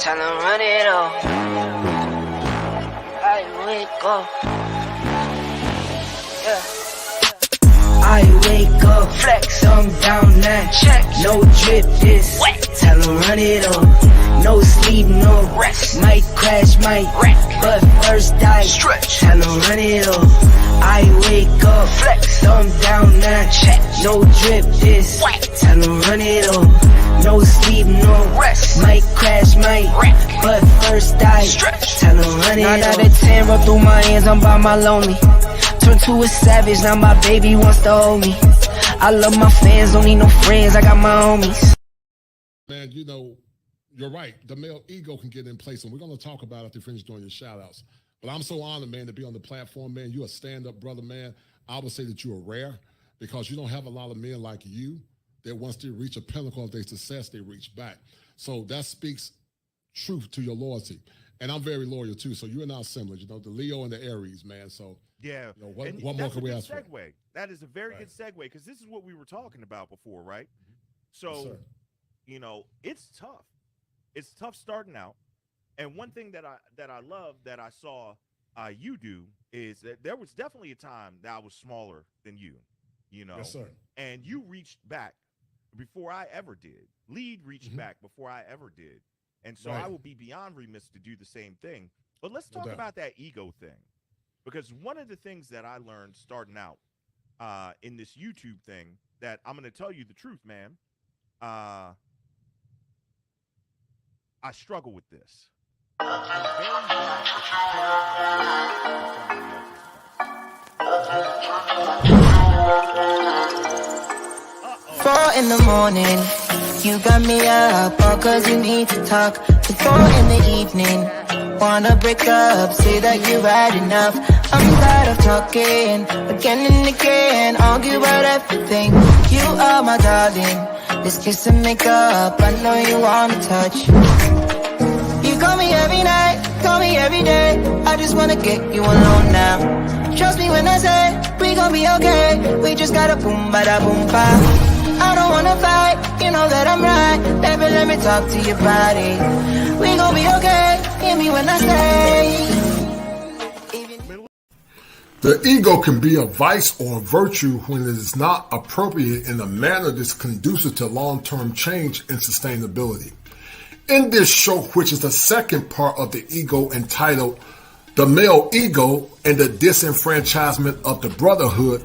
Tell him run it up. I wake up. Yeah. I wake up, flex, I'm down now. Check, no drip, this wet. Tell him run it up. No sleep, no rest. Might crash, might wreck, but first I stretch. Tell him run it up. I wake up, flex, I'm down now. Check, no drip, this wet. Tell him run it up. No sleep, no rest. Might crash, might wreck, but first I stretch. Tell him run it up. 9 out of 10 roll through my hands, I'm by my lonely. Turned to a savage, now my baby wants to hold me. I love my fans, don't need no friends, I got my homies. Man, you know, you're right. The male ego can get in place, and we're going to talk about it after you finish doing your shout-outs. But I'm so honored, man, to be on the platform, man. You're a stand-up brother, man. I would say that you are rare because you don't have a lot of men like you that once they reach a pinnacle of their success, they reach back. So that speaks truth to your loyalty. And I'm very loyal, too. So you and I are similar, you know, the Leo and the Aries, man. So, yeah. You know, what more can we ask for? That is a very good segue because this is what we were talking about before, right? So, yes, you know, it's tough. It's tough starting out. And one thing that I love that I saw you do is that there was definitely a time that I was smaller than you, you know. Yes, sir. And you reached back before I ever did. Lead reached back before I ever did. And so I will be beyond remiss to do the same thing. But let's talk about that ego thing. Because one of the things that I learned starting out in this YouTube thing that I'm going to tell you the truth, man. I struggle with this. Four in the morning, you got me up, all cause you need to talk. To 4 in the evening, wanna break up, say that you've had enough. I'm tired of talking, again and again, argue about everything. You are my darling, this kiss and make up, I know you wanna touch. You call me every night, call me every day, I just wanna get you alone now. Trust me when I say, we gon' be okay, we just gotta boom bada boom ba. I don't wanna fight, you know that I'm right, baby let me talk to your body. We gon' be okay, hear me when I say. The ego can be a vice or a virtue when it is not appropriate in a manner that's conducive to long-term change and sustainability. In this show, which is the second part of the ego entitled The Male Ego and the Disenfranchisement of the Brotherhood,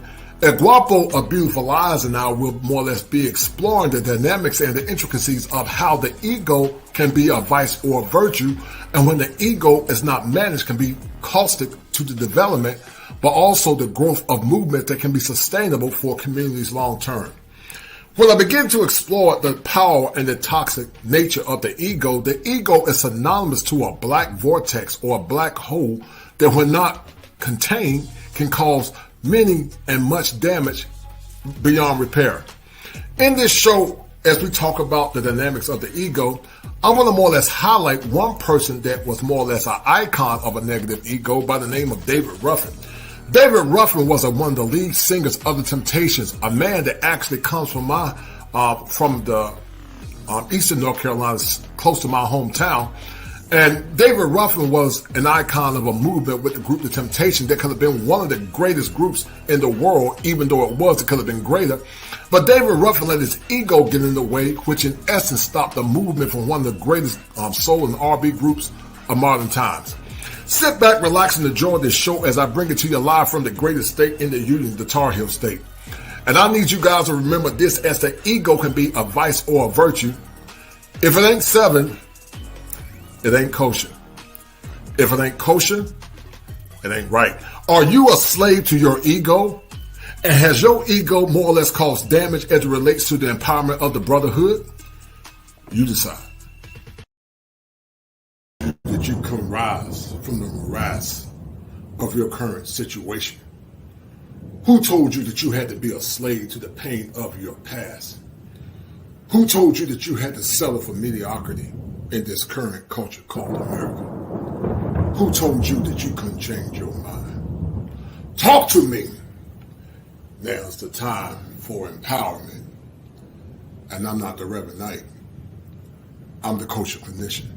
Guapo, A Beautiful Lies, and I will more or less be exploring the dynamics and the intricacies of how the ego can be a vice or a virtue, and when the ego is not managed can be caustic to the development, but also the growth of movement that can be sustainable for communities long term. When I begin to explore the power and the toxic nature of the ego is synonymous to a black vortex or a black hole that when not contained can cause many and much damage beyond repair. In this show, as we talk about the dynamics of the ego, I want to more or less highlight one person that was more or less an icon of a negative ego by the name of David Ruffin. David Ruffin was one of the lead singers of the Temptations, a man that actually comes from the eastern North Carolina, close to my hometown. And David Ruffin was an icon of a movement with the group The Temptation that could have been one of the greatest groups in the world, even though it could have been greater. But David Ruffin let his ego get in the way, which in essence stopped the movement from one of the greatest soul and R&B groups of modern times. Sit back, relax, and enjoy this show as I bring it to you live from the greatest state in the Union, the Tar Heel State. And I need you guys to remember this, as the ego can be a vice or a virtue. If it ain't 7, it ain't kosher. If it ain't kosher, it ain't right. Are you a slave to your ego? And has your ego more or less caused damage as it relates to the empowerment of the brotherhood? You decide. That you can rise from the morass of your current situation? Who told you that you had to be a slave to the pain of your past? Who told you that you had to settle for mediocrity in this current culture called America? Who told you that you couldn't change your mind? Talk to me. Now's the time for empowerment. And I'm not the Reverend Knight. I'm the Kosher Clinician.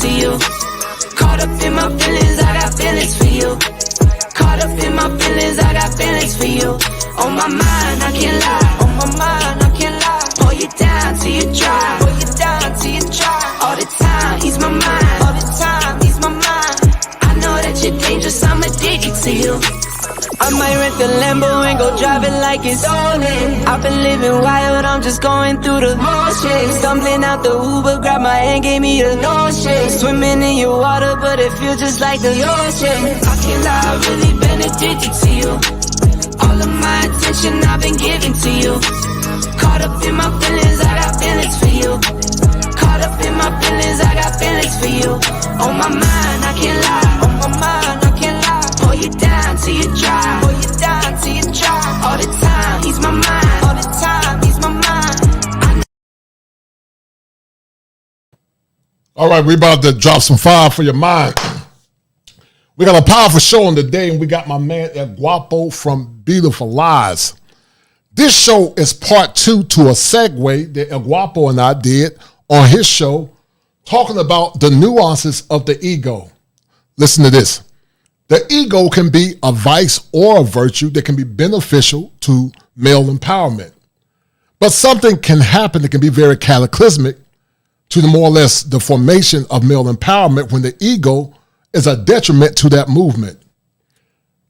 to you. Caught up in my feelings, I got feelings for you. Caught up in my feelings, I got feelings for you. On my mind, I can't lie. On my mind, I can't lie. Pull you down till you dry. Pull you down till you dry. All the time, ease my mind. All the time, ease my mind. I know that you're dangerous, I'm addicted to you. I might rent the Lambo and go drive it like it's stolen. I've been living wild, I'm just going through the motions. Stumbling out the Uber, grab my hand, gave me the notion. Swimming in your water, but it feels just like the ocean. I can't lie, I've really been addicted to you. All of my attention I've been giving to you. Caught up in my feelings, I got feelings for you. Caught up in my feelings, I got feelings for you. On my mind, I can't lie. On my mind, I can't lie. Pull you down till you dry. Pull you down till you dry. All the time, ease my mind. All the time, ease my mind. All right, we about to drop some fire for your mind. We got a powerful show on today, and we got my man Guapo from Beautiful Lies. This show is part 2 to a segue that Guapo and I did on his show, talking about the nuances of the ego. Listen to this. The ego can be a vice or a virtue that can be beneficial to male empowerment. But something can happen that can be very cataclysmic to the more or less the formation of male empowerment when the ego is a detriment to that movement.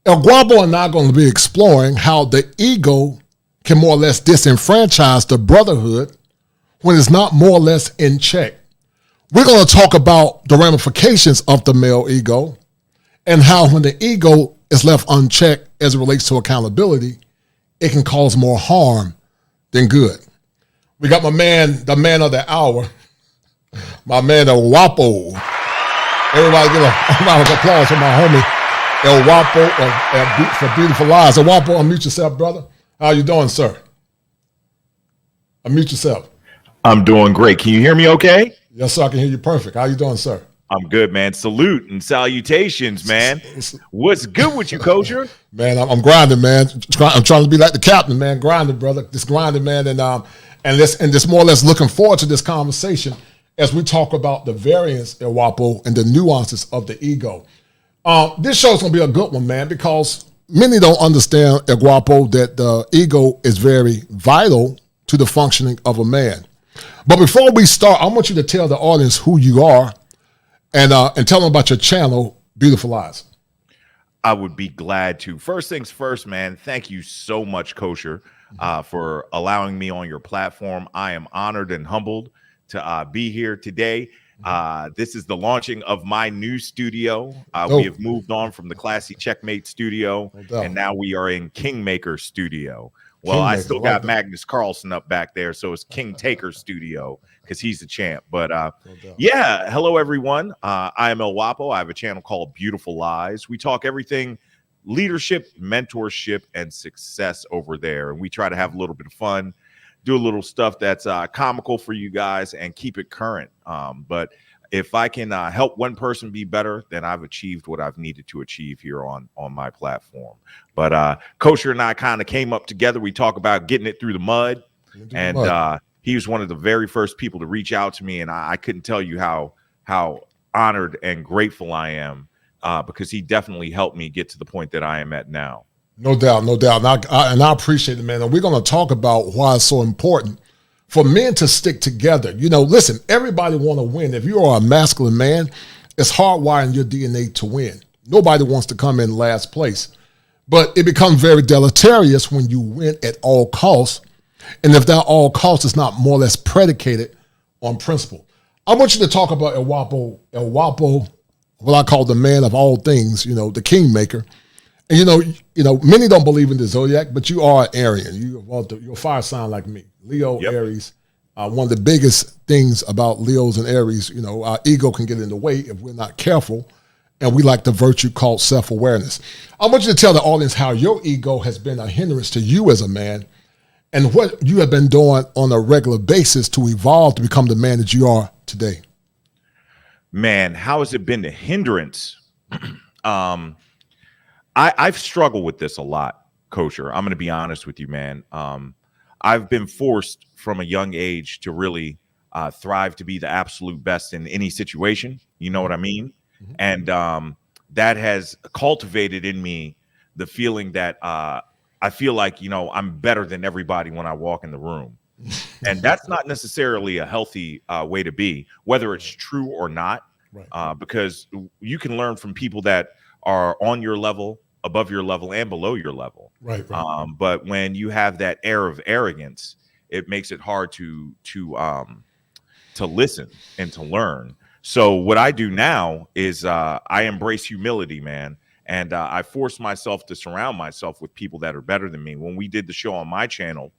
El Guapo and I are going to be exploring how the ego can more or less disenfranchise the brotherhood when it's not more or less in check. We're going to talk about the ramifications of the male ego and how when the ego is left unchecked as it relates to accountability, it can cause more harm than good. We got my man, the man of the hour, my man El Guapo. Everybody give a round of applause for my homie El Guapo for Beautiful Lies. El Guapo, unmute yourself, brother. How you doing, sir? Unmute yourself. I'm doing great. Can you hear me okay? Yes, sir. I can hear you perfect. How you doing, sir? I'm good, man. Salute and salutations, man. What's good with you, Kosher? Man, I'm grinding, man. I'm trying to be like the captain, man. Grinding, brother. Just grinding, man. And just more or less looking forward to this conversation as we talk about the variance, El Guapo, and the nuances of the ego. This show's going to be a good one, man, because many don't understand, El Guapo, that the ego is very vital to the functioning of a man. But before we start, I want you to tell the audience who you are and tell them about your channel, Beautiful Lies. I would be glad to. First things first, man, thank you so much, Kosher, for allowing me on your platform. I am honored and humbled to be here today. This is the launching of my new studio. We have moved on from the classy Checkmate studio, and now we are in Kingmaker studio. Well, I still got Magnus Carlsen up back there, so it's King Taker studio because he's the champ. But yeah, hello, everyone. I am El Guapo. I have a channel called Beautiful Lies. We talk everything leadership, mentorship, and success over there. And we try to have a little bit of fun, do a little stuff that's comical for you guys and keep it current. But if I can help one person be better, then I've achieved what I've needed to achieve here on my platform. But Kosher and I kind of came up together. We talk about getting it through the mud. He was one of the very first people to reach out to me. And I couldn't tell you how honored and grateful I am because he definitely helped me get to the point that I am at now. No doubt, no doubt. And I appreciate it, man. And we're going to talk about why it's so important for men to stick together. You know, listen, everybody want to win. If you are a masculine man, it's hardwired in your DNA to win. Nobody wants to come in last place. But it becomes very deleterious when you win at all costs. And if that all costs is not more or less predicated on principle. I want you to talk about El Guapo, what I call the man of all things, you know, the kingmaker. And you know, many don't believe in the zodiac, but you are an Aryan. You're a fire sign like me. Leo, yep. Aries. One of the biggest things about Leos and Aries, you know, our ego can get in the way if we're not careful. And we like the virtue called self-awareness. I want you to tell the audience how your ego has been a hindrance to you as a man and what you have been doing on a regular basis to evolve to become the man that you are today. Man, how has it been a hindrance? I've struggled with this a lot, Kosher. I'm going to be honest with you, man. I've been forced from a young age to really thrive to be the absolute best in any situation. You know what I mean? Mhm. And that has cultivated in me the feeling that I feel like, I'm better than everybody when I walk in the room. And that's not necessarily a healthy way to be, whether it's true or not, Right. because you can learn from people that are on your level, above your level, and below your level. Right. But when you have that air of arrogance, it makes it hard to listen and to learn. So what I do now is I embrace humility, man. And I force myself to surround myself with people that are better than me. When we did the show on my channel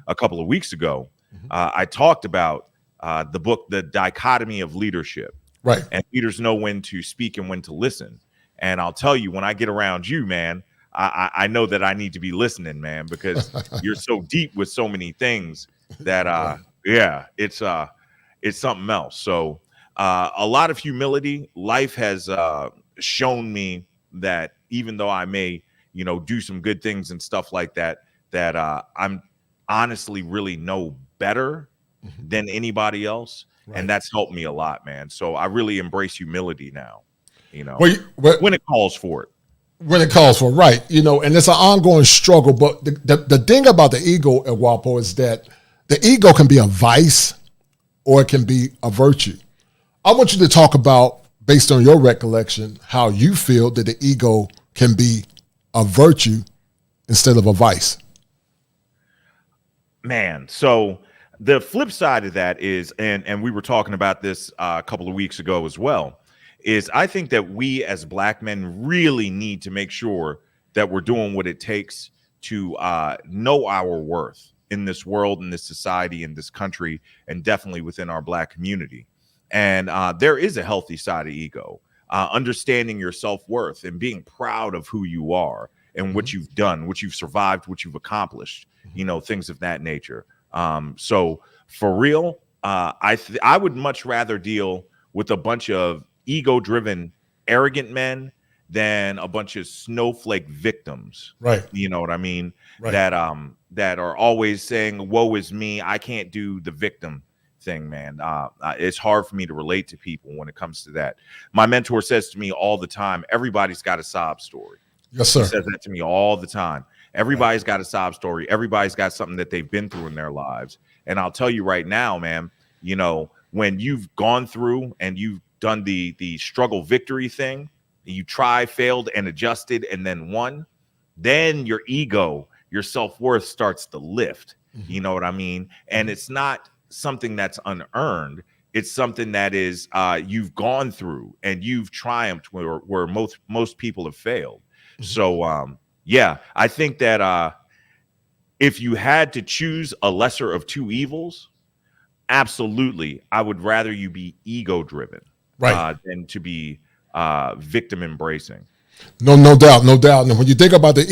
a couple of weeks ago, I talked about the book, The Dichotomy of Leadership. Right. And leaders know when to speak and when to listen. And I'll tell you, when I get around you, man, I know that I need to be listening, man, because you're so deep with so many things that, it's something else. So a lot of humility. Life has shown me that even though I may, do some good things and stuff like that, that I'm honestly really know better than anybody else. Right. And that's helped me a lot, man. So I really embrace humility now, When it calls for it. When it calls for, right. And it's an ongoing struggle. But the thing about the ego at Guapo is that the ego can be a vice or it can be a virtue. I want you to talk about, based on your recollection, how you feel that the ego can be a virtue instead of a vice. Man, so the flip side of that is, and we were talking about this a couple of weeks ago as well, is I think that we as Black men really need to make sure that we're doing what it takes to know our worth in this world, in this society, in this country, and definitely within our Black community. And there is a healthy side of ego, understanding your self-worth and being proud of who you are and what you've done, what you've survived, what you've accomplished, things of that nature. So for real, I would much rather deal with a bunch of ego-driven, arrogant men than a bunch of snowflake victims. Right. You know what I mean? Right. That are always saying, woe is me, I can't do the victim thing, man. It's hard for me to relate to people when it comes to that. My mentor says to me all the time, everybody's got a sob story. Yes, sir. He says that to me all the time. Everybody's got a sob story. Everybody's got something that they've been through in their lives. And I'll tell you right now, man, when you've gone through and you've done the struggle victory thing, you tried, failed, and adjusted, and then won, then your ego, your self-worth starts to lift. You know what I mean? And it's not something that's unearned. It's something that is you've gone through and you've triumphed where most people have failed. So I think that if you had to choose a lesser of two evils, absolutely, I would rather you be ego driven, right, than to be victim embracing. No doubt. And when you think about the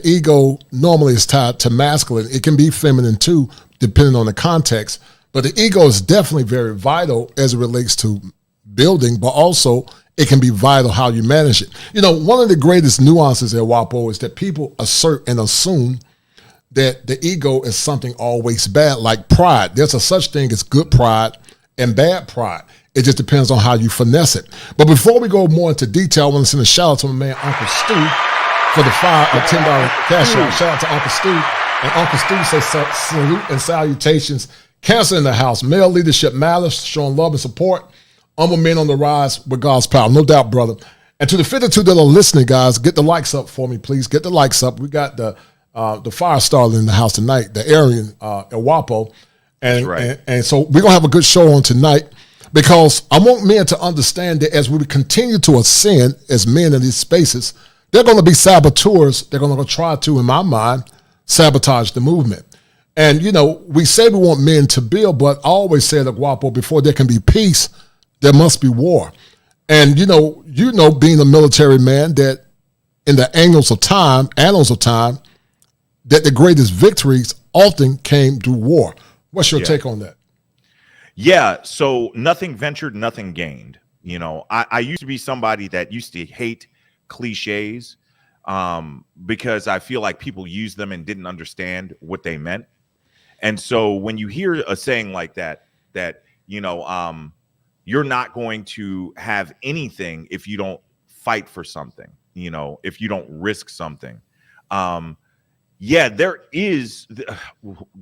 ego normally is tied to masculine. It can be feminine too, depending on the context. But the ego is definitely very vital as it relates to building, but also it can be vital how you manage it. One of the greatest nuances at WAPO is that people assert and assume that the ego is something always bad, like pride. There's a such thing as good pride and bad pride. It just depends on how you finesse it. But before we go more into detail, I want to send a shout out to my man, Uncle Stu, for the $10 cash out. Shout out to Uncle Stu. And Uncle Stu says salute and salutations. Cancer in the house. Male leadership matters, showing love and support. Humble men on the rise with God's power. No doubt, brother. And to the 52 that are listening, guys, get the likes up for me, please. Get the likes up. We got the fire starter in the house tonight, the Aryan El Guapo. And, right. and so we're going to have a good show on tonight, because I want men to understand that as we continue to ascend as men in these spaces, they're going to be saboteurs. They're going to try to, in my mind, sabotage the movement. And, we say we want men to build, but I always say that, Guapo, before there can be peace, there must be war. And, being a military man, that in the annals of time, that the greatest victories often came through war. What's your take on that? Yeah, so nothing ventured, nothing gained. I used to be somebody that used to hate cliches because I feel like people used them and didn't understand what they meant. And so when you hear a saying like that you're not going to have anything if you don't fight for something, if you don't risk something. There is,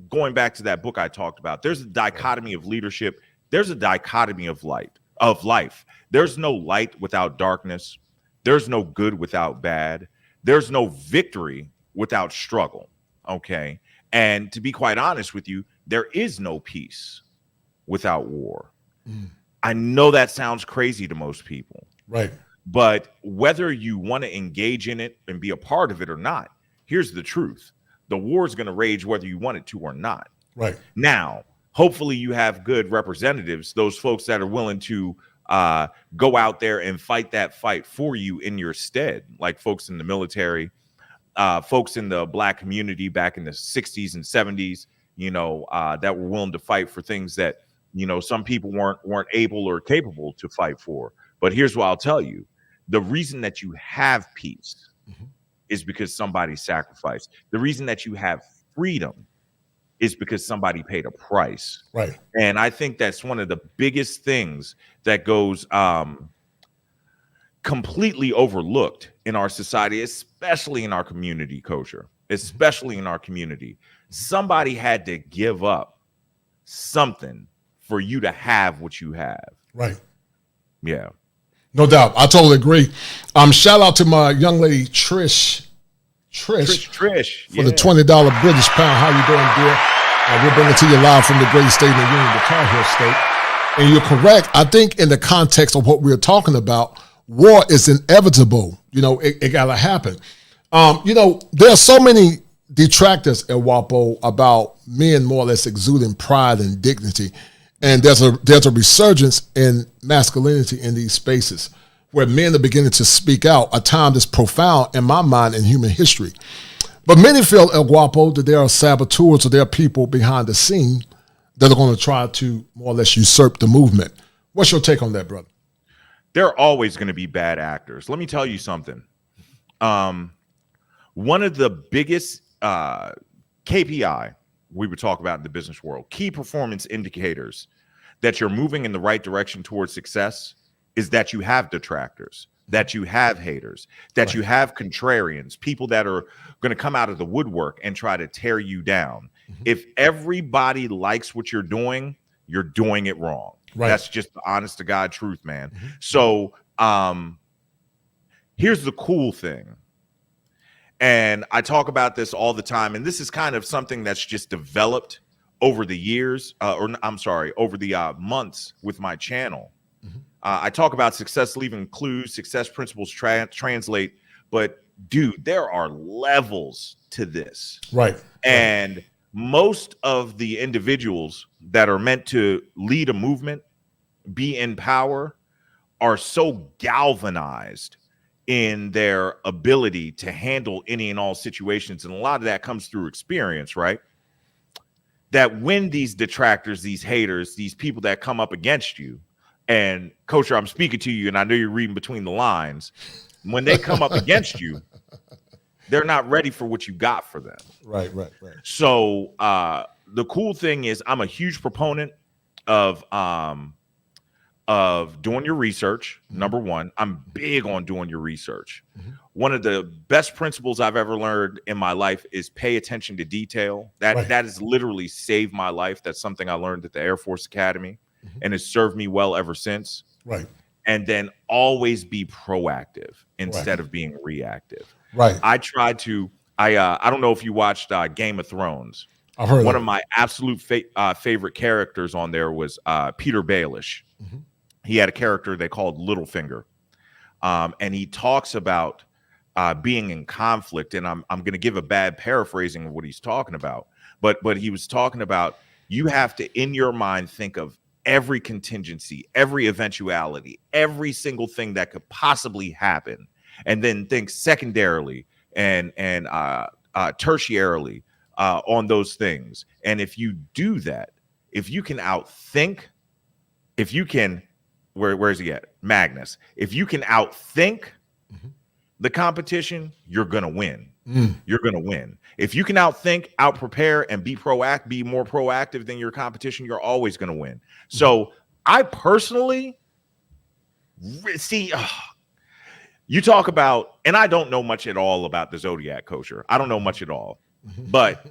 going back to that book I talked about, there's a dichotomy of leadership. There's a dichotomy of life. There's no light without darkness. There's no good without bad. There's no victory without struggle. Okay. And to be quite honest with you, there is no peace without war. I know that sounds crazy to most people. Right. But whether you want to engage in it and be a part of it or not, here's the truth. The war is going to rage whether you want it to or not. Right. Now, hopefully you have good representatives, those folks that are willing to go out there and fight that fight for you in your stead, like folks in the military, folks in the Black community back in the 60s and 70s, that were willing to fight for things that, some people weren't able or capable to fight for. But here's what I'll tell you. The reason that you have peace is because somebody sacrificed. The reason that you have freedom is because somebody paid a price. Right. And I think that's one of the biggest things that goes completely overlooked in our society, especially in our community, Kosher, especially in our community. Somebody had to give up something for you to have what you have. Right. Yeah. No doubt. I totally agree. Shout out to my young lady, Trish for the $20 British pound. How you doing, dear? We're bringing to you live from the great state of the Union, the Tar Heel State. And you're correct. I think in the context of what we're talking about, war is inevitable. It got to happen. There are so many detractors at Guapo about men more or less exuding pride and dignity. And there's a resurgence in masculinity in these spaces where men are beginning to speak out, a time that's profound in my mind in human history. But many feel at Guapo that there are saboteurs or there are people behind the scene that are going to try to more or less usurp the movement. What's your take on that, brother? There are always going to be bad actors. Let me tell you something. One of the biggest KPI we would talk about in the business world, key performance indicators that you're moving in the right direction towards success, is that you have detractors, that you have haters, that you have contrarians, people that are going to come out of the woodwork and try to tear you down. If everybody likes what you're doing it wrong. Right. That's just the honest to God truth, man. So here's the cool thing. And I talk about this all the time, and this is kind of something that's just developed over the years, over the months with my channel. I talk about success leaving clues, success principles translate, but dude, there are levels to this. Right. And most of the individuals that are meant to lead a movement, be in power, are so galvanized in their ability to handle any and all situations. And a lot of that comes through experience, right? That when these detractors, these haters, these people that come up against you, and Kosher, I'm speaking to you and I know you're reading between the lines, when they come up against you, they're not ready for what you got for them. Right. So the cool thing is I'm a huge proponent of doing your research. Number one, I'm big on doing your research. One of the best principles I've ever learned in my life is pay attention to detail. That has literally saved my life. That's something I learned at the Air Force Academy, and it's served me well ever since. Right. And then always be proactive instead of being reactive. Right. I tried to. I don't know if you watched Game of Thrones. I've heard one of my absolute favorite characters on there was Peter Baelish. He had a character they called Littlefinger, and he talks about being in conflict. And I'm going to give a bad paraphrasing of what he's talking about, but he was talking about you have to, in your mind, think of every contingency, every eventuality, every single thing that could possibly happen, and then think secondarily and tertiarily on those things. And if you do that, if you can outthink, if you can, where's he at? Magnus. If you can outthink the competition, you're going to win. you're going to win. If you can outthink, outprepare, and be more proactive than your competition, you're always going to win. So I personally see, you talk about, and I don't know much at all about the zodiac, Kosher. I don't know much at all, but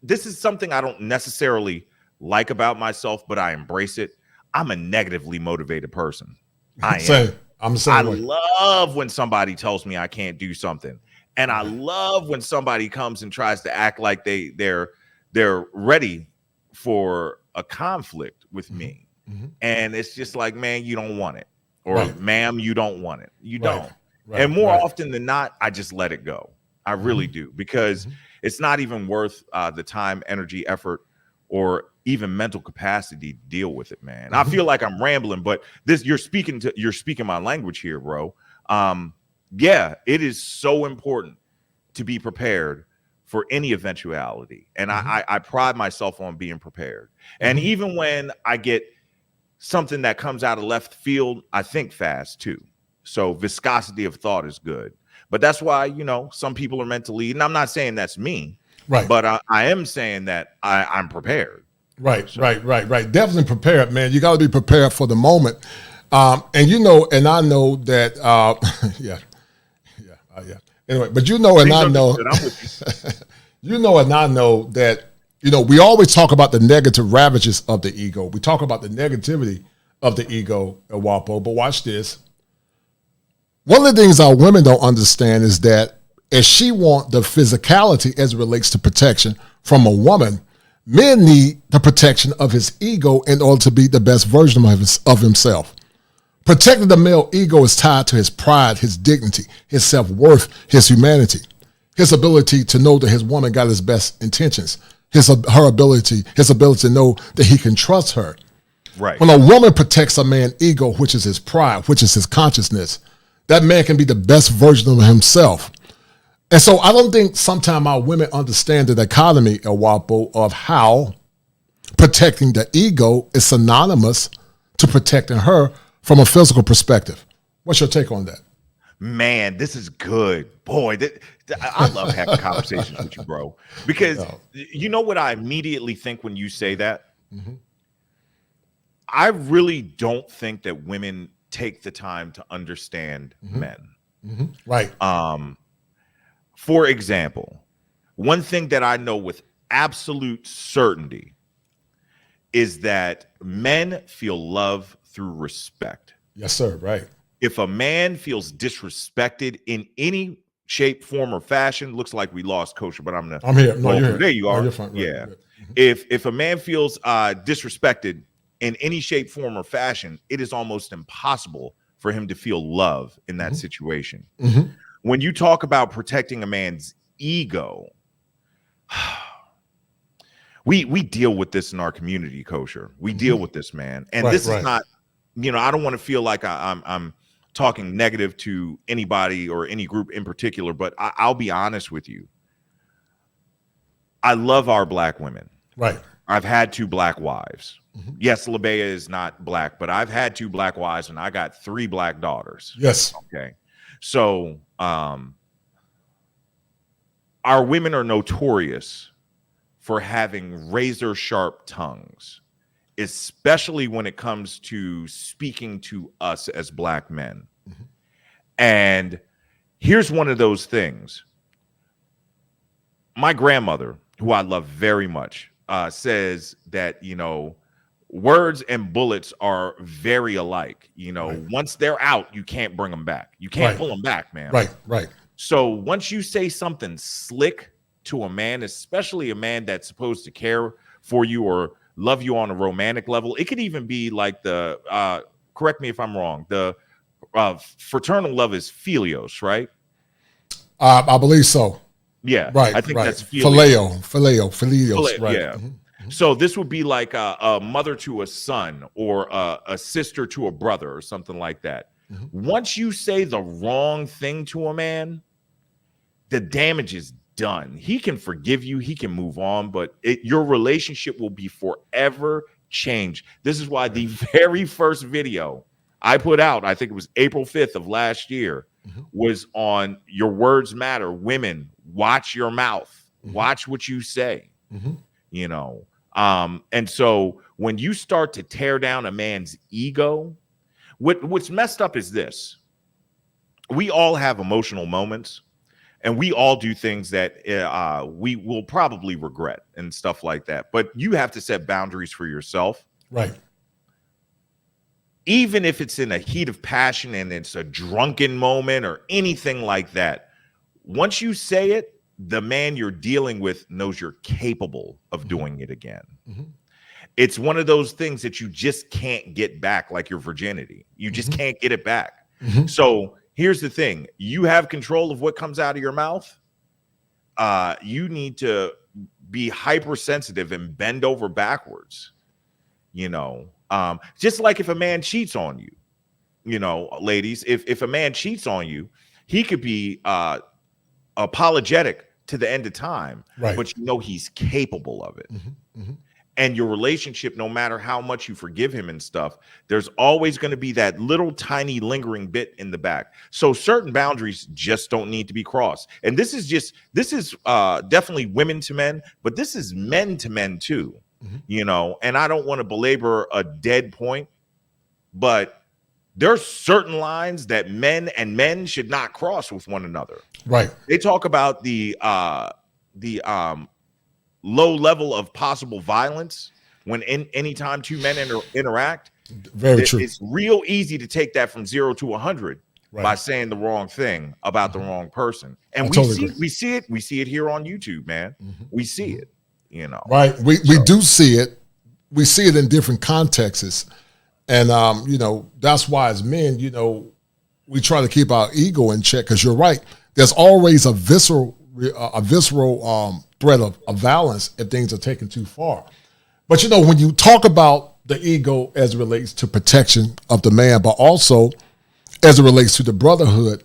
this is something I don't necessarily like about myself, but I embrace it. I'm a negatively motivated person. I am. I'm the same way. Love when somebody tells me I can't do something. And I love when somebody comes and tries to act like they're ready for a conflict with me. And it's just like, man, you don't want it. Or ma'am, you don't want it. You don't. And more often than not, I just let it go. I really do, because it's not even worth the time, energy, effort, or even mental capacity to deal with it, man. I feel like I'm rambling, but you're speaking my language here, bro. Yeah, it is so important to be prepared for any eventuality. And I pride myself on being prepared. And even when I get something that comes out of left field, I think fast too. So viscosity of thought is good. But that's why, some people are meant to lead. And I'm not saying that's me. Right. But I am saying that I'm prepared. Right. Definitely prepared, man. You got to be prepared for the moment. And I know that, yeah. Anyway, but and I know, and I know that, we always talk about the negative ravages of the ego. We talk about the negativity of the ego, Guapo, but watch this. One of the things our women don't understand is that as she wants the physicality as it relates to protection from a woman, men need the protection of his ego in order to be the best version of himself. Protecting the male ego is tied to his pride, his dignity, his self-worth, his humanity, his ability to know that his woman got his best intentions, his ability to know that he can trust her. Right. When a woman protects a man's ego, which is his pride, which is his consciousness, that man can be the best version of himself. And so I don't think sometimes our women understand the dichotomy, Guapo, of how protecting the ego is synonymous to protecting her from a physical perspective. What's your take on that? Man, this is good. Boy, I love having conversations with you, bro. Because you know what I immediately think when you say that? I really don't think that women take the time to understand men. Right. For example, one thing that I know with absolute certainty is that men feel love through respect. Yes, sir. Right. If a man feels disrespected in any shape, form, or fashion, looks like we lost Kosher, but I'm here. No, you're here. There you are. No, you're fine. Right. Yeah. If a man feels disrespected in any shape, form, or fashion, it is almost impossible for him to feel love in that situation. When you talk about protecting a man's ego, we deal with this in our community, Kosher. We deal with this, man. And this is not, I don't want to feel like I'm talking negative to anybody or any group in particular, but I'll be honest with you. I love our black women. Right. I've had 2 black wives. Yes, Labea is not black, but I've had 2 black wives and I got 3 black daughters. Yes. Okay. So our women are notorious for having razor sharp tongues, especially when it comes to speaking to us as black men. And here's one of those things. My grandmother, who I love very much, says that, words and bullets are very alike. Once they're out, you can't bring them back. You can't pull them back, man. Right. So once you say something slick to a man, especially a man that's supposed to care for you or love you on a romantic level, it could even be like the, correct me if I'm wrong, the fraternal love is philios, right? I believe so. Yeah. Right. I think that's philios. Right. Yeah. So this would be like a mother to a son or a sister to a brother or something like that. Once you say the wrong thing to a man, the damage is done. He can forgive you. He can move on, but your relationship will be forever changed. This is why the very first video I put out, I think it was April 5th of last year, was on your words matter. Women, watch your mouth, watch what you say, you know. And so when you start to tear down a man's ego, what's messed up is this. We all have emotional moments, and we all do things that we will probably regret and stuff like that. But you have to set boundaries for yourself. Right. Even if it's in a heat of passion and it's a drunken moment or anything like that, once you say it, the man you're dealing with knows you're capable of doing it again. It's one of those things that you just can't get back, like your virginity. You just can't get it back. So here's the thing. You have control of what comes out of your mouth. You need to be hypersensitive and bend over backwards, you know. Just like if a man cheats on you, you know, ladies, if a man cheats on you, he could be apologetic to the end of time, but you know he's capable of it. And your relationship, no matter how much you forgive him and stuff, there's always going to be that little tiny lingering bit in the back. So certain boundaries just don't need to be crossed. And this is definitely women to men, but this is men to men too. You know, and I don't want to belabor a dead point, but there's certain lines that men and men should not cross with one another. Right. They talk about the low level of possible violence when anytime two men interact. Very true. It's real easy to take that from 0 to 100 by saying the wrong thing about the wrong person. And we see it here on YouTube, man. We see it. You know, right? We do see it. We see it in different contexts, and you know, that's why as men, you know, we try to keep our ego in check. Because you're right, there's always a visceral threat of violence if things are taken too far. But you know, when you talk about the ego as it relates to protection of the man, but also as it relates to the brotherhood.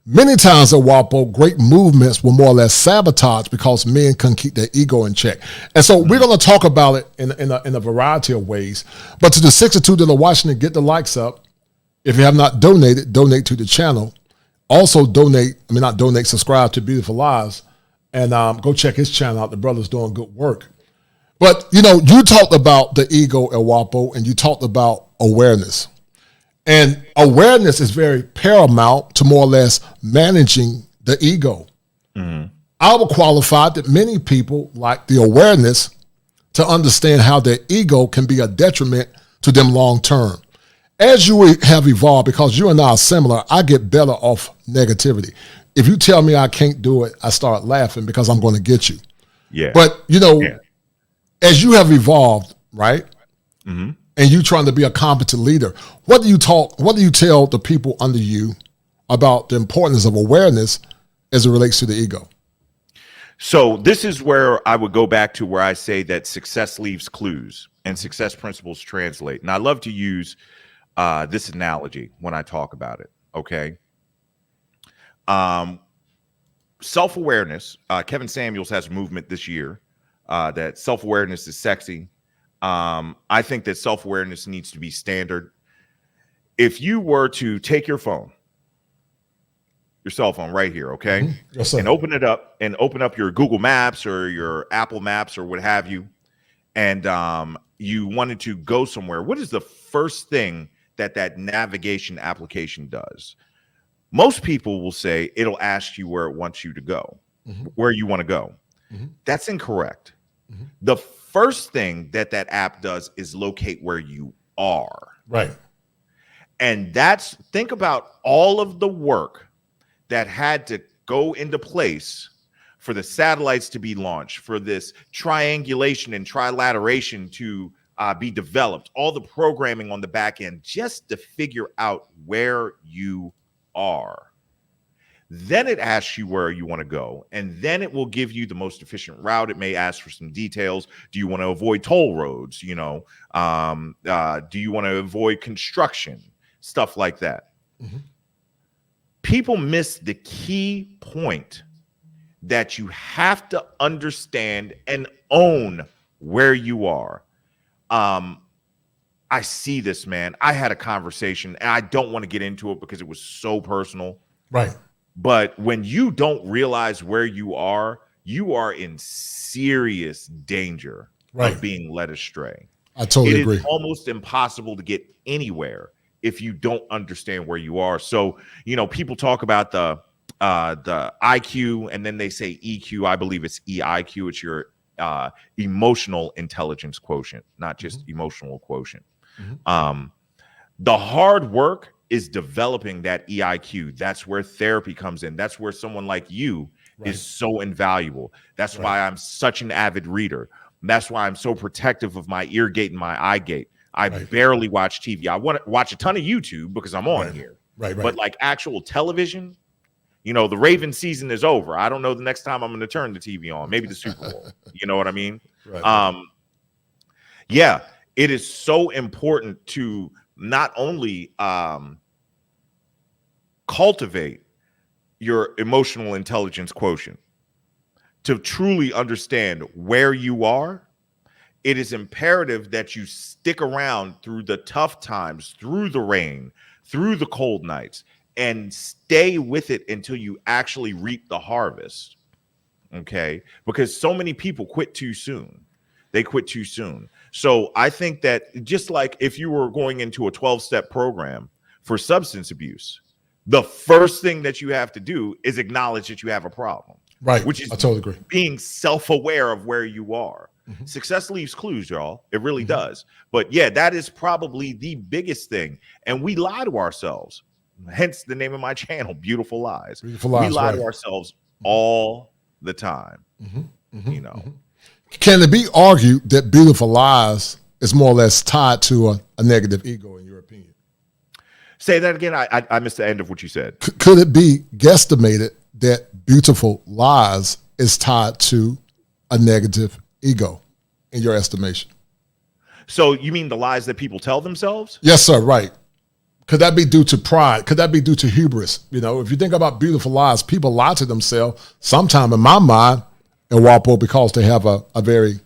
Many times at Guapo, great movements were more or less sabotaged because men couldn't keep their ego in check. And so we're going to talk about it in a variety of ways. But to the 62 that are watching it, get the likes up. If you have not donated, donate to the channel. Also subscribe to Beautiful Lives. And go check his channel out. The brother's doing good work. But, you know, you talked about the ego at Guapo, and you talked about awareness. And awareness is very paramount to more or less managing the ego. I would qualify that many people lack the awareness to understand how their ego can be a detriment to them long term. As you have evolved, because you and I are similar, I get better off negativity. If you tell me I can't do it, I start laughing because I'm going to get you. Yeah. But, you know, as you have evolved, right? And you trying to be a competent leader, what do you tell the people under you about the importance of awareness as it relates to the ego? So this is where I would go back to where I say that success leaves clues and success principles translate. And I love to use this analogy when I talk about it. Okay. Self-awareness. Kevin Samuels has a movement this year that self-awareness is sexy. I think that self-awareness needs to be standard. If you were to take your cell phone right here, okay, Yes, sir. and open up your Google Maps or your Apple Maps or what have you, and you wanted to go somewhere, what is the first thing that navigation application does? Most people will say it'll ask you where it wants you to go, where you want to go. That's incorrect. The first thing that app does is locate where you are. Right. And think about all of the work that had to go into place for the satellites to be launched, for this triangulation and trilateration to be developed, all the programming on the back end, just to figure out where you are. Then it asks you where you want to go, and then it will give you the most efficient route. It may ask for some details. Do you want to avoid toll roads? You know, do you want to avoid construction? Stuff like that. People miss the key point that you have to understand and own where you are. I see this, man. I had a conversation, and I don't want to get into it because it was so personal. Right. But when you don't realize where you are in serious danger of being led astray. I totally agree. It is almost impossible to get anywhere if you don't understand where you are. So, people talk about the IQ, and then they say EQ. I believe it's EIQ. It's your emotional intelligence quotient, not just emotional quotient. The hard work is developing that EIQ. That's where therapy comes in. That's where someone like you is so invaluable. That's why I'm such an avid reader. That's why I'm so protective of my ear gate and my eye gate. I barely watch TV. I want to watch a ton of YouTube because I'm on here. But like actual television, the Ravens season is over. I don't know the next time I'm going to turn the TV on. Maybe the Super Bowl. You know what I mean? Yeah, it is so important to not only cultivate your emotional intelligence quotient, to truly understand where you are. It is imperative that you stick around through the tough times, through the rain, through the cold nights, and stay with it until you actually reap the harvest. Okay? Because so many people quit too soon. They quit too soon. So I think that just like if you were going into a 12-step program for substance abuse, the first thing that you have to do is acknowledge that you have a problem. Right. Which is I totally agree. Being self-aware of where you are. Success leaves clues, y'all. It really does. But yeah, that is probably the biggest thing. And we lie to ourselves. Hence the name of my channel, Beautiful Lies. Beautiful Lies. We lie to ourselves all the time. Can it be argued that Beautiful Lies is more or less tied to a negative ego, in your opinion? Say that again. I missed the end of what you said. Could it be guesstimated that Beautiful Lies is tied to a negative ego, in your estimation? So you mean the lies that people tell themselves? Yes, sir. Right. Could that be due to pride? Could that be due to hubris? If you think about Beautiful Lies, people lie to themselves sometime, in my mind, and Guapo, because they have a very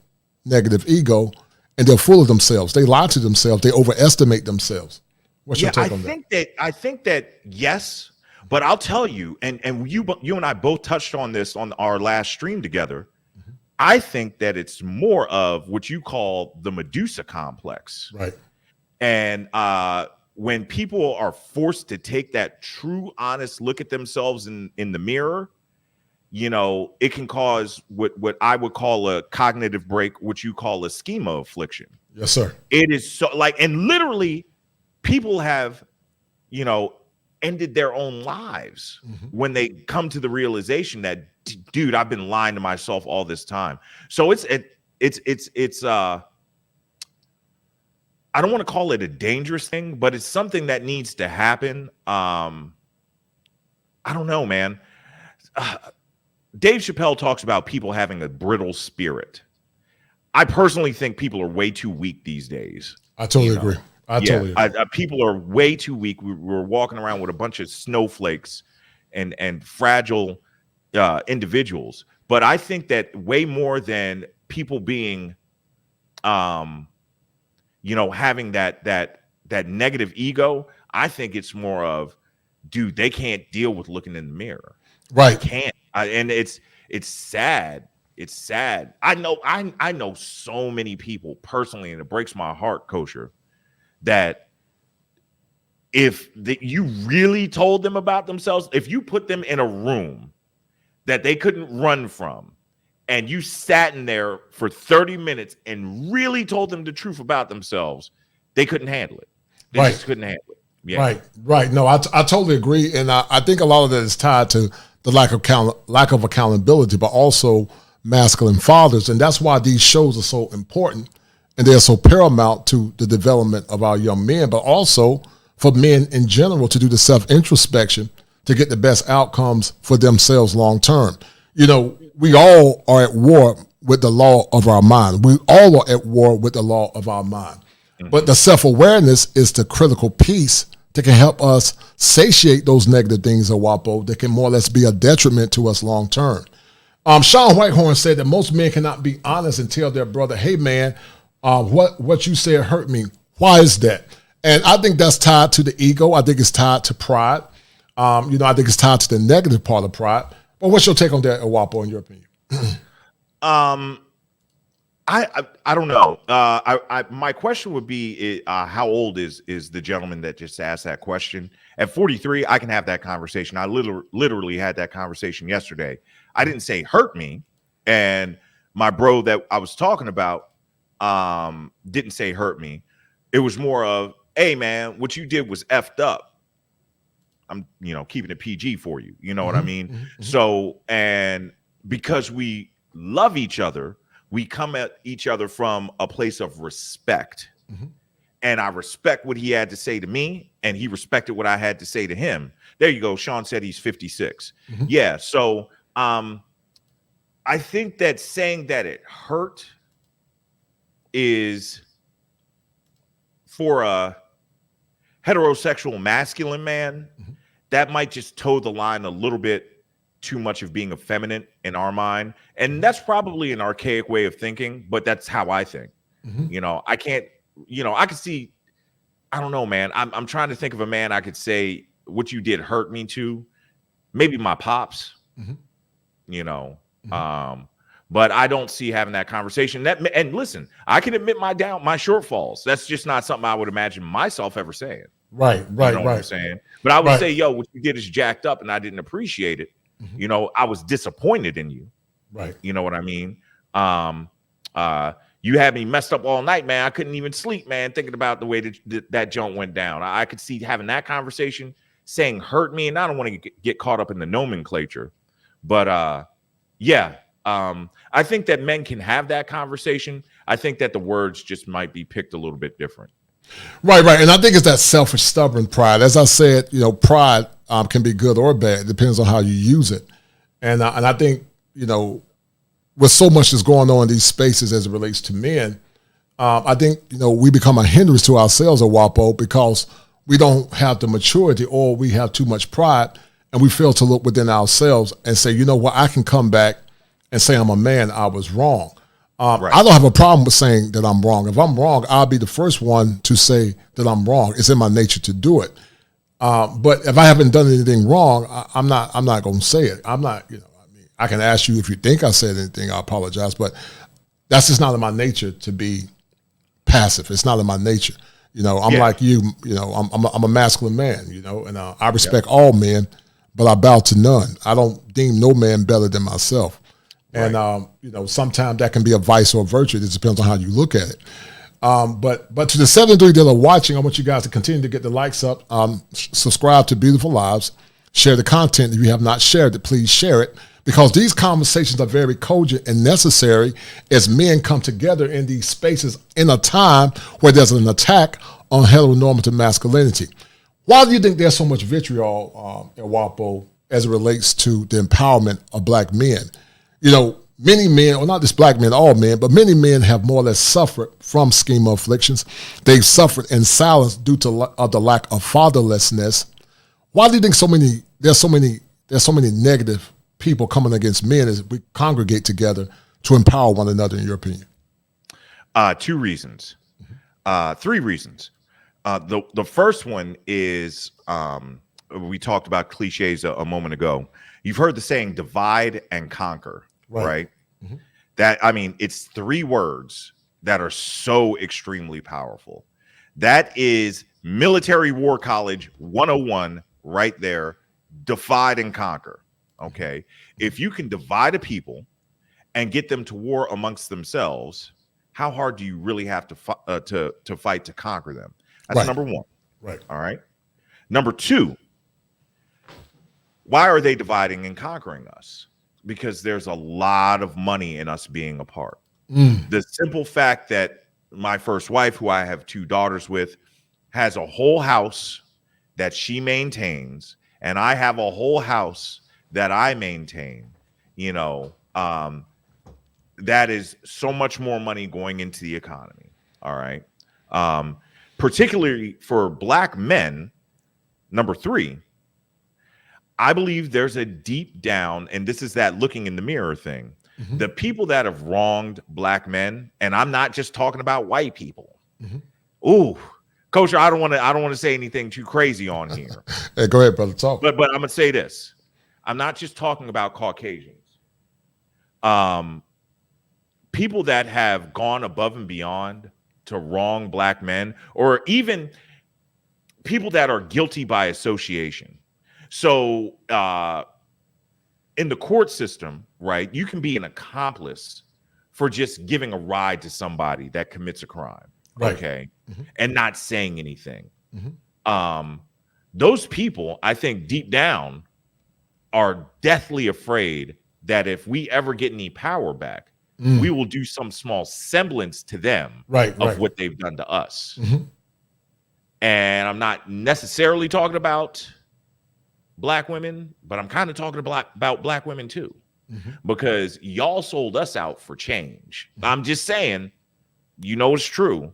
negative ego and they're full of themselves. They lie to themselves. They overestimate themselves. What's your take on that? I think that yes, but I'll tell you, and you and I both touched on this on our last stream together. I think that it's more of what you call the Medusa complex. Right. And when people are forced to take that true, honest look at themselves in the mirror, it can cause what I would call a cognitive break, what you call a schema affliction. Yes, sir. It is so and literally people have, ended their own lives when they come to the realization that, dude, I've been lying to myself all this time. So it's I don't want to call it a dangerous thing, but it's something that needs to happen. I don't know, man. Dave Chappelle talks about people having a brittle spirit. I personally think people are way too weak these days. I totally agree. People are way too weak. We're walking around with a bunch of snowflakes and fragile individuals. But I think that way more than people being, having that negative ego, I think it's more of, dude, they can't deal with looking in the mirror. Right. They can't. And it's sad. It's sad. I know so many people personally, and it breaks my heart, Kosher, that if you really told them about themselves, if you put them in a room that they couldn't run from, and you sat in there for 30 minutes and really told them the truth about themselves, they couldn't handle it. They just couldn't handle it. Yeah. Right. No, I totally agree. And I think a lot of that is tied to the lack of accountability, but also masculine fathers. And that's why these shows are so important and they're so paramount to the development of our young men, but also for men in general to do the self-introspection to get the best outcomes for themselves long term. We all are at war with the law of our mind. We all are at war with the law of our mind. But the self-awareness is the critical piece that can help us satiate those negative things, Guapo, that can more or less be a detriment to us long term. Sean Whitehorn said that most men cannot be honest and tell their brother, hey, man, what you said hurt me. Why is that? And I think that's tied to the ego. I think it's tied to pride. I think it's tied to the negative part of pride. But what's your take on that, Guapo, in your opinion? I don't know. My question would be, how old is the gentleman that just asked that question? At 43, I can have that conversation. I literally had that conversation yesterday. I didn't say hurt me, and my bro that I was talking about didn't say hurt me. It was more of, hey man, what you did was effed up. I'm keeping it PG for you. You know what I mean? Mm-hmm. So, and because we love each other, we come at each other from a place of respect. Mm-hmm. And I respect what he had to say to me, and he respected what I had to say to him. There you go. Sean said he's 56. Mm-hmm. Yeah. So I think that saying that it hurt is for a heterosexual masculine man, mm-hmm. that might just toe the line a little bit too much of being effeminate in our mind. And that's probably an archaic way of thinking, but that's how I think. Mm-hmm. I can't, I could see, I don't know, man. I'm trying to think of a man I could say what you did hurt me to. Maybe my pops, mm-hmm. Mm-hmm. But I don't see having that conversation. And listen, I can admit my shortfalls. That's just not something I would imagine myself ever saying. Right. What I'm saying? But I would say, yo, what you did is jacked up, and I didn't appreciate it. Mm-hmm. I was disappointed in you. Right. You know what I mean? You had me messed up all night, man. I couldn't even sleep, man, thinking about the way that junk went down. I could see having that conversation, saying hurt me, and I don't want to get caught up in the nomenclature. But yeah. I think that men can have that conversation. I think that the words just might be picked a little bit different. Right. And I think it's that selfish, stubborn pride. As I said, pride can be good or bad. It depends on how you use it. And I think, with so much that's going on in these spaces as it relates to men, I think, we become a hindrance to ourselves at Guapo because we don't have the maturity, or we have too much pride, and we fail to look within ourselves and say, you know what, I can come back and say I'm a man, I was wrong. Right. I don't have a problem with saying that I'm wrong. If I'm wrong, I'll be the first one to say that I'm wrong. It's in my nature to do it. But if I haven't done anything wrong, I'm not going to say it. I'm not, I can ask you if you think I said anything, I apologize, but that's just not in my nature to be passive. It's not in my nature. I'm like you, I'm a masculine man, and I respect all men, but I bow to none. I don't deem no man better than myself. And, sometimes that can be a vice or a virtue. It depends on how you look at it. But to the 73 that are watching, I want you guys to continue to get the likes up. Subscribe to Beautiful Lives. Share the content. If you have not shared it, please share it, because these conversations are very cogent and necessary as men come together in these spaces in a time where there's an attack on heteronormative masculinity. Why do you think there's so much vitriol at Guapo as it relates to the empowerment of black men? Many men, or not just black men, all men, but many men have more or less suffered from schema afflictions. They've suffered in silence due to the lack of fatherlessness. Why do you think there's so many negative people coming against men as we congregate together to empower one another, in your opinion? 2 reasons. 3 reasons. The first one is, we talked about cliches a moment ago. You've heard the saying divide and conquer. Right. Mm-hmm. It's 3 words that are so extremely powerful. That is military war college 101 right there. Divide and conquer. Okay. If you can divide a people and get them to war amongst themselves, how hard do you really have to fight to conquer them? That's number 1. Right. All right. Number 2, why are they dividing and conquering us? Because there's a lot of money in us being apart. The simple fact that my first wife, who I have 2 daughters with, has a whole house that she maintains, and I have a whole house that I maintain, that is so much more money going into the economy. All right. Particularly for black men. Number 3, I believe there's a deep down, and this is that looking in the mirror thing. Mm-hmm. The people that have wronged black men, and I'm not just talking about white people. Mm-hmm. Ooh, Kosher, I don't want to say anything too crazy on here. Hey, go ahead, brother. Talk. But I'm gonna say this. I'm not just talking about Caucasians. People that have gone above and beyond to wrong black men, or even people that are guilty by association. So in the court system, right, you can be an accomplice for just giving a ride to somebody that commits a crime, right. Okay, and not saying anything. Those people, I think, deep down, are deathly afraid that if we ever get any power back, we will do some small semblance to them of what they've done to us. And I'm not necessarily talking about black women, but I'm kind of talking about black women too, because y'all sold us out for change. I'm just saying, you know, it's true.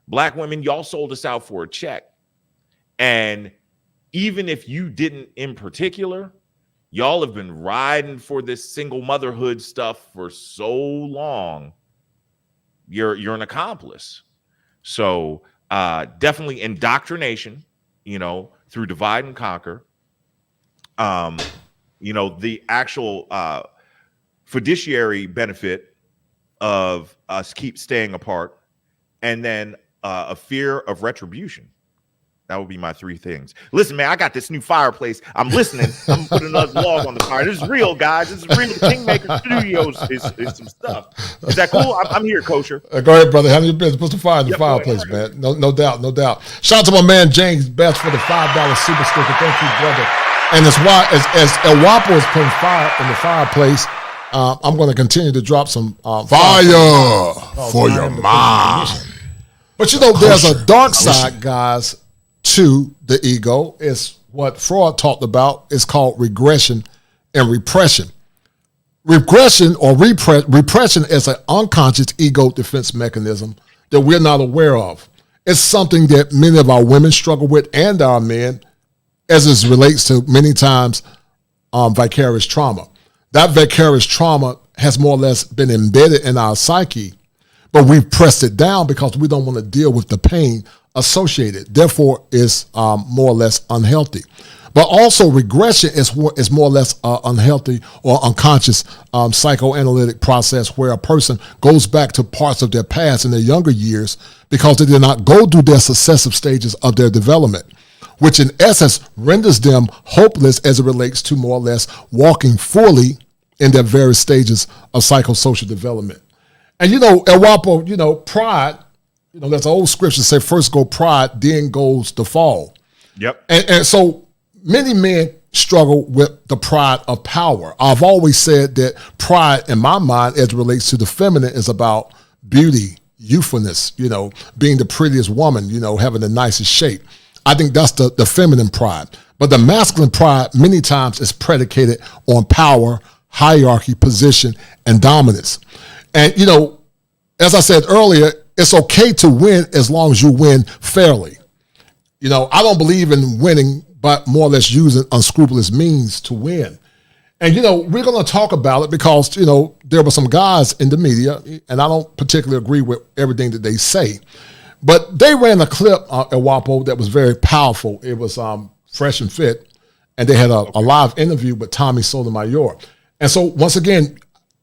Black women, y'all sold us out for a check. And even if you didn't in particular, y'all have been riding for this single motherhood stuff for so long. You're an accomplice. So definitely indoctrination, you know, through divide and conquer. You know, the actual fiduciary benefit of us keep staying apart, and then a fear of retribution. That would be my three things. Listen, man, I got this new fireplace. I'm listening. I'm putting another log on the fire. This is real, guys. This is real. The Kingmaker Studios is some stuff. Is that cool? I'm here, Kosher. Go ahead, brother. Handle your business. Put some fire in the fireplace, man. No doubt, no doubt. Shout out to my man James Best for the $5 super sticker. Thank you, brother. And as El Guapo is putting fire in the fireplace, I'm going to continue to drop some fire for your mind. But you know, there's a dark side, guys, to the ego. Is what Freud talked about. It's called regression and repression. Regression or repression is an unconscious ego defense mechanism that we're not aware of. It's something that many of our women struggle with and our men, as it relates to many times vicarious trauma. That vicarious trauma has more or less been embedded in our psyche, but we've pressed it down because we don't want to deal with the pain associated. Therefore, it's more or less unhealthy. But also regression is more or less unhealthy or unconscious psychoanalytic process where a person goes back to parts of their past in their younger years because they did not go through their successive stages of their development, which in essence renders them hopeless as it relates to more or less walking fully in their various stages of psychosocial development. And, you know, El Guapo, you know, pride, you know, there's an old scripture say first go pride, then goes the fall. Yep. And so many men struggle with the pride of power. I've always said that pride in my mind as it relates to the feminine is about beauty, youthfulness, you know, being the prettiest woman, you know, having the nicest shape. I think that's the feminine pride. But the masculine pride many times is predicated on power, hierarchy, position, and dominance. And, you know, as I said earlier, it's okay to win as long as you win fairly. You know, I don't believe in winning, but more or less using unscrupulous means to win. And, you know, we're going to talk about it because, you know, there were some guys in the media, and I don't particularly agree with everything that they say, but they ran a clip at Guapo that was very powerful. It was Fresh and Fit, and they had a live interview with Tommy Sotomayor. And so, once again,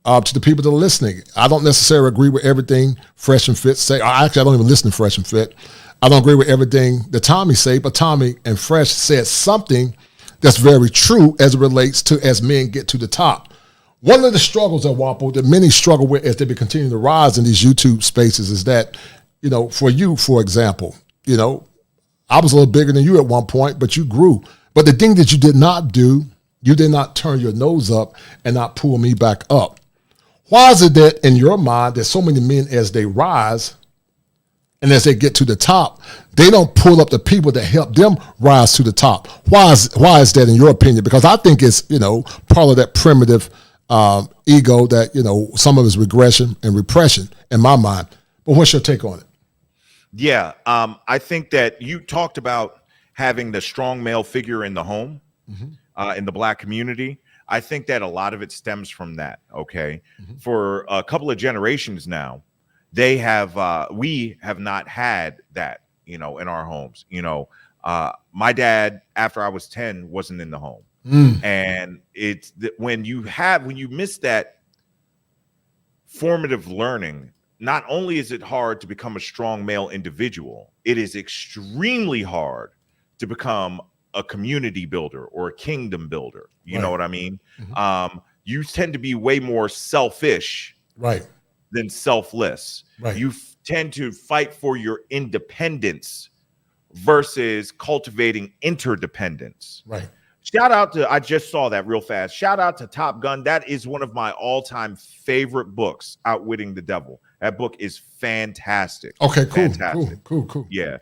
to the people that are listening, I don't necessarily agree with everything Fresh and Fit say. Actually, I don't even listen to Fresh and Fit. I don't agree with everything that Tommy say, but Tommy and Fresh said something that's very true as it relates to as men get to the top. One of the struggles at Guapo that many struggle with as they continue to rise in these YouTube spaces is that, you know, for you, for example, you know, I was a little bigger than you at one point, but you grew. But the thing that you did not do, you did not turn your nose up and not pull me back up. Why is it that in your mind that so many men as they rise and as they get to the top, they don't pull up the people that help them rise to the top? Why is that in your opinion? Because I think it's, you know, part of that primitive ego that, you know, some of it's regression and repression in my mind. But what's your take on it? Yeah, I think that you talked about having the strong male figure in the home, in the Black community. I think that a lot of it stems from that. Okay, for a couple of generations now, we have not had that. in our homes. My dad, after I was 10, wasn't in the home. And it's when you miss that formative learning, not only is it hard to become a strong male individual, it is extremely hard to become a community builder or a kingdom builder. You know what I mean? You tend to be way more selfish than selfless. You tend to fight for your independence versus cultivating interdependence. Shout out to, I just saw that real fast. Shout out to Top Gun. That is one of my all-time favorite books, Outwitting the Devil. That book is fantastic. Okay, cool, fantastic. cool. Yeah.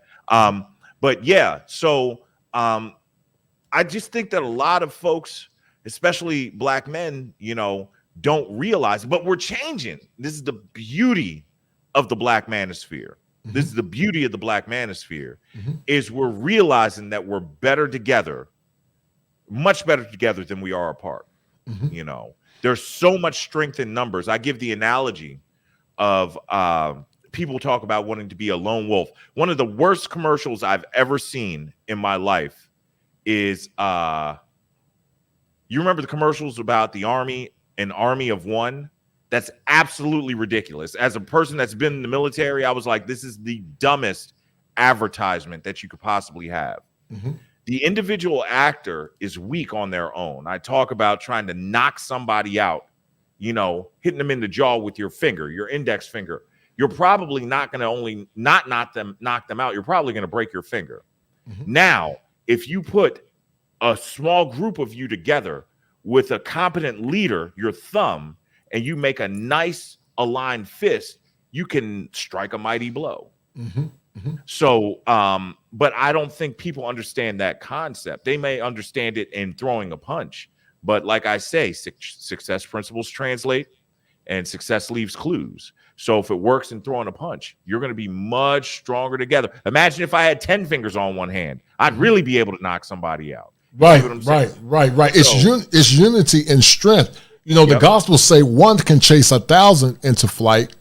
But yeah, so I just think that a lot of folks, especially black men, don't realize, but we're changing. This is the beauty of the black manosphere. This is the beauty of the black manosphere, is we're realizing that we're better together, much better together than we are apart. There's so much strength in numbers. I give the analogy of people talk about wanting to be a lone wolf. One of the worst commercials I've ever seen in my life is you remember the commercials about the army, an army of one? That's absolutely ridiculous. As a person that's been in the military, I was like, this is the dumbest advertisement that you could possibly have. The individual actor is weak on their own. I talk about trying to knock somebody out, hitting them in the jaw with your finger, your index finger. You're probably not going to only not knock them out. You're probably going to break your finger. Now, if you put a small group of you together with a competent leader, your thumb, and you make a nice aligned fist, you can strike a mighty blow. So, but I don't think people understand that concept. They may understand it in throwing a punch, but like I say, success principles translate and success leaves clues. So if it works in throwing a punch, you're going to be much stronger together. Imagine if I had 10 fingers on one hand, I'd really be able to knock somebody out. Right. It's unity and strength. The Gospels say one can chase 1,000 into flight,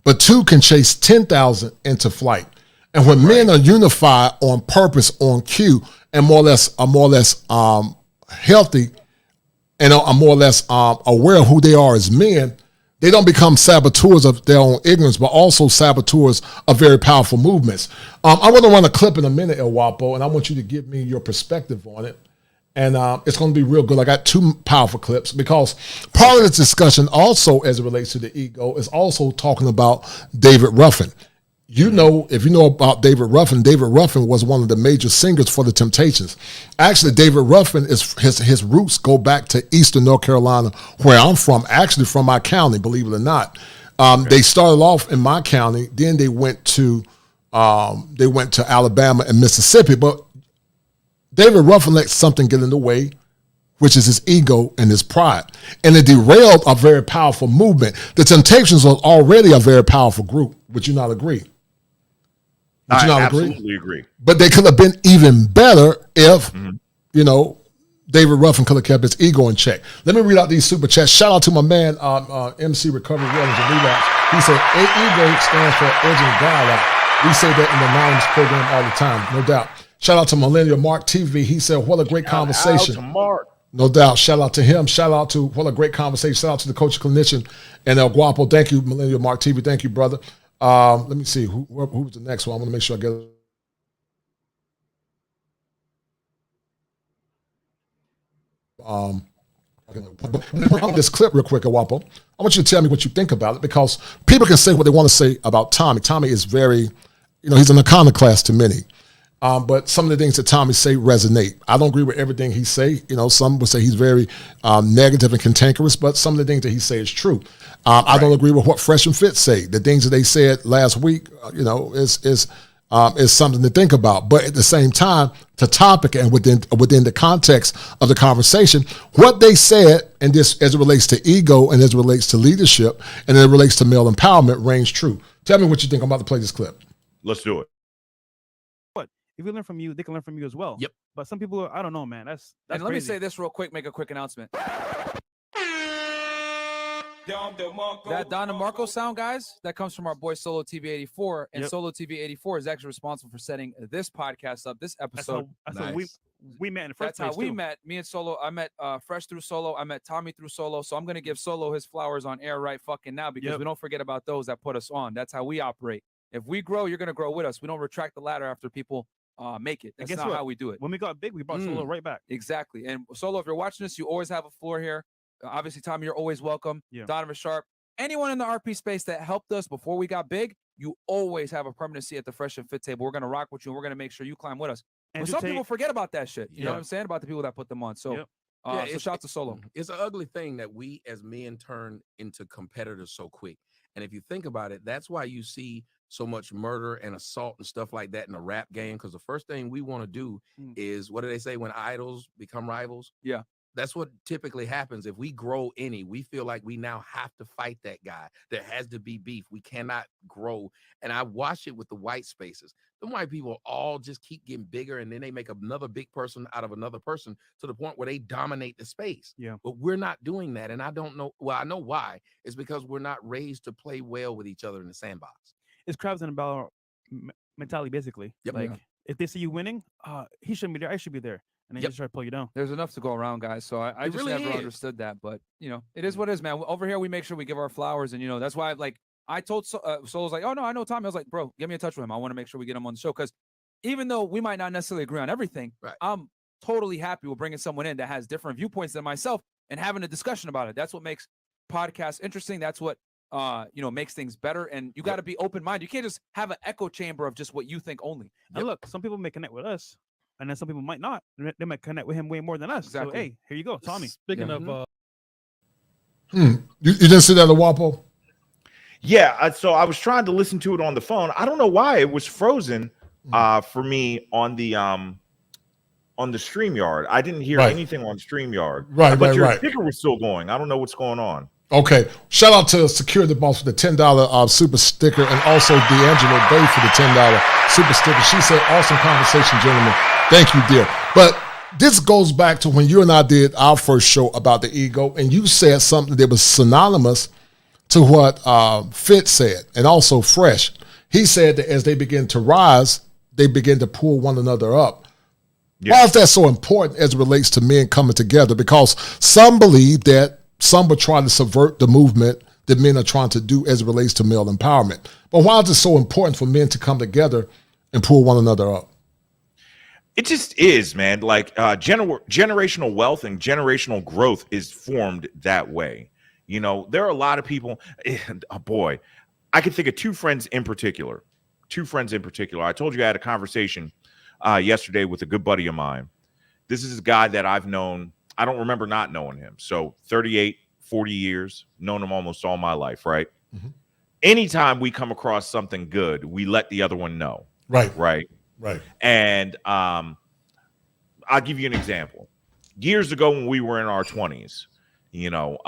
but two can chase 10,000 into flight. And when men are unified on purpose, on cue, and are more or less healthy, and are more or less aware of who they are as men, they don't become saboteurs of their own ignorance, but also saboteurs of very powerful movements. I want to run a clip in a minute, El Guapo, and I want you to give me your perspective on it. And it's going to be real good. I got two powerful clips because part of this discussion also, as it relates to the ego, is also talking about David Ruffin. If you know about David Ruffin was one of the major singers for the Temptations. Actually, David Ruffin, his roots go back to Eastern North Carolina, where I'm from, actually from my county, believe it or not. They started off in my county, then they went to Alabama and Mississippi, but David Ruffin let something get in the way, which is his ego and his pride. And it derailed a very powerful movement. The Temptations was already a very powerful group. Would you not agree? I absolutely agree. But they could have been even better if, David Ruffin could have kept his ego in check. Let me read out these super chats. Shout out to my man, MC Recovery Wellness and Relapse. He said, ego stands for urgent dialogue. We say that in the Anonymous program all the time, no doubt. Shout out to Millennial Mark TV. He said, what a great conversation. Shout out to Mark. No doubt. Shout out to him. Shout out to, what a great conversation. Shout out to the Kosher Clinician and El Guapo. Thank you, Millennial Mark TV. Thank you, brother. Let me see. Who was the next one? I want to make sure I get it. This clip real quick, Guapo. I want you to tell me what you think about it because people can say what they want to say about Tommy. Tommy is very, he's an iconoclast to many. But some of the things that Tommy say resonate. I don't agree with everything he say. Some would say he's very negative and cantankerous, but some of the things that he say is true. I don't agree with what Fresh and Fit say. The things that they said last week, is something to think about. But at the same time, the topic and within the context of the conversation, what they said, and this as it relates to ego and as it relates to leadership and as it relates to male empowerment, reigns true. Tell me what you think. I'm about to play this clip. Let's do it. If we learn from you, they can learn from you as well. Yep. But some people, I don't know, man. That's and let crazy. me say this real quick, make a quick announcement. That Don DeMarco sound, guys, that comes from our boy Solo TV 84, and Yep. Solo TV 84 is actually responsible for setting this podcast up, this episode. That's how we met in the first That's place. how we too. met. Me and Solo. I met Fresh through Solo. I met Tommy through Solo. So I'm gonna give Solo his flowers on air right fucking now, because Yep. we don't forget about those that put us on. That's how we operate. If we grow, you're gonna grow with us. We don't retract the ladder after people make it. That's guess not what? how we do it. When we got big, we brought Solo right back. Exactly. And Solo, if you're watching this, you always have a floor here. Obviously, Tommy, you're always welcome. Yeah. Donovan Sharp, anyone in the RP space that helped us before we got big, you always have a permanent seat at the Fresh and Fit table. We're gonna rock with you, and we're gonna make sure you climb with us. And But to some take- people forget about that shit. You know Yeah. what I'm saying? About the people that put them on. So, Yep. so shout out to Solo. It's an ugly thing that we as men turn into competitors so quick. And if you think about it, that's why you see so much murder and assault and stuff like that in the rap game. Because the first thing we want to do is, what do they say, when idols become rivals? Yeah. That's what typically happens. If we grow any, we feel like we now have to fight that guy. There has to be beef. We cannot grow. And I watch it with the white spaces. The white people all just keep getting bigger, and then they make another big person out of another person to the point where they dominate the space. Yeah. But we're not doing that. And I don't know. Well, I know why. It's because we're not raised to play well with each other in the sandbox. It's crabs in a barrel mentality, basically. Yep. Like, Yeah. if they see you winning, he shouldn't be there. I should be there. And then Yep. just try to pull you down. There's enough to go around, guys. So I It just really never is. understood that. But, you know, it is what it is, man. Over here, we make sure we give our flowers. And, you know, that's why, I told Solo's like, oh, no, I know Tommy. I was like, bro, get me in touch with him. I want to make sure we get him on the show. Because even though we might not necessarily agree on everything, Right. I'm totally happy with bringing someone in that has different viewpoints than myself and having a discussion about it. That's what makes podcasts interesting. That's what, makes things better. And you got to be open-minded. You can't just have an echo chamber of just what you think only. And look, some people may connect with us, and then some people might not. They might connect with him way more than us. Exactly. So, hey, here you go, Tommy. Speaking of, You didn't see that at Guapo? Yeah, so I was trying to listen to it on the phone. I don't know why it was frozen for me on the StreamYard. I didn't hear Right. anything on StreamYard. Right, but your right. sticker was still going. I don't know what's going on. Okay. Shout out to Security Boss for the $10 super sticker, and also D'Angelo Bay for the $10 super sticker. She said, awesome conversation, gentlemen. Thank you, dear. But this goes back to when you and I did our first show about the ego, and you said something that was synonymous to what Fitz said, and also Fresh. He said that as they begin to rise, they begin to pull one another up. Yeah. Why is that so important as it relates to men coming together? Because some believe that some would try to subvert the movement that men are trying to do as it relates to male empowerment. But why is it so important for men to come together and pull one another up? It just is, man. Like generational wealth and generational growth is formed that way. You know, there are a lot of people. Boy, I can think of two friends in particular. I told you I had a conversation yesterday with a good buddy of mine. This is a guy that I've known. I don't remember not knowing him. So 38, 40 years, known him almost all my life, right? Mm-hmm. Anytime we come across something good, we let the other one know. Right. Right. And I'll give you an example. Years ago when we were in our 20s, you know,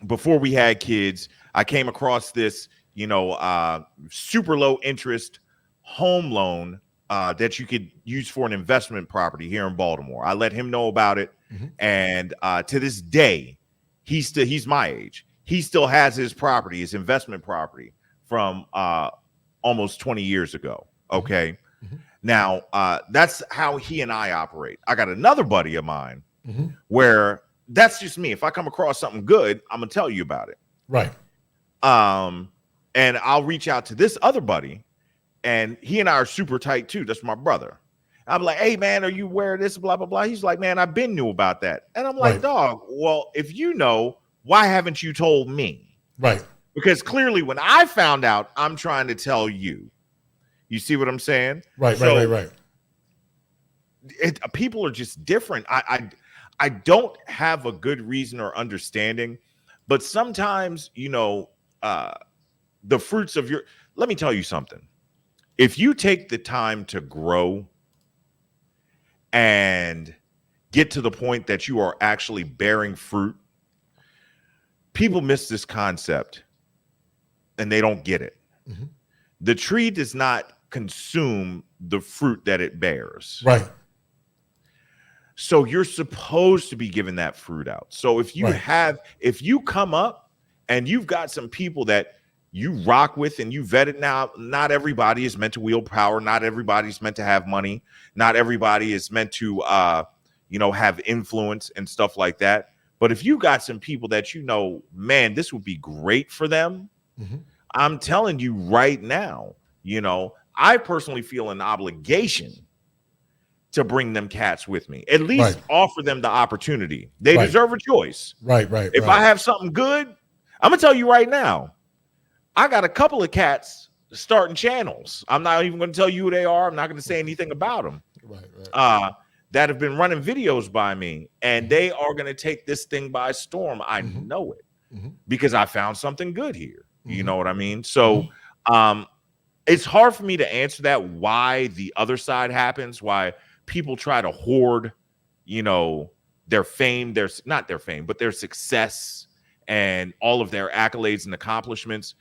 before we had kids, I came across this, super low interest home loan that you could use for an investment property here in Baltimore. I let him know about it. Mm-hmm. And to this day, he's my age. He still has his property, his investment property from almost 20 years ago. Okay. Mm-hmm. Now, that's how he and I operate. I got another buddy of mine Mm-hmm. where that's just me. If I come across something good, I'm going to tell you about it. Right. And I'll reach out to this other buddy, and he and I are super tight too. That's my brother. I'm like, hey man, are you aware of this? Blah, blah, blah. He's like, man, I've been knew about that. And I'm like, Right. dog, well, if you know, why haven't you told me? Right. Because clearly when I found out, I'm trying to tell you. You see what I'm saying? Right. So, Right. People are just different. I don't have a good reason or understanding, but sometimes, the fruits of your, let me tell you something. If you take the time to grow and get to the point that you are actually bearing fruit, people miss this concept and they don't get it. Mm-hmm. The tree does not consume the fruit that it bears. Right. So you're supposed to be giving that fruit out. So if you if you come up and you've got some people that you rock with and you vetted, now not everybody is meant to wield power, not everybody's meant to have money, not everybody is meant to have influence and stuff like that. But if you got some people that man, this would be great for them, I'm telling you right now, I personally feel an obligation to bring them cats with me, at least offer them the opportunity. They deserve a choice. If I have something good, I'm gonna tell you right now, I got a couple of cats starting channels. I'm not even gonna tell you who they are. I'm not gonna say anything about them. That have been running videos by me, and they are gonna take this thing by storm. I know it because I found something good here. You know what I mean? So it's hard for me to answer that, why the other side happens, why people try to hoard, their fame, not their fame, but their success and all of their accolades and accomplishments.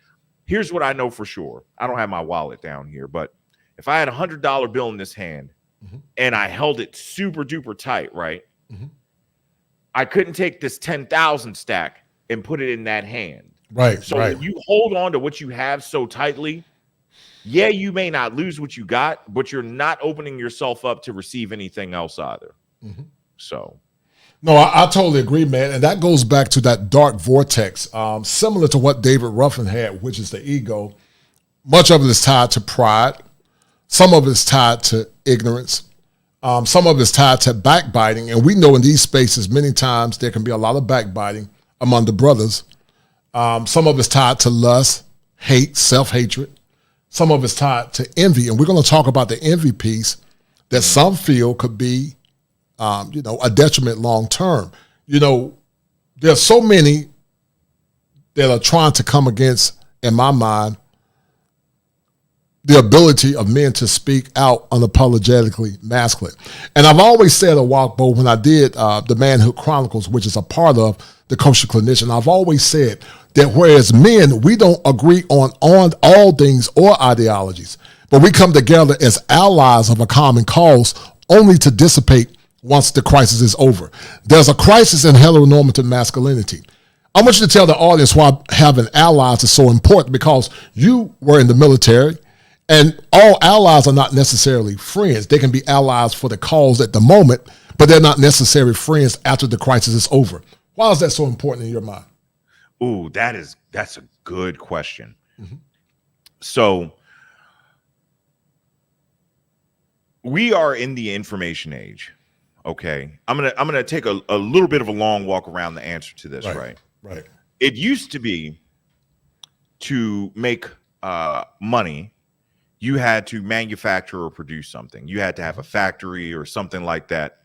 Here's what I know for sure. I don't have my wallet down here, but if I had a $100 bill in this hand and I held it super duper tight, right? I couldn't take this 10,000 stack and put it in that hand. So when you hold on to what you have so tightly, yeah, you may not lose what you got, but you're not opening yourself up to receive anything else either. So, no, I totally agree, man. And that goes back to that dark vortex, similar to what David Ruffin had, which is the ego. Much of it is tied to pride. Some of it is tied to ignorance. Some of it is tied to backbiting. And we know in these spaces, many times there can be a lot of backbiting among the brothers. Some of it's tied to lust, hate, self-hatred. Some of it's tied to envy, and we're going to talk about the envy piece that some feel could be, a detriment long term. There's so many that are trying to come against, in my mind, the ability of men to speak out unapologetically masculine. And I've always said a Guapo, when I did the Manhood Chronicles, which is a part of the Kosher Clinician, I've always said that whereas men, we don't agree on all things or ideologies, but we come together as allies of a common cause only to dissipate once the crisis is over. There's a crisis in heteronormative masculinity. I want you to tell the audience why having allies is so important, because you were in the military, and all allies are not necessarily friends. They can be allies for the cause at the moment, but they're not necessarily friends after the crisis is over. Why is that so important in your mind? Ooh, that's a good question. So we are in the information age. Okay. I'm gonna take a little bit of a long walk around the answer to this, right? It used to be, to make money, you had to manufacture or produce something. You had to have a factory or something like that,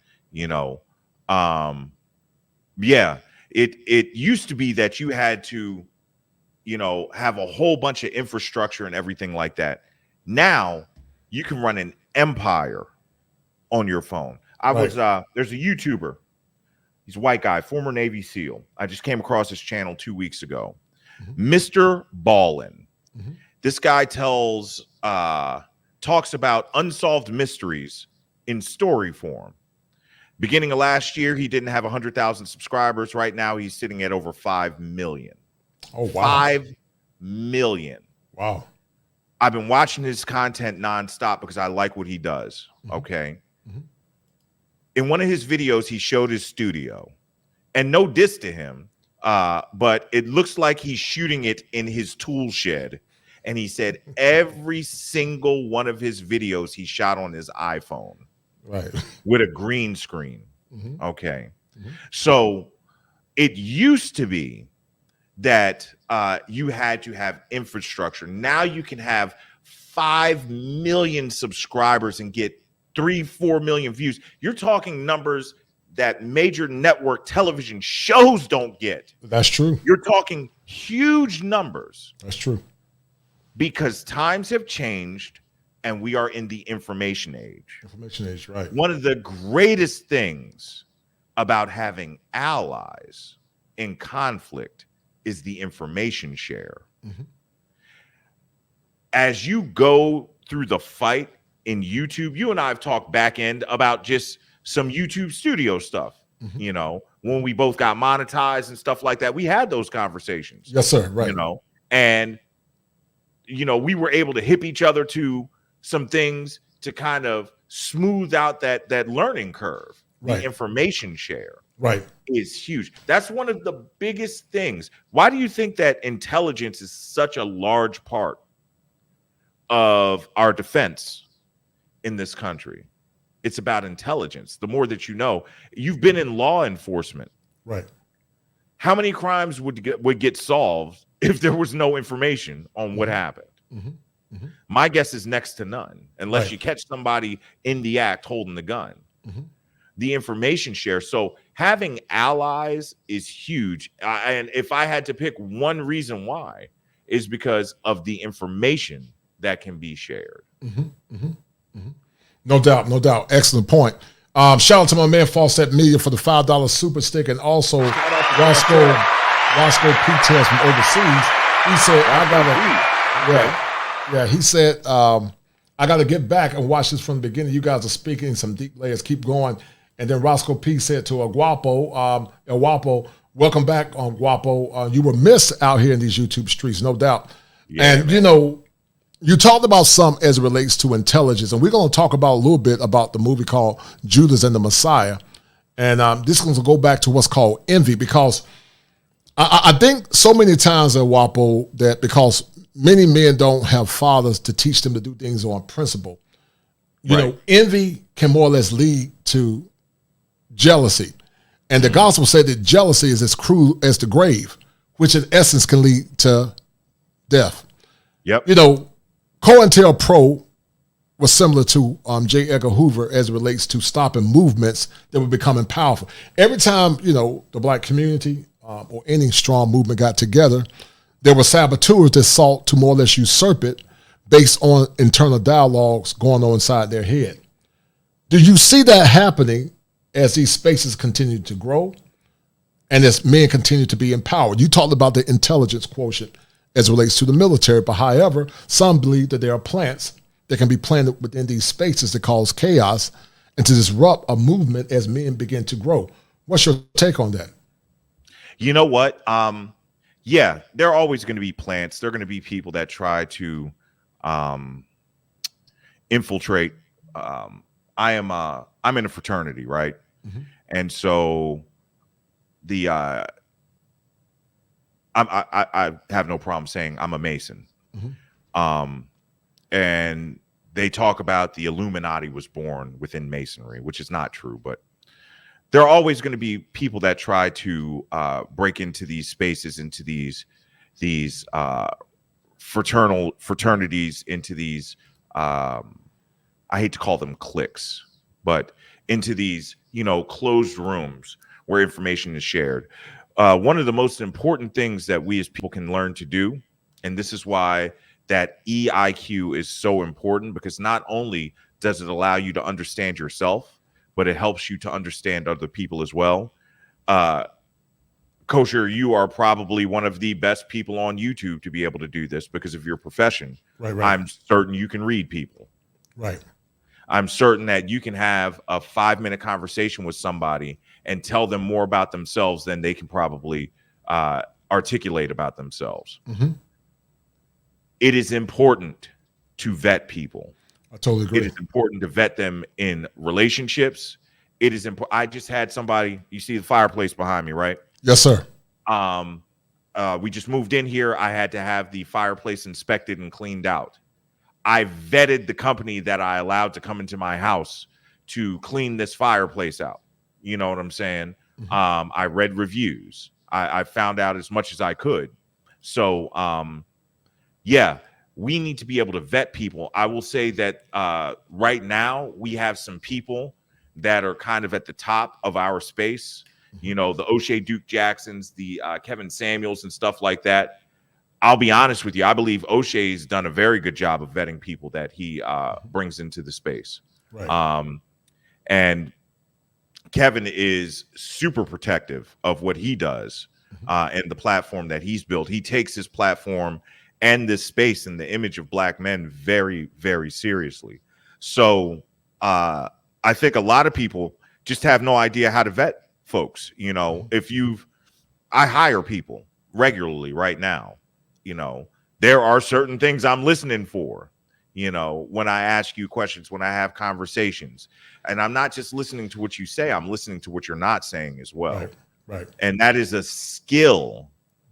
It used to be that you had to, have a whole bunch of infrastructure and everything like that. Now you can run an empire on your phone. There's a YouTuber. He's a white guy, former Navy SEAL. I just came across his channel 2 weeks ago. Mr. Ballin. This guy talks about unsolved mysteries in story form. Beginning of last year, he didn't have 100,000 subscribers. Right now, he's sitting at over 5 million. Oh, wow. 5 million. Wow. I've been watching his content nonstop because I like what he does. Okay. In one of his videos, he showed his studio, and no diss to him, but it looks like he's shooting it in his tool shed. And he said every single one of his videos he shot on his iPhone. With a green screen. Okay. So it used to be that you had to have infrastructure. Now you can have 5 million subscribers and get 3-4 million views. You're talking numbers that major network television shows don't get. That's true. You're talking huge numbers. That's true. Because times have changed and we are in the information age. Information age, right. One of the greatest things about having allies in conflict is the information share. As you go through the fight in YouTube, you and I have talked back end about just some YouTube studio stuff. You know, when we both got monetized and stuff like that, we had those conversations. Yes, sir. Right. You know, and we were able to hip each other to some things to kind of smooth out that learning curve. Right. The information share is huge. That's one of the biggest things. Why do you think that intelligence is such a large part of our defense in this country? It's about intelligence. The more that you know, you've been in law enforcement. Right. How many crimes would get solved if there was no information on what happened? My guess is next to none, unless you catch somebody in the act holding the gun. The information share. So having allies is huge. And if I had to pick one reason why, is because of the information that can be shared. No doubt, no doubt. Excellent point. Shout out to my man Fawcett Media for the $5 super stick, and also Roscoe P-Test from overseas. He said, he said, I got to get back and watch this from the beginning. You guys are speaking some deep layers. Keep going. And then Roscoe P said to a Guapo, welcome back on Guapo. You were missed out here in these YouTube streets, no doubt. Yeah, and, man. You talked about some as it relates to intelligence, and we're going to talk about a little bit about the movie called Judas and the Messiah. And this is going to go back to what's called envy, because I think so many times at Guapo that because many men don't have fathers to teach them to do things on principle, you know, envy can more or less lead to jealousy. And the gospel said that jealousy is as cruel as the grave, which in essence can lead to death. Yep. COINTELPRO was similar to J. Edgar Hoover as it relates to stopping movements that were becoming powerful. Every time, the black community or any strong movement got together, there were saboteurs that sought to more or less usurp it based on internal dialogues going on inside their head. Do you see that happening as these spaces continue to grow and as men continue to be empowered? You talked about the intelligence quotient as it relates to the military, but however, some believe that there are plants that can be planted within these spaces that cause chaos and to disrupt a movement as men begin to grow. What's your take on that? You know what? Yeah, there are always going to be plants. There are going to be people that try to infiltrate. I'm in a fraternity, right? And so I have no problem saying I'm a Mason. And they talk about the Illuminati was born within Masonry, which is not true, but there are always going to be people that try to break into these spaces, into these fraternities, into these I hate to call them cliques, but into these closed rooms where information is shared. One of the most important things that we as people can learn to do, and this is why that EIQ is so important, because not only does it allow you to understand yourself, but it helps you to understand other people as well. Kosher, you are probably one of the best people on YouTube to be able to do this because of your profession. Right. I'm certain you can read people. Right. I'm certain that you can have a 5-minute conversation with somebody and tell them more about themselves than they can probably articulate about themselves. It is important to vet people. I totally agree. It is important to vet them in relationships. It is important. I just had somebody, you see the fireplace behind me, right? Yes, sir. We just moved in here. I had to have the fireplace inspected and cleaned out. I vetted the company that I allowed to come into my house to clean this fireplace out. You know what I'm saying? I read reviews. I found out as much as I could. So, yeah, we need to be able to vet people. I will say that right now we have some people that are kind of at the top of our space. The O'Shea Duke Jacksons, the Kevin Samuels and stuff like that. I'll be honest with you. I believe O'Shea's done a very good job of vetting people that he brings into the space. Right. And Kevin is super protective of what he does and the platform that he's built. He takes his platform and this space and the image of black men very, very seriously. So I think a lot of people just have no idea how to vet folks. You know, I hire people regularly right now. You know, there are certain things I'm listening for, you know, when I ask you questions, when I have conversations, and I'm not just listening to what you say, I'm listening to what you're not saying as well. Right. And that is a skill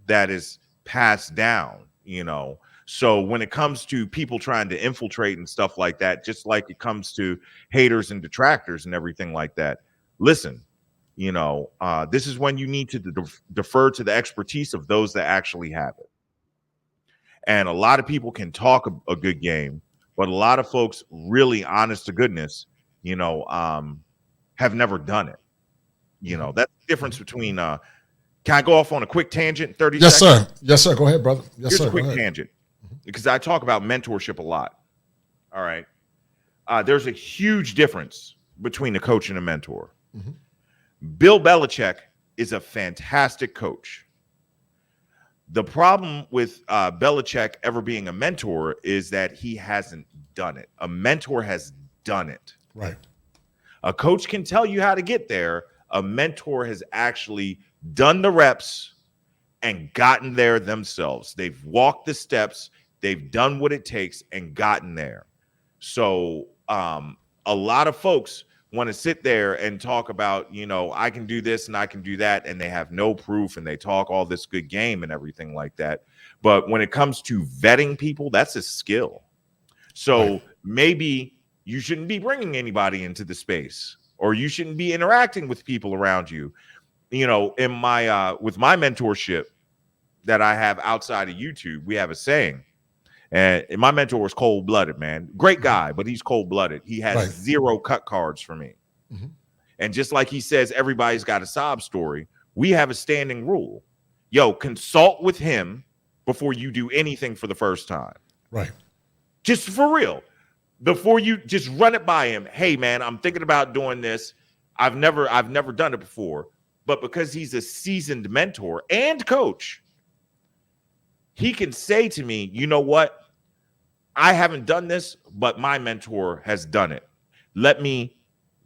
that is passed down, you know. So when it comes to people trying to infiltrate and stuff like that, just like it comes to haters and detractors and everything like that, listen, you know, this is when you need to defer to the expertise of those that actually have it. And a lot of people can talk a good game, but a lot of folks, really honest to goodness, you know, have never done it. You know, that's the difference between can I go off on a quick tangent? 30 Yes, seconds? sir. Yes, sir. Go ahead, brother. Yes, Here's sir. a quick tangent, because I talk about mentorship a lot. All right. There's a huge difference between a coach and a mentor. Bill Belichick is a fantastic coach. The problem with Belichick ever being a mentor is that he hasn't done it. A mentor has done it. Right. A coach can tell you how to get there. A mentor has actually done the reps and gotten there themselves. They've walked the steps. They've done what it takes and gotten there. So a lot of folks want to sit there and talk about, you know, I can do this and I can do that, and they have no proof, and they talk all this good game and everything like that. But when it comes to vetting people, that's a skill. So maybe you shouldn't be bringing anybody into the space, or you shouldn't be interacting with people around you. You know, in my with my mentorship that I have outside of YouTube, we have a saying. And my mentor was cold-blooded, man. Great guy, but he's cold-blooded. He has zero cut cards for me. And just like he says, everybody's got a sob story, we have a standing rule. Yo, consult with him before you do anything for the first time. Right. Just for real. Before you just run it by him. Hey, man, I'm thinking about doing this. I've never done it before. But because he's a seasoned mentor and coach, he can say to me, you know what? I haven't done this, but my mentor has done it. Let me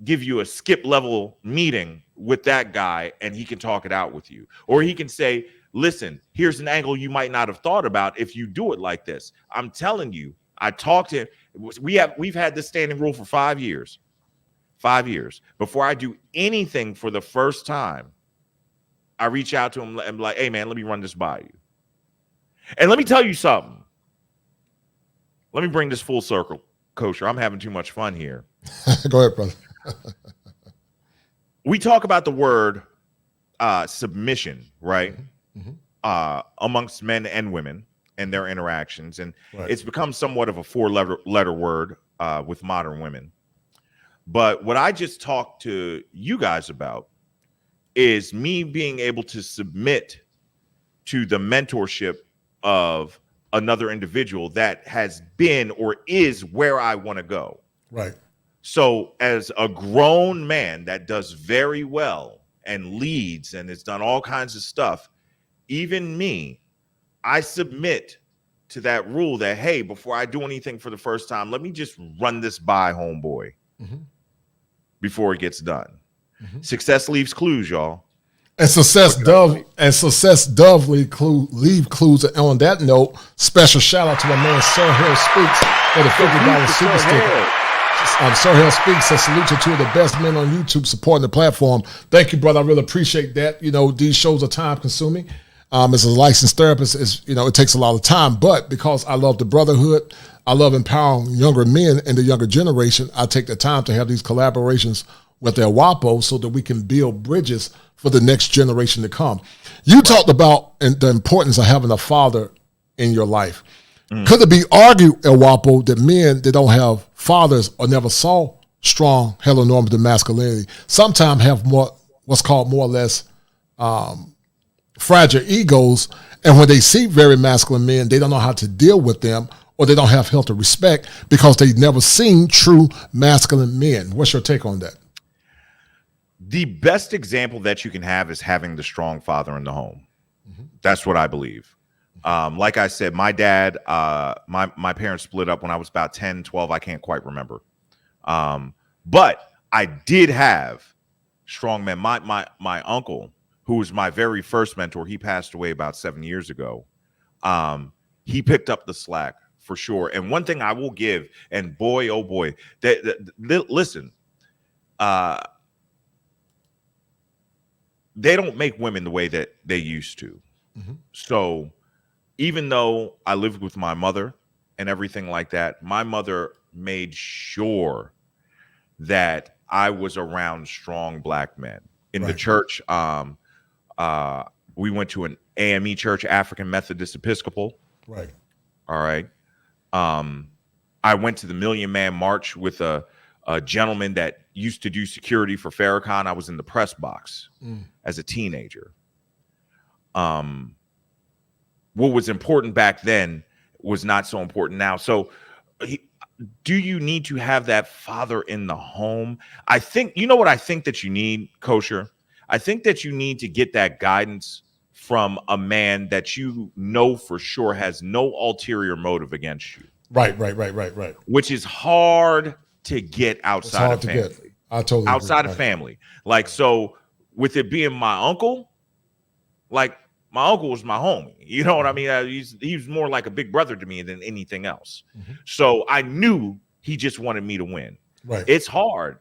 give you a skip level meeting with that guy, and he can talk it out with you. Or he can say, listen, here's an angle you might not have thought about if you do it like this. I'm telling you, I talked to him. We've had this standing rule for 5 years. 5 years. Before I do anything for the first time, I reach out to him and be like, hey, man, let me run this by you. And let me tell you something. Let me bring this full circle, Kosher. I'm having too much fun here. Go ahead, brother. We talk about the word submission, right? Amongst men and women and their interactions. And it's become somewhat of a four-letter word with modern women. But what I just talked to you guys about is me being able to submit to the mentorship of another individual that has been or is where I want to go. Right. So as a grown man that does very well and leads and has done all kinds of stuff, even me, I submit to that rule that, hey, before I do anything for the first time, let me just run this by homeboy before it gets done. Success leaves clues, y'all. And success does leave clues. And on that note, special shout out to my man Sir Hill Speaks for the $50 super sticker. Sir Hill Speaks says salute to two of the best men on YouTube supporting the platform. Thank you, brother. I really appreciate that. You know, these shows are time consuming. As a licensed therapist, it takes a lot of time. But because I love the brotherhood, I love empowering younger men and the younger generation, I take the time to have these collaborations with their Guapo so that we can build bridges for the next generation to come. You talked about the importance of having a father in your life. Could it be argued, El Guapo, that men that don't have fathers or never saw strong heteronormative masculinity sometimes have what's called more or less fragile egos, and when they see very masculine men, they don't know how to deal with them, or they don't have healthy respect because they've never seen true masculine men. What's your take on that? The best example that you can have is having the strong father in the home. That's what I believe. Like I said, my dad, my parents split up when I was about 10, 12. I can't quite remember. But I did have strong men. My uncle, who was my very first mentor, he passed away about 7 years ago. He picked up the slack for sure. And one thing I will give, and boy, oh boy, listen, they don't make women the way that they used to. Mm-hmm. So even though I lived with my mother and everything like that, my mother made sure that I was around strong black men in the church. We went to an AME church, African Methodist Episcopal. Right. All right. I went to the Million Man March with a gentleman that used to do security for Farrakhan. I was in the press box as a teenager. What was important back then was not so important now. So do you need to have that father in the home? I think, you know what I think that you need, Kosher? I think that you need to get that guidance from a man that you know for sure has no ulterior motive against you. Right. Which is hard to get outside of family. I totally outside agree. of family. Like, so with it being my uncle, like my uncle was my homie. You know what I mean? He was more like a big brother to me than anything else. Mm-hmm. So I knew he just wanted me to win. Right. It's hard.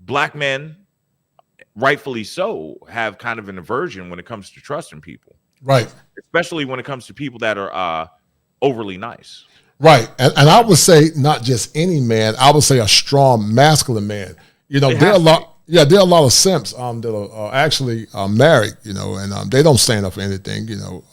Black men, rightfully so, have kind of an aversion when it comes to trusting people. Right. Especially when it comes to people that are overly nice. Right. And I would say not just any man, I would say a strong masculine man. You know, there are a lot. Yeah, there are a lot of simps that are actually married, you know, and they don't stand up for anything, you know.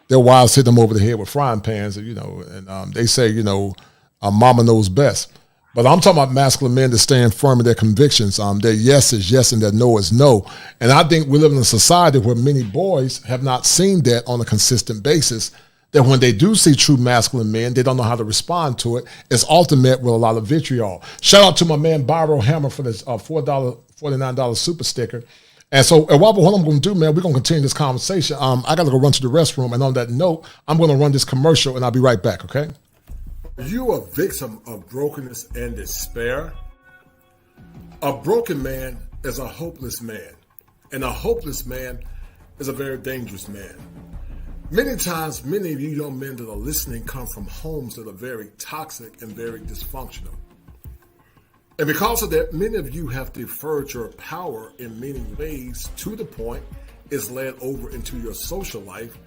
Their wives hit them over the head with frying pans, you know, and they say, you know, mama knows best. But I'm talking about masculine men that stand firm in their convictions. Their yes is yes and their no is no. And I think we live in a society where many boys have not seen that on a consistent basis, that when they do see true masculine men, they don't know how to respond to it. It's ultimate with a lot of vitriol. Shout out to my man Byro Hammer for this $49 super sticker. And so, Guapo, what I'm going to do, man, we're going to continue this conversation. I got to go run to the restroom. And on that note, I'm going to run this commercial, and I'll be right back, okay? Are you a victim of brokenness and despair? A broken man is a hopeless man. And a hopeless man is a very dangerous man. Many times, many of you young men that are listening come from homes that are very toxic and very dysfunctional. And because of that, many of you have deferred your power in many ways to the point it's led over into your social life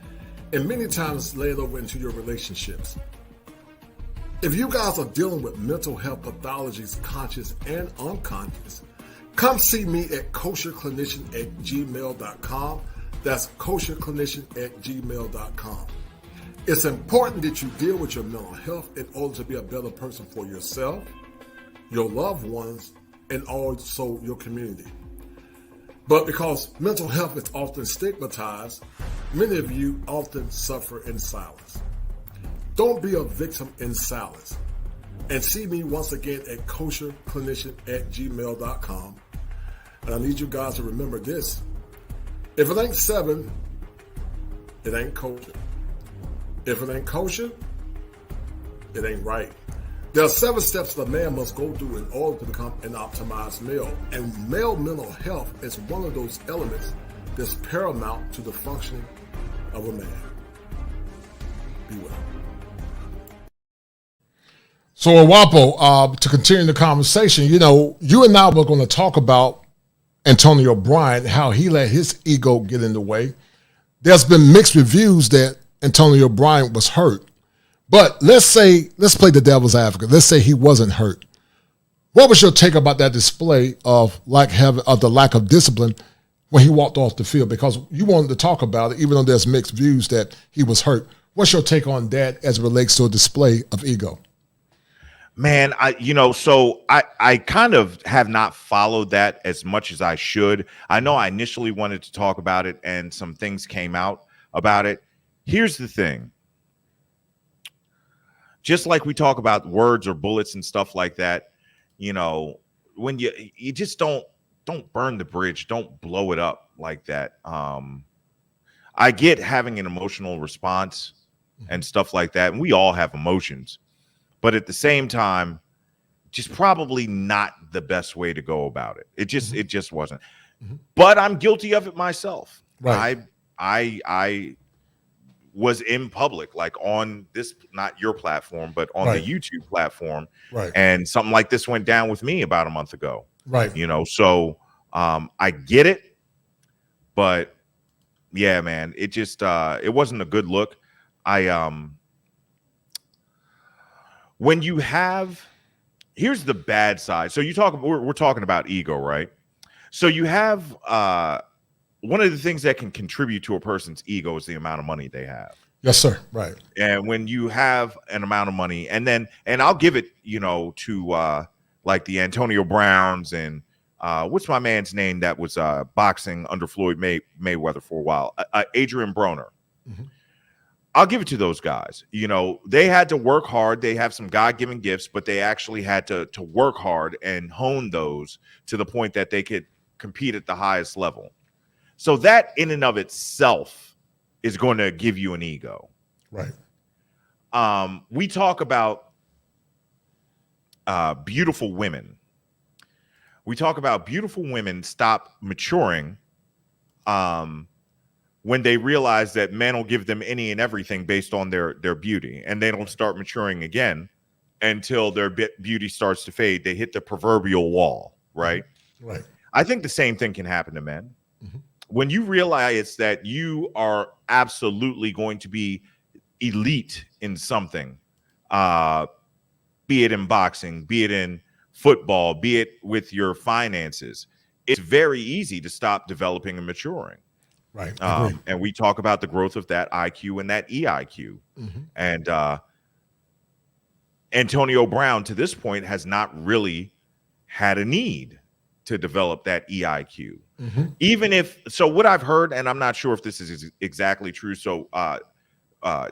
and many times led over into your relationships. If you guys are dealing with mental health pathologies, conscious and unconscious, come see me at kosherclinician@gmail.com. That's kosherclinician@gmail.com. It's important that you deal with your mental health in order to be a better person for yourself, your loved ones, and also your community. But because mental health is often stigmatized, many of you often suffer in silence. Don't be a victim in silence. And see me once again at kosherclinician@gmail.com. And I need you guys to remember this. If it ain't 7, it ain't kosher. If it ain't kosher, it ain't right. There are 7 steps that a man must go through in order to become an optimized male. And male mental health is one of those elements that's paramount to the functioning of a man. Be well. So, Guapo, to continue the conversation, you know, you and I were going to talk about Antonio Bryant, how he let his ego get in the way. There's been mixed reviews that Antonio Bryant was hurt. But let's play the devil's advocate. Let's say he wasn't hurt. What was your take about that display of the lack of discipline when he walked off the field? Because you wanted to talk about it, even though there's mixed views that he was hurt. What's your take on that as it relates to a display of ego? Man, I kind of have not followed that as much as I should. I know I initially wanted to talk about it and some things came out about it. Here's the thing. Just like we talk about words or bullets and stuff like that, you know, when you just don't burn the bridge, don't blow it up like that. I get having an emotional response and stuff like that, and we all have emotions. But at the same time, just probably not the best way to go about it. It just wasn't. Mhm. But I'm guilty of it myself. Right. I was in public, like on this, not your platform, but on Right. the YouTube platform. Right. And something like this went down with me about a month ago. Right. You know, so I get it, but yeah, man, it just it wasn't a good look. When you have, here's the bad side. So we're talking about ego, right? So you have one of the things that can contribute to a person's ego is the amount of money they have. Yes, sir. Right. And when you have an amount of money, and I'll give it, you know, to like the Antonio Browns and what's my man's name that was boxing under Floyd Mayweather for a while, Adrian Broner. Mm-hmm. I'll give it to those guys. You know, they had to work hard. They have some God-given gifts, but they actually had to work hard and hone those to the point that they could compete at the highest level. So that in and of itself is going to give you an ego. Right. We talk about beautiful women. We talk about beautiful women stop maturing when they realize that men will give them any and everything based on their beauty, and they don't start maturing again until their beauty starts to fade. They hit the proverbial wall, right? Right. I think the same thing can happen to men. Mm-hmm. When you realize that you are absolutely going to be elite in something, be it in boxing, be it in football, be it with your finances, it's very easy to stop developing and maturing. Right. And we talk about the growth of that IQ and that EIQ. Mm-hmm. And Antonio Brown, to this point, has not really had a need to develop that EIQ. Mm-hmm. Even if, so what I've heard, and I'm not sure if this is exactly true, so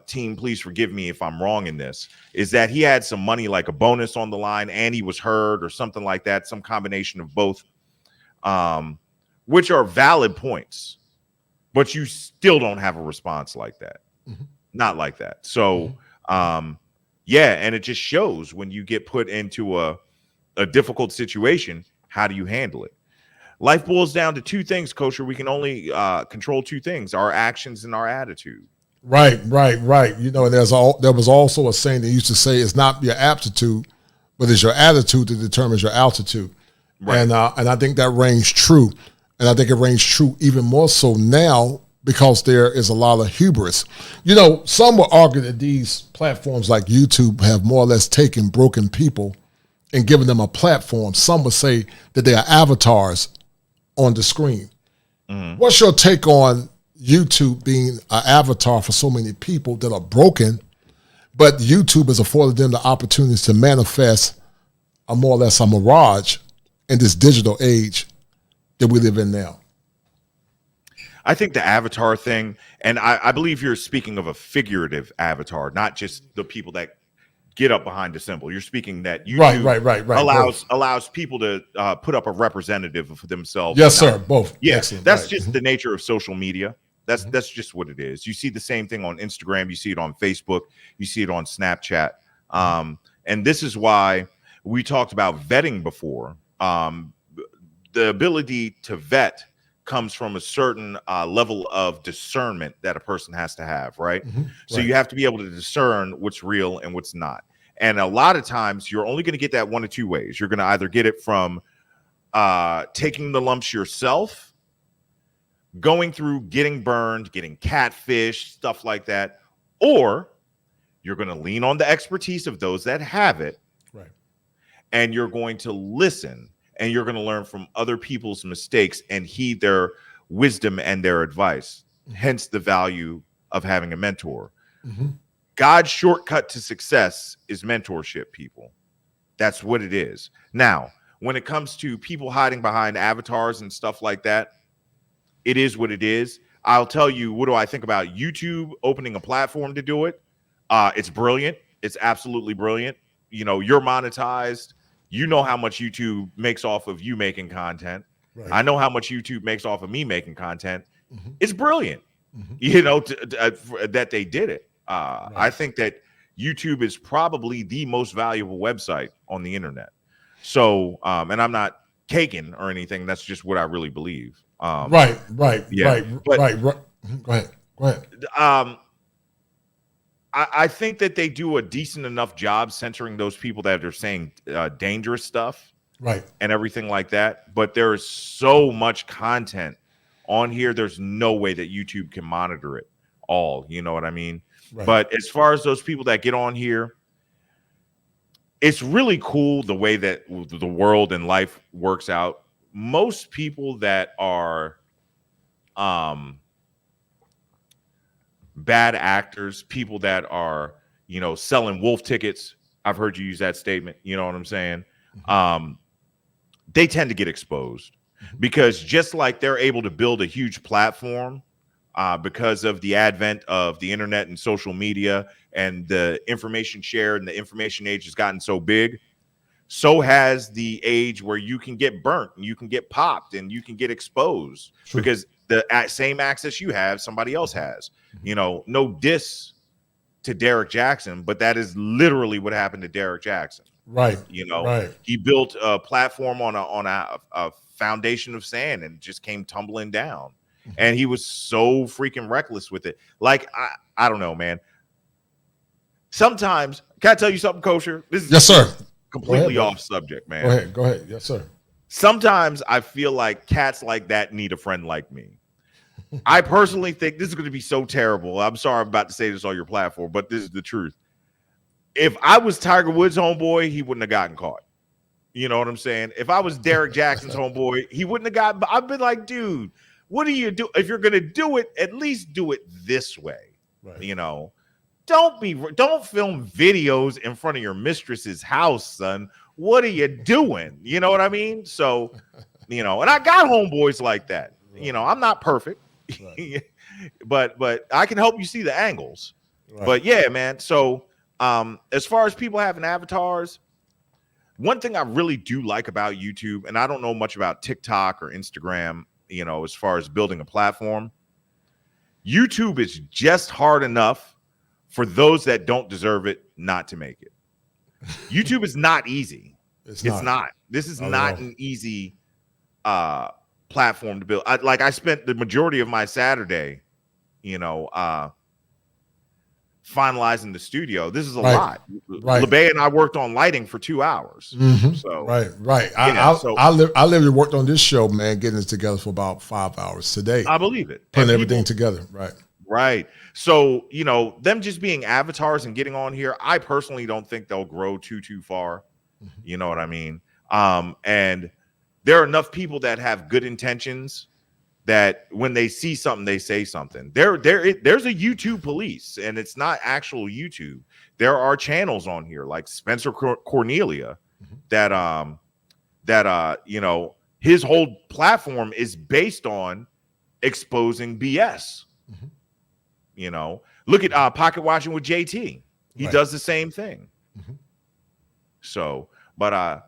team, please forgive me if I'm wrong in this, is that he had some money, like a bonus on the line, and he was hurt or something like that, some combination of both, which are valid points, but you still don't have a response like that. Mm-hmm. Not like that. So, yeah, and it just shows when you get put into a difficult situation, how do you handle it? Life boils down to two things, Kosher. We can only control two things: our actions and our attitude. Right. You know, there was also a saying that used to say, "It's not your aptitude, but it's your attitude that determines your altitude." Right. And I think that rings true, and I think it rings true even more so now because there is a lot of hubris. You know, some will argue that these platforms like YouTube have more or less taken broken people and given them a platform. Some would say that they are avatars on the screen. Mm-hmm. What's your take on YouTube being an avatar for so many people that are broken, but YouTube has afforded them the opportunities to manifest a more or less a mirage in this digital age that we live in now? I think the avatar thing, and I believe you're speaking of a figurative avatar, not just the people that get up behind the symbol. You're speaking that YouTube allows people to put up a representative of themselves. Yes, sir. Both. Yeah, excellent. That's just the nature of social media. That's just what it is. You see the same thing on Instagram. You see it on Facebook. You see it on Snapchat. And this is why we talked about vetting before. The ability to vet comes from a certain level of discernment that a person has to have, right? Mm-hmm. So you have to be able to discern what's real and what's not. And a lot of times you're only going to get that one of two ways. You're going to either get it from taking the lumps yourself, going through getting burned, getting catfish, stuff like that, or you're going to lean on the expertise of those that have it, right? And you're going to listen. And you're going to learn from other people's mistakes and heed their wisdom and their advice. Mm-hmm. Hence the value of having a mentor. Mm-hmm. God's shortcut to success is mentorship, people. That's what it is. Now, when it comes to people hiding behind avatars and stuff like that, it is what it is. I'll tell you, what do I think about YouTube opening a platform to do it? It's brilliant. It's absolutely brilliant. You know, you're monetized. You know how much YouTube makes off of you making content. Right. I know how much YouTube makes off of me making content. Mm-hmm. It's brilliant, you know, that they did it. Right. I think that YouTube is probably the most valuable website on the internet. So, and I'm not caking or anything. That's just what I really believe. Right. Yeah, but Go ahead. I think that they do a decent enough job censoring those people that are saying dangerous stuff, Right, and everything like that. But there is so much content on here. There's no way that YouTube can monitor it all. You know what I mean? right. But as far as those people that get on here, it's really cool the way that the world and life works out. Most people that are bad actors, people that are, selling wolf tickets. I've heard you use that statement. You know what I'm saying? They tend to get exposed because just like they're able to build a huge platform because of the advent of the internet and social media and the information shared, and the information age has gotten so big, so has the age where you can get burnt and you can get popped and you can get exposed. True. Because the same access you have, somebody else has. No diss to Derek Jackson, but that is literally what happened to Derek Jackson. Right. Right. He built a platform on a foundation of sand and just came tumbling down. And he was so freaking reckless with it. Like, I don't know, man. Sometimes, can I tell you something, Kosher? This is yes, sir. Completely off subject, man. Go ahead. Yes, sir. Sometimes I feel like cats like that need a friend like me. I personally think this is going to be so terrible. I'm sorry I'm about to say this on your platform, but this is the truth. If I was Tiger Woods' homeboy, he wouldn't have gotten caught. You know what I'm saying? If I was Derek Jackson's homeboy, he wouldn't have gotten. I've been like, dude, what do you do? If you're going to do it, at least do it this way. Right. Don't film videos in front of your mistress's house, son. What are you doing? You know what I mean? So, and I got homeboys like that. Right. I'm not perfect. Right. but I can help you see the angles. Right. But yeah, man. So as far as people having avatars, one thing I really do like about YouTube, and I don't know much about TikTok or Instagram, as far as building a platform, YouTube is just hard enough for those that don't deserve it not to make it. YouTube is not easy. It's not. This is not an easy platform to build. I spent the majority of my Saturday, finalizing the studio. This is a lot. Right. LeBay and I worked on lighting for 2 hours. Mm-hmm. So right. I literally worked on this show, man, getting it together for about 5 hours today. I believe it. Putting everything together. Right. So, them just being avatars and getting on here, I personally don't think they'll grow too far. Mm-hmm. You know what I mean? And there are enough people that have good intentions that when they see something, they say something. There's a YouTube police, and it's not actual YouTube. There are channels on here like Spencer Cornelia mm-hmm. that his whole platform is based on exposing BS. Mm-hmm. Look at Pocket Watching with JT. He does the same thing. Mm-hmm. So, but I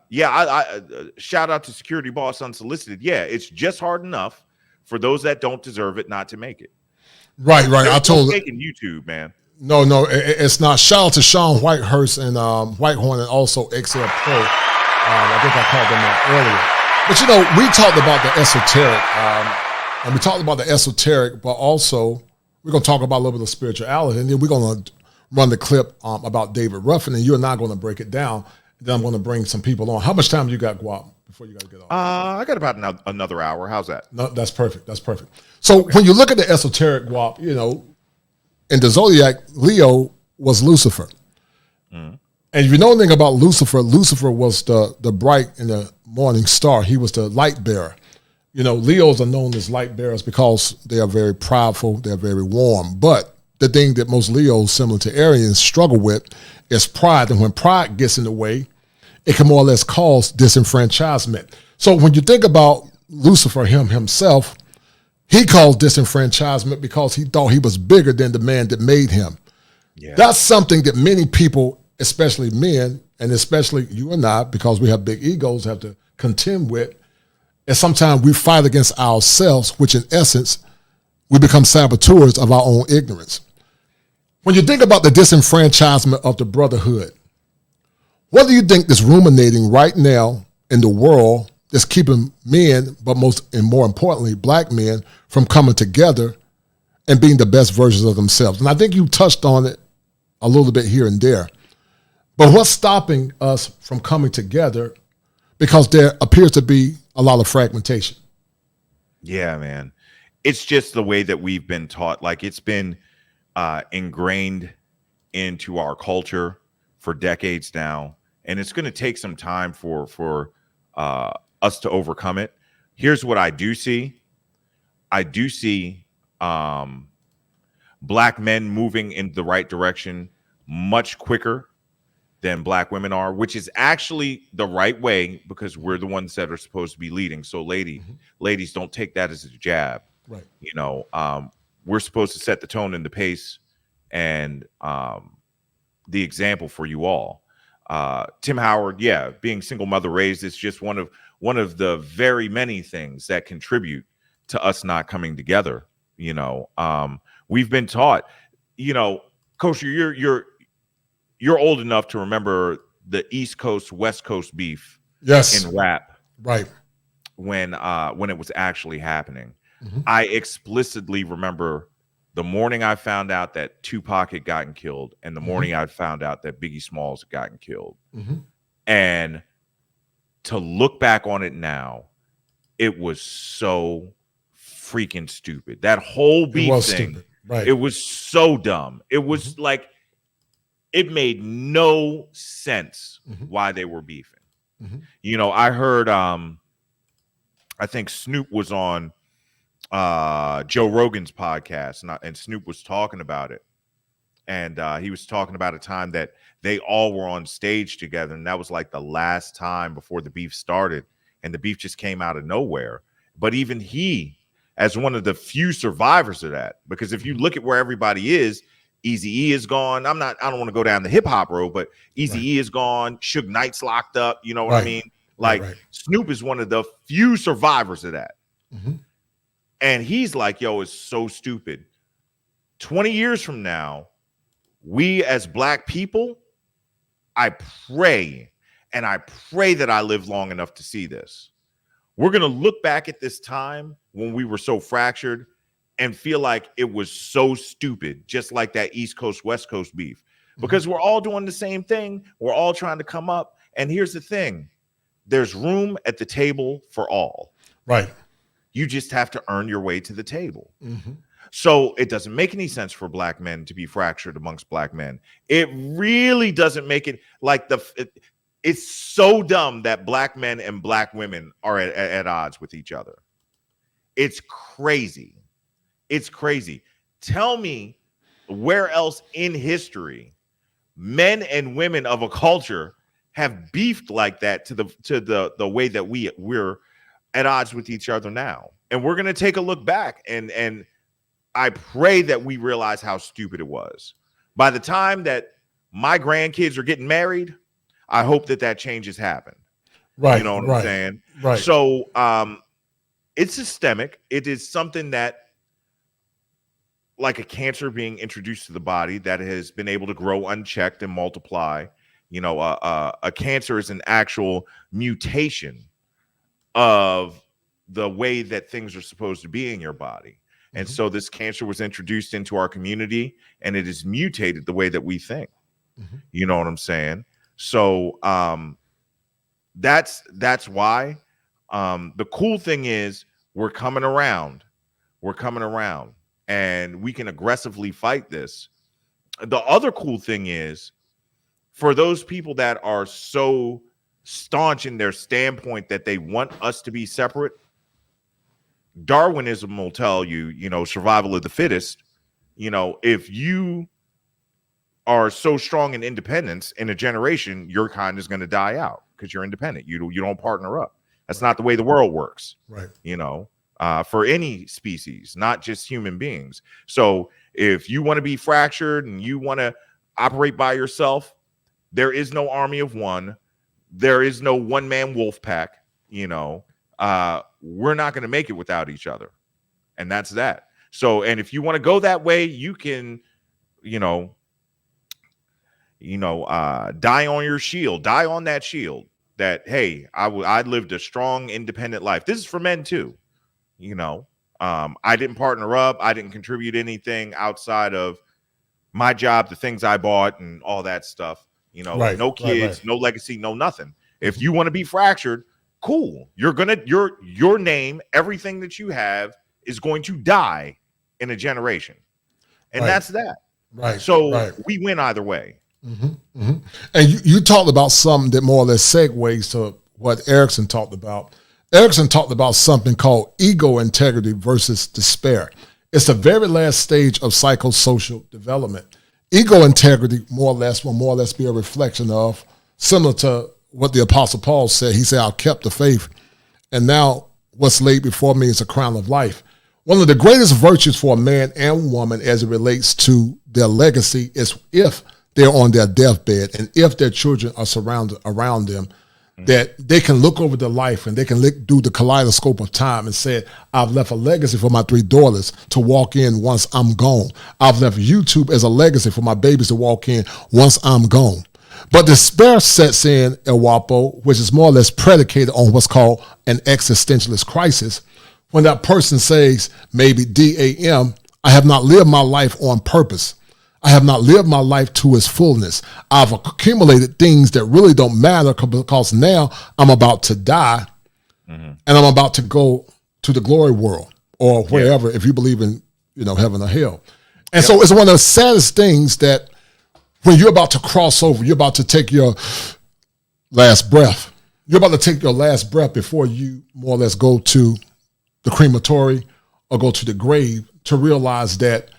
shout out to Security Boss Unsolicited. Yeah, it's just hard enough for those that don't deserve it not to make it. Right. I told making YouTube, man. No, it's not. Shout out to Sean Whitehurst and Whitehorn, and also XL Pro. I think I called them out earlier. But we talked about the esoteric, and we talked about the esoteric, but also we're going to talk about a little bit of spirituality, and then we're going to run the clip about David Ruffin, and you and I are going to break it down. Then I'm going to bring some people on. How much time you got, Guapo, before you got to get on? I got about another hour. How's that? No, that's perfect. So when you look at the esoteric, Guapo, in the Zodiac, Leo was Lucifer. Mm. And if you know anything about Lucifer was the bright and the morning star. He was the light bearer. Leos are known as light bearers because they are very prideful, they're very warm. But the thing that most Leos, similar to Aryans, struggle with is pride. And when pride gets in the way, it can more or less cause disenfranchisement. So when you think about Lucifer, himself, he caused disenfranchisement because he thought he was bigger than the man that made him. Yeah. That's something that many people, especially men, and especially you and I, because we have big egos, have to contend with. And sometimes we fight against ourselves, which in essence, we become saboteurs of our own ignorance. When you think about the disenfranchisement of the Brotherhood, what do you think is ruminating right now in the world that's keeping men, but more importantly, black men, from coming together and being the best versions of themselves. And I think you touched on it a little bit here and there. But what's stopping us from coming together? Because there appears to be a lot of fragmentation. Yeah, man. It's just the way that we've been taught. Like, it's been ingrained into our culture for decades now, and it's going to take some time for us to overcome it. Here's what I do see. I do see black men moving in the right direction much quicker than black women are, which is actually the right way, because we're the ones that are supposed to be leading. So ladies, don't take that as a jab. Right. You know, we're supposed to set the tone and the pace and the example for you all. Tim Howard, yeah, being single mother raised is just one of the very many things that contribute to us not coming together. You know, we've been taught, you know, Kosher, you're old enough to remember the East Coast, West Coast beef in rap. Right. When it was actually happening. Mm-hmm. I explicitly remember the morning I found out that Tupac had gotten killed and the morning I found out that Biggie Smalls had gotten killed. Mm-hmm. And to look back on it now, it was so freaking stupid. That whole beef thing, stupid. Right. It was so dumb. It was like, it made no sense why they were beefing. Mm-hmm. You know, I heard, I think Snoop was on Joe Rogan's podcast, and Snoop was talking about it. And he was talking about a time that they all were on stage together, and that was like the last time before the beef started, and the beef just came out of nowhere. But even he, as one of the few survivors of that, because if you look at where everybody is, Eazy-E is gone. I don't want to go down the hip hop road, but Eazy-E is gone. Suge Knight's locked up. You know what I mean? Like, Snoop is one of the few survivors of that. Mm-hmm. And he's like, yo, it's so stupid. 20 years from now, we as black people, I pray that I live long enough to see this. We're going to look back at this time when we were so fractured and feel like it was so stupid, just like that East Coast, West Coast beef, because we're all doing the same thing. We're all trying to come up. And here's the thing. There's room at the table for all. Right. You just have to earn your way to the table. Mm-hmm. So it doesn't make any sense for black men to be fractured amongst black men. It really doesn't make it like it's so dumb that black men and black women are at odds with each other. It's crazy. It's crazy. Tell me where else in history men and women of a culture have beefed like that to the way that we're at odds with each other now. And we're going to take a look back, and I pray that we realize how stupid it was. By the time that my grandkids are getting married, I hope that change has happened. Right. You know what I'm saying? Right. So it's systemic. It is something that, like a cancer being introduced to the body that has been able to grow unchecked and multiply. You know, a cancer is an actual mutation of the way that things are supposed to be in your body. And so this cancer was introduced into our community, and it has mutated the way that we think. You know what I'm saying? So that's why. The cool thing is we're coming around. We're coming around, and we can aggressively fight this. The other cool thing is, for those people that are so staunch in their standpoint that they want us to be separate, Darwinism will tell you, you know, survival of the fittest. You know, if you are so strong in independence in a generation, your kind is going to die out because you're independent. You don't partner up. That's not the way the world works. Right. You know, for any species, not just human beings. So if you want to be fractured and you want to operate by yourself, there is no army of one. There is no one-man wolf pack. You know, we're not going to make it without each other. And that's that. So, and if you want to go that way, you can, die on your shield, die on that shield. that, hey, I lived a strong, independent life. This is for men too. I didn't partner up. I didn't contribute anything outside of my job, the things I bought and all that stuff. No kids, no legacy, no nothing. If you want to be fractured, cool. Your name, everything that you have is going to die in a generation. And that's that. Right. So we win either way. And you talked about something that more or less segues to what Erickson talked about. Erickson talked about something called ego integrity versus despair. It's the very last stage of psychosocial development. Ego integrity will more or less be a reflection of, similar to what the Apostle Paul said. He said, "I've kept the faith, and now what's laid before me is a crown of life." One of the greatest virtues for a man and woman as it relates to their legacy is if they're on their deathbed and if their children are surrounded around them, that they can look over their life and they can look through the kaleidoscope of time and say, I've left a legacy for my 3 daughters to walk in once I'm gone. I've left YouTube as a legacy for my babies to walk in once I'm gone. But despair sets in, El Guapo, which is more or less predicated on what's called an existentialist crisis. When that person says, maybe DAM, I have not lived my life on purpose. I have not lived my life to its fullness. I've accumulated things that really don't matter because now I'm about to die and I'm about to go to the glory world or wherever, if you believe in, heaven or hell. And so it's one of the saddest things that when you're about to cross over, you're about to take your last breath. You're about to take your last breath before you more or less go to the crematory or go to the grave, to realize that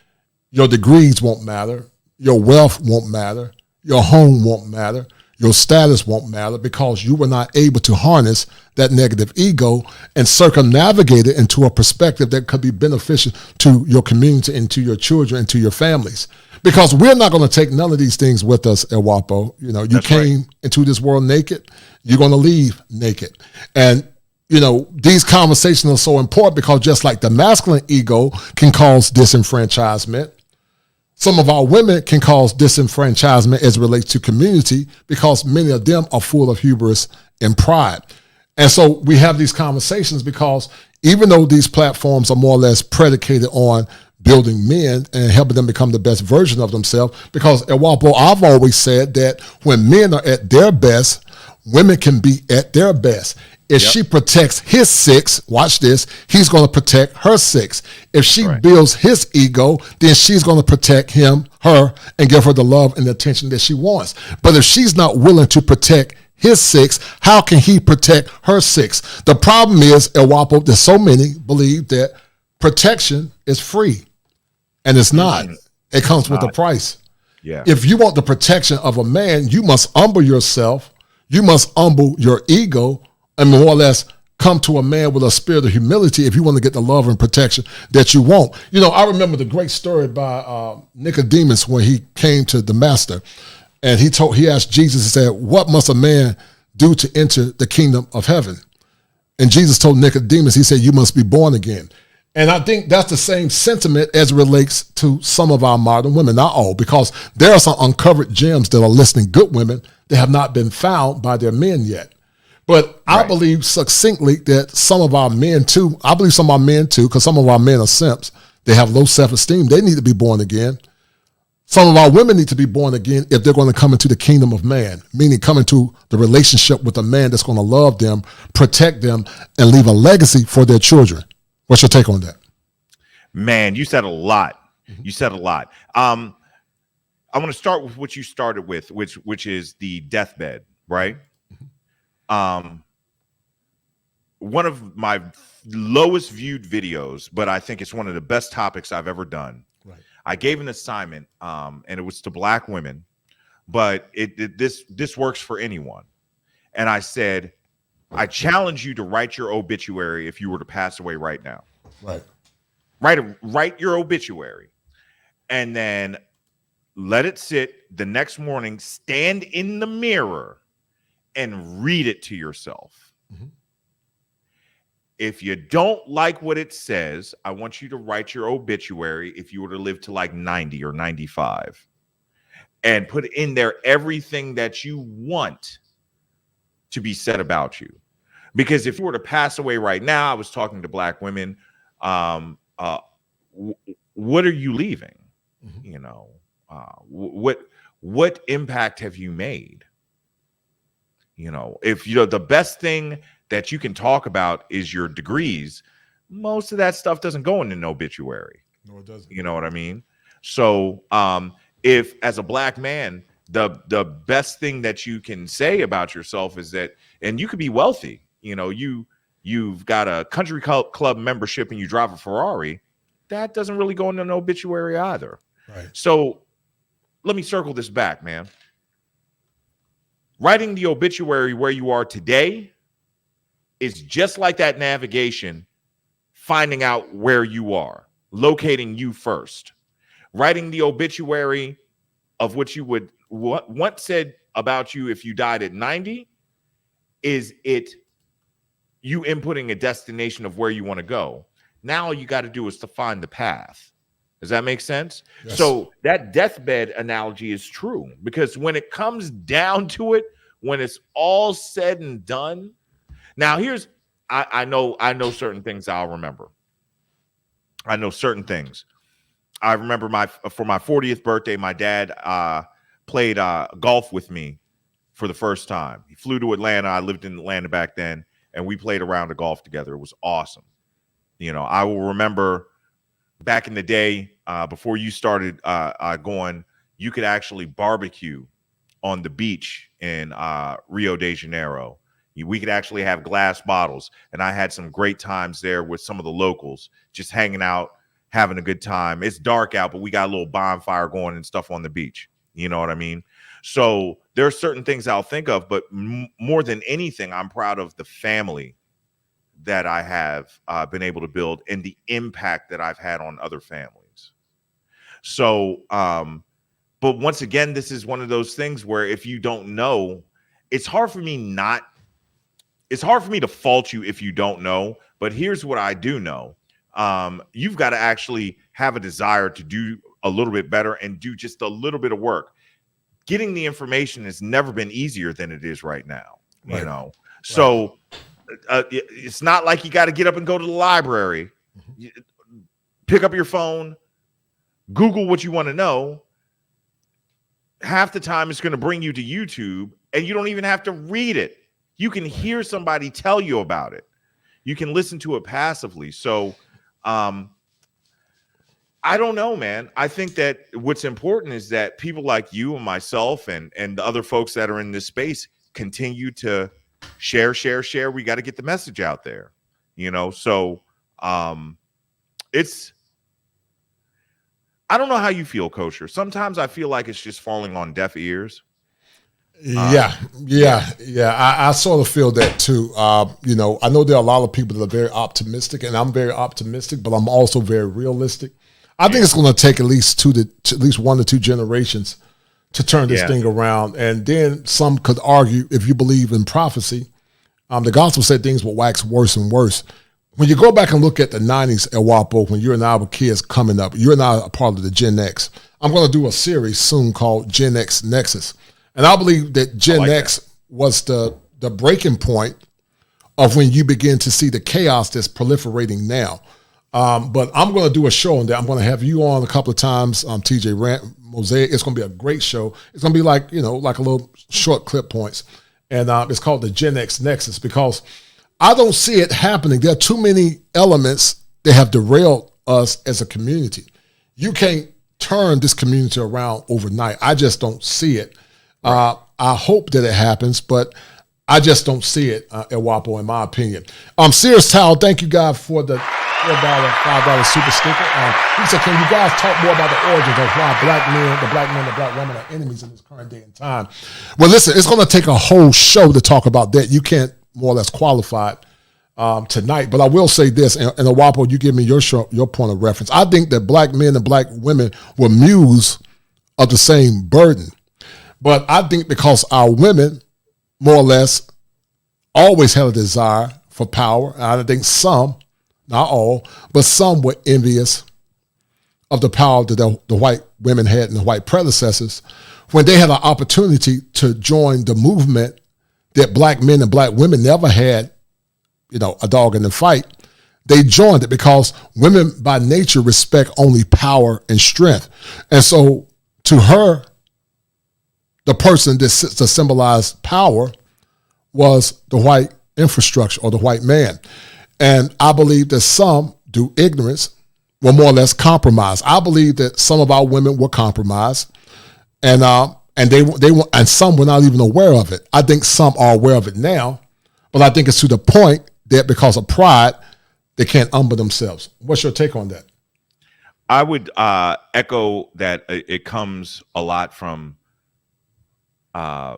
your degrees won't matter, your wealth won't matter, your home won't matter, your status won't matter, because you were not able to harness that negative ego and circumnavigate it into a perspective that could be beneficial to your community and to your children and to your families. Because we're not going to take none of these things with us, El Guapo. You came into this world naked, you're going to leave naked. And these conversations are so important because just like the masculine ego can cause disenfranchisement, some of our women can cause disenfranchisement as it relates to community because many of them are full of hubris and pride. And so we have these conversations because even though these platforms are more or less predicated on building men and helping them become the best version of themselves, because El Guapo, I've always said that when men are at their best, women can be at their best. If she protects his 6, watch this, he's going to protect her 6. If she builds his ego, then she's going to protect him, her, and give her the love and the attention that she wants. But if she's not willing to protect his 6, how can he protect her 6? The problem is, El Guapo, that so many believe that protection is free, and it's not. It comes with a price. Yeah. If you want the protection of a man, you must humble yourself. You must humble your ego and more or less come to a man with a spirit of humility if you want to get the love and protection that you want. I remember the great story by Nicodemus when he came to the master, and he asked Jesus, he said, what must a man do to enter the kingdom of heaven? And Jesus told Nicodemus, he said, you must be born again. And I think that's the same sentiment as it relates to some of our modern women, not all, because there are some uncovered gems that are listening good women that have not been found by their men yet. But I believe succinctly that some of our men too, because some of our men are simps. They have low self-esteem. They need to be born again. Some of our women need to be born again if they're going to come into the kingdom of man, meaning come into the relationship with a man that's going to love them, protect them, and leave a legacy for their children. What's your take on that? Man, you said a lot. You said a lot. I want to start with what you started with, which is the deathbed, right? One of my lowest viewed videos, but I think it's one of the best topics I've ever done. Right. I gave an assignment, and it was to Black women, but this works for anyone. And I said, I challenge you to write your obituary if you were to pass away right now. Right. Write your obituary, and then let it sit. The next morning, stand in the mirror and read it to yourself. If you don't like what it says, I want you to write your obituary if you were to live to like 90 or 95 and put in there everything that you want to be said about you. Because if you were to pass away right now, I was talking to Black women, what are you leaving? Mm-hmm. You know, what impact have you made? You know, if the best thing that you can talk about is your degrees, most of that stuff doesn't go in an obituary. No, it doesn't. You know what I mean? So if as a Black man, the best thing that you can say about yourself is that, and you could be wealthy, you know, you've got a country club membership and you drive a Ferrari, that doesn't really go in an obituary either. Right. So let me circle this back, man. Writing the obituary where you are today is just like that navigation, finding out where you are, locating you first. Writing the obituary of what you would once said about you if you died at 90 is it you inputting a destination of where you want to go. Now all you got to do is to find the path. Does that make sense? Yes. So that deathbed analogy is true, because when it comes down to it, when it's all said and done, now here's I know certain things I'll remember. I know certain things. I remember for my 40th birthday, my dad played golf with me for the first time. He flew to Atlanta. I lived in Atlanta back then, and we played a round of golf together. It was awesome. You know, I will remember back in the day, before you started going, you could actually barbecue on the beach in Rio de Janeiro. We could actually have glass bottles, and I had some great times there with some of the locals, just hanging out, having a good time. It's dark out, but we got a little bonfire going and stuff on the beach. You know what I mean? So there are certain things I'll think of, but more than anything, I'm proud of the family that I have been able to build and the impact that I've had on other families. So, but once again, this is one of those things where if you don't know, it's hard for me to fault you if you don't know, but here's what I do know. You've got to actually have a desire to do a little bit better and do just a little bit of work. Getting the information has never been easier than it is right now, you know? So it's not like you got to get up and go to the library, pick up your phone, Google what you want to know. Half the time it's going to bring you to YouTube, and you don't even have to read it. You can hear somebody tell you about it. You can listen to it passively. So I don't know, man. I think that what's important is that people like you and myself and the other folks that are in this space continue to share. We got to get the message out there, you know? So it's, I don't know how you feel, Kosher. Sometimes I feel like it's just falling on deaf ears. Yeah. I sort of feel that too. You know, I know there are a lot of people that are very optimistic, and I'm very optimistic, but I'm also very realistic. I think it's going to take at least 1 to 2 generations to turn this thing around. And then some could argue, if you believe in prophecy, the gospel said things will wax worse and worse. When you go back and look at the 90s, El Guapo, when you and I were kids coming up, you and I are part of the Gen X. I'm going to do a series soon called Gen X Nexus. And I believe that Gen X was the breaking point of when you begin to see the chaos that's proliferating now. But I'm going to do a show on that. I'm going to have you on a couple of times, TJ Rant, Mosaic. It's going to be a great show. It's going to be like, you know, like a little short clip points. And it's called the Gen X Nexus, because I don't see it happening. There are too many elements that have derailed us as a community. You can't turn this community around overnight. I just don't see it. I hope that it happens, but I just don't see it, El Guapo, in my opinion. Sears Towel, thank you guys for the $4, $5 super sticker. He said, can you guys talk more about the origins of why the black women are enemies in this current day and time? Well, listen, it's going to take a whole show to talk about that. You can't more or less qualify it tonight, but I will say this, and El Guapo, you give me your point of reference. I think that black men and black women were mules of the same burden. But I think because our women, more or less, always had a desire for power, and I think some, not all, but some were envious of the power that the white women had and the white predecessors when they had an opportunity to join the movement that black men and black women never had, a dog in the fight, they joined it because women by nature respect only power and strength. And so to her, the person that to symbolize power was the white infrastructure or the white man. And I believe that some, through ignorance, were more or less compromised. I believe that some of our women were compromised, and some were not even aware of it. I think some are aware of it now, but I think it's to the point that because of pride, they can't humble themselves. What's your take on that? I would echo that it comes a lot from the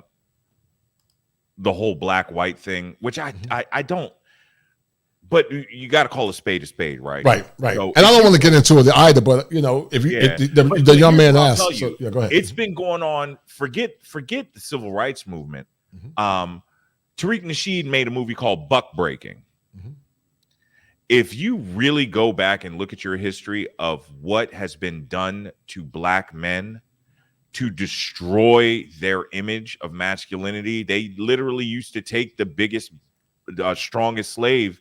whole black-white thing, which I don't. But you got to call a spade, right? Right. So and I don't want to get into it either, but if the young man asked, go ahead. It's been going on. Forget the civil rights movement. Tariq Nasheed made a movie called Buck Breaking. If you really go back and look at your history of what has been done to black men to destroy their image of masculinity, they literally used to take the biggest, strongest slave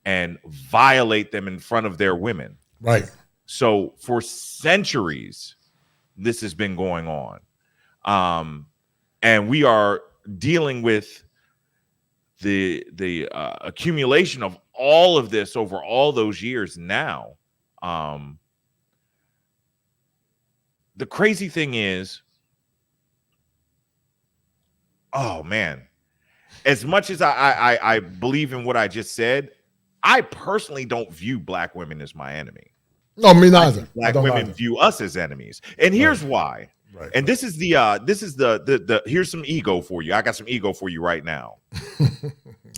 and violate them in front of their women. Right. So for centuries, this has been going on. And we are dealing with the accumulation of all of this over all those years now. The crazy thing is, oh man, as much as I believe in what I just said, I personally don't view black women as my enemy. No, me neither. Black women view us as enemies, and here's why. Right. And this is the here's some ego for you. I got some ego for you right now.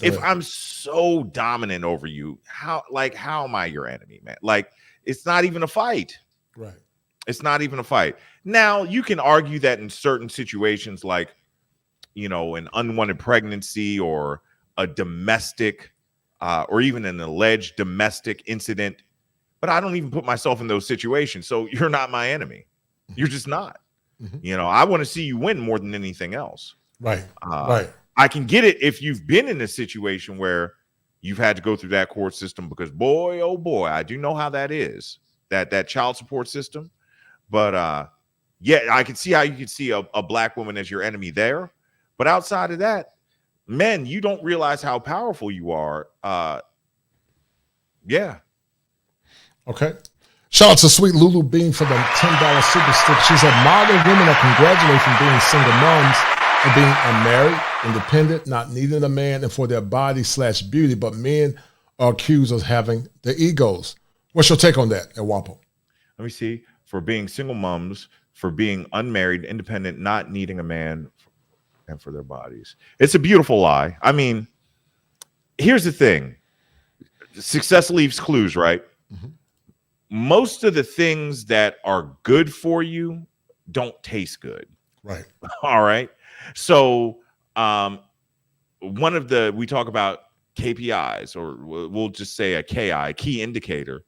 If I'm so dominant over you, how am I your enemy, man? Like, it's not even a fight. Right. It's not even a fight. Now, you can argue that in certain situations, like, an unwanted pregnancy or a domestic or even an alleged domestic incident, but I don't even put myself in those situations. So you're not my enemy. You're just not. I want to see you win more than anything else. Right. Right. I can get it if you've been in a situation where you've had to go through that court system, because boy, oh boy, I do know how that is, that child support system. But yeah, I can see how you could see a black woman as your enemy there. But outside of that, men, you don't realize how powerful you are. Yeah. Okay. Shout out to Sweet Lulu Bean for the $10 super stick. She said, modern women are congratulated from being single moms and being unmarried, independent, not needing a man, and for their body/beauty, but men are accused of having the egos. What's your take on that, Guapo? Let me see. For being single moms, for being unmarried, independent, not needing a man, and for their bodies. It's a beautiful lie. I mean, here's the thing. Success leaves clues, right? Most of the things that are good for you don't taste good. Right. All right. So we talk about KPIs, or we'll just say a KI, key indicator,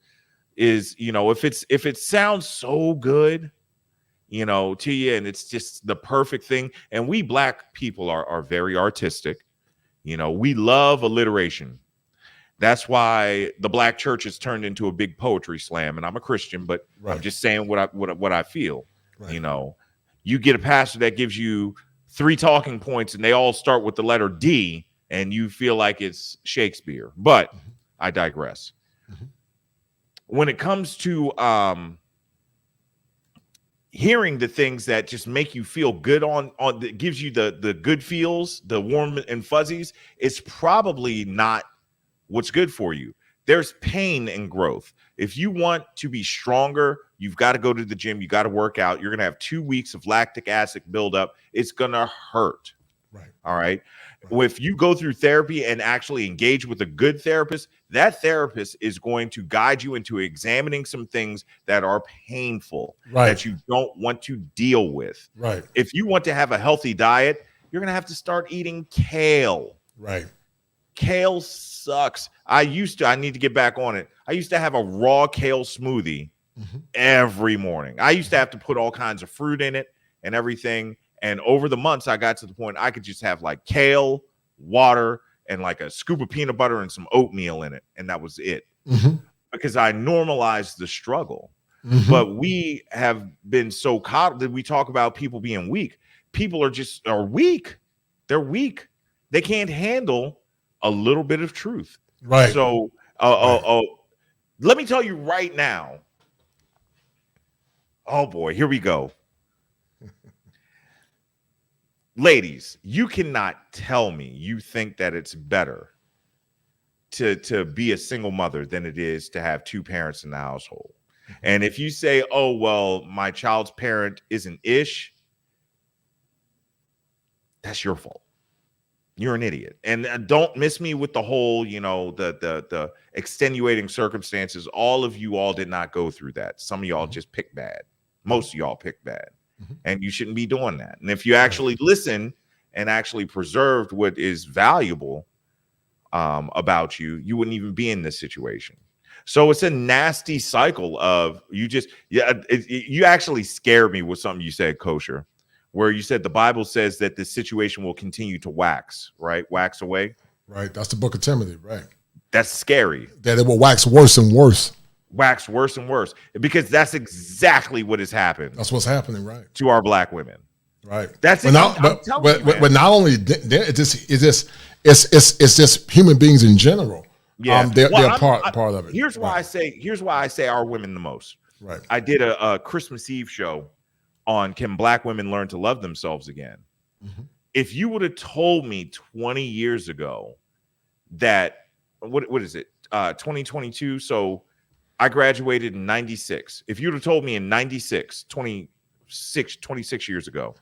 is, if it sounds so good, to you, and it's just the perfect thing. And we black people are very artistic. We love alliteration. That's why the black church has turned into a big poetry slam. And I'm a Christian, but I'm just saying what I feel. Right. You get a pastor that gives you 3 talking points and they all start with the letter D, and you feel like it's Shakespeare. But I digress. When it comes to hearing the things that just make you feel good on that gives you the good feels, the warm and fuzzies, it's probably not what's good for you. There's pain in growth. If you want to be stronger, you've got to go to the gym. You got to work out. You're going to have 2 weeks of lactic acid buildup. It's going to hurt. Right. All right. If you go through therapy and actually engage with a good therapist, that therapist is going to guide you into examining some things that are painful, that you don't want to deal with. Right. If you want to have a healthy diet, you're going to have to start eating kale. Right. Kale sucks. I need to get back on it. I used to have a raw kale smoothie every morning. I used to have to put all kinds of fruit in it and everything. And over the months, I got to the point I could just have like kale, water and like a scoop of peanut butter and some oatmeal in it, and that was it. Because I normalized the struggle. But we have been so caught that we talk about people being weak. People are weak. They're weak. They can't handle a little bit of truth. Right. So let me tell you right now. Oh boy, here we go. Ladies, you cannot tell me you think that it's better to be a single mother than it is to have two parents in the household. And if you say, oh, well, my child's parent isn't ish, that's your fault. You're an idiot. And don't miss me with the whole, the extenuating circumstances. All of you all did not go through that. Some of y'all just picked bad. Most of y'all picked bad. And you shouldn't be doing that. And if you actually listen and actually preserved what is valuable about you, you wouldn't even be in this situation. So it's a nasty cycle of you actually scared me with something you said, Kosher, where you said the Bible says that this situation will continue to wax, right? Wax away. Right. That's the book of Timothy, right? That's scary. That it will wax worse and worse. Wax worse and worse, because that's exactly what has happened. That's what's happening, right? To our black women. Right. That's but not only it's just human beings in general. Yeah, they're part of it. Here's why I say our women the most. Right. I did a Christmas Eve show on Can Black Women Learn to Love Themselves Again? If you would have told me 20 years ago that what is it? 2022. So I graduated in 96. If you'd have told me in 96, 26 years ago,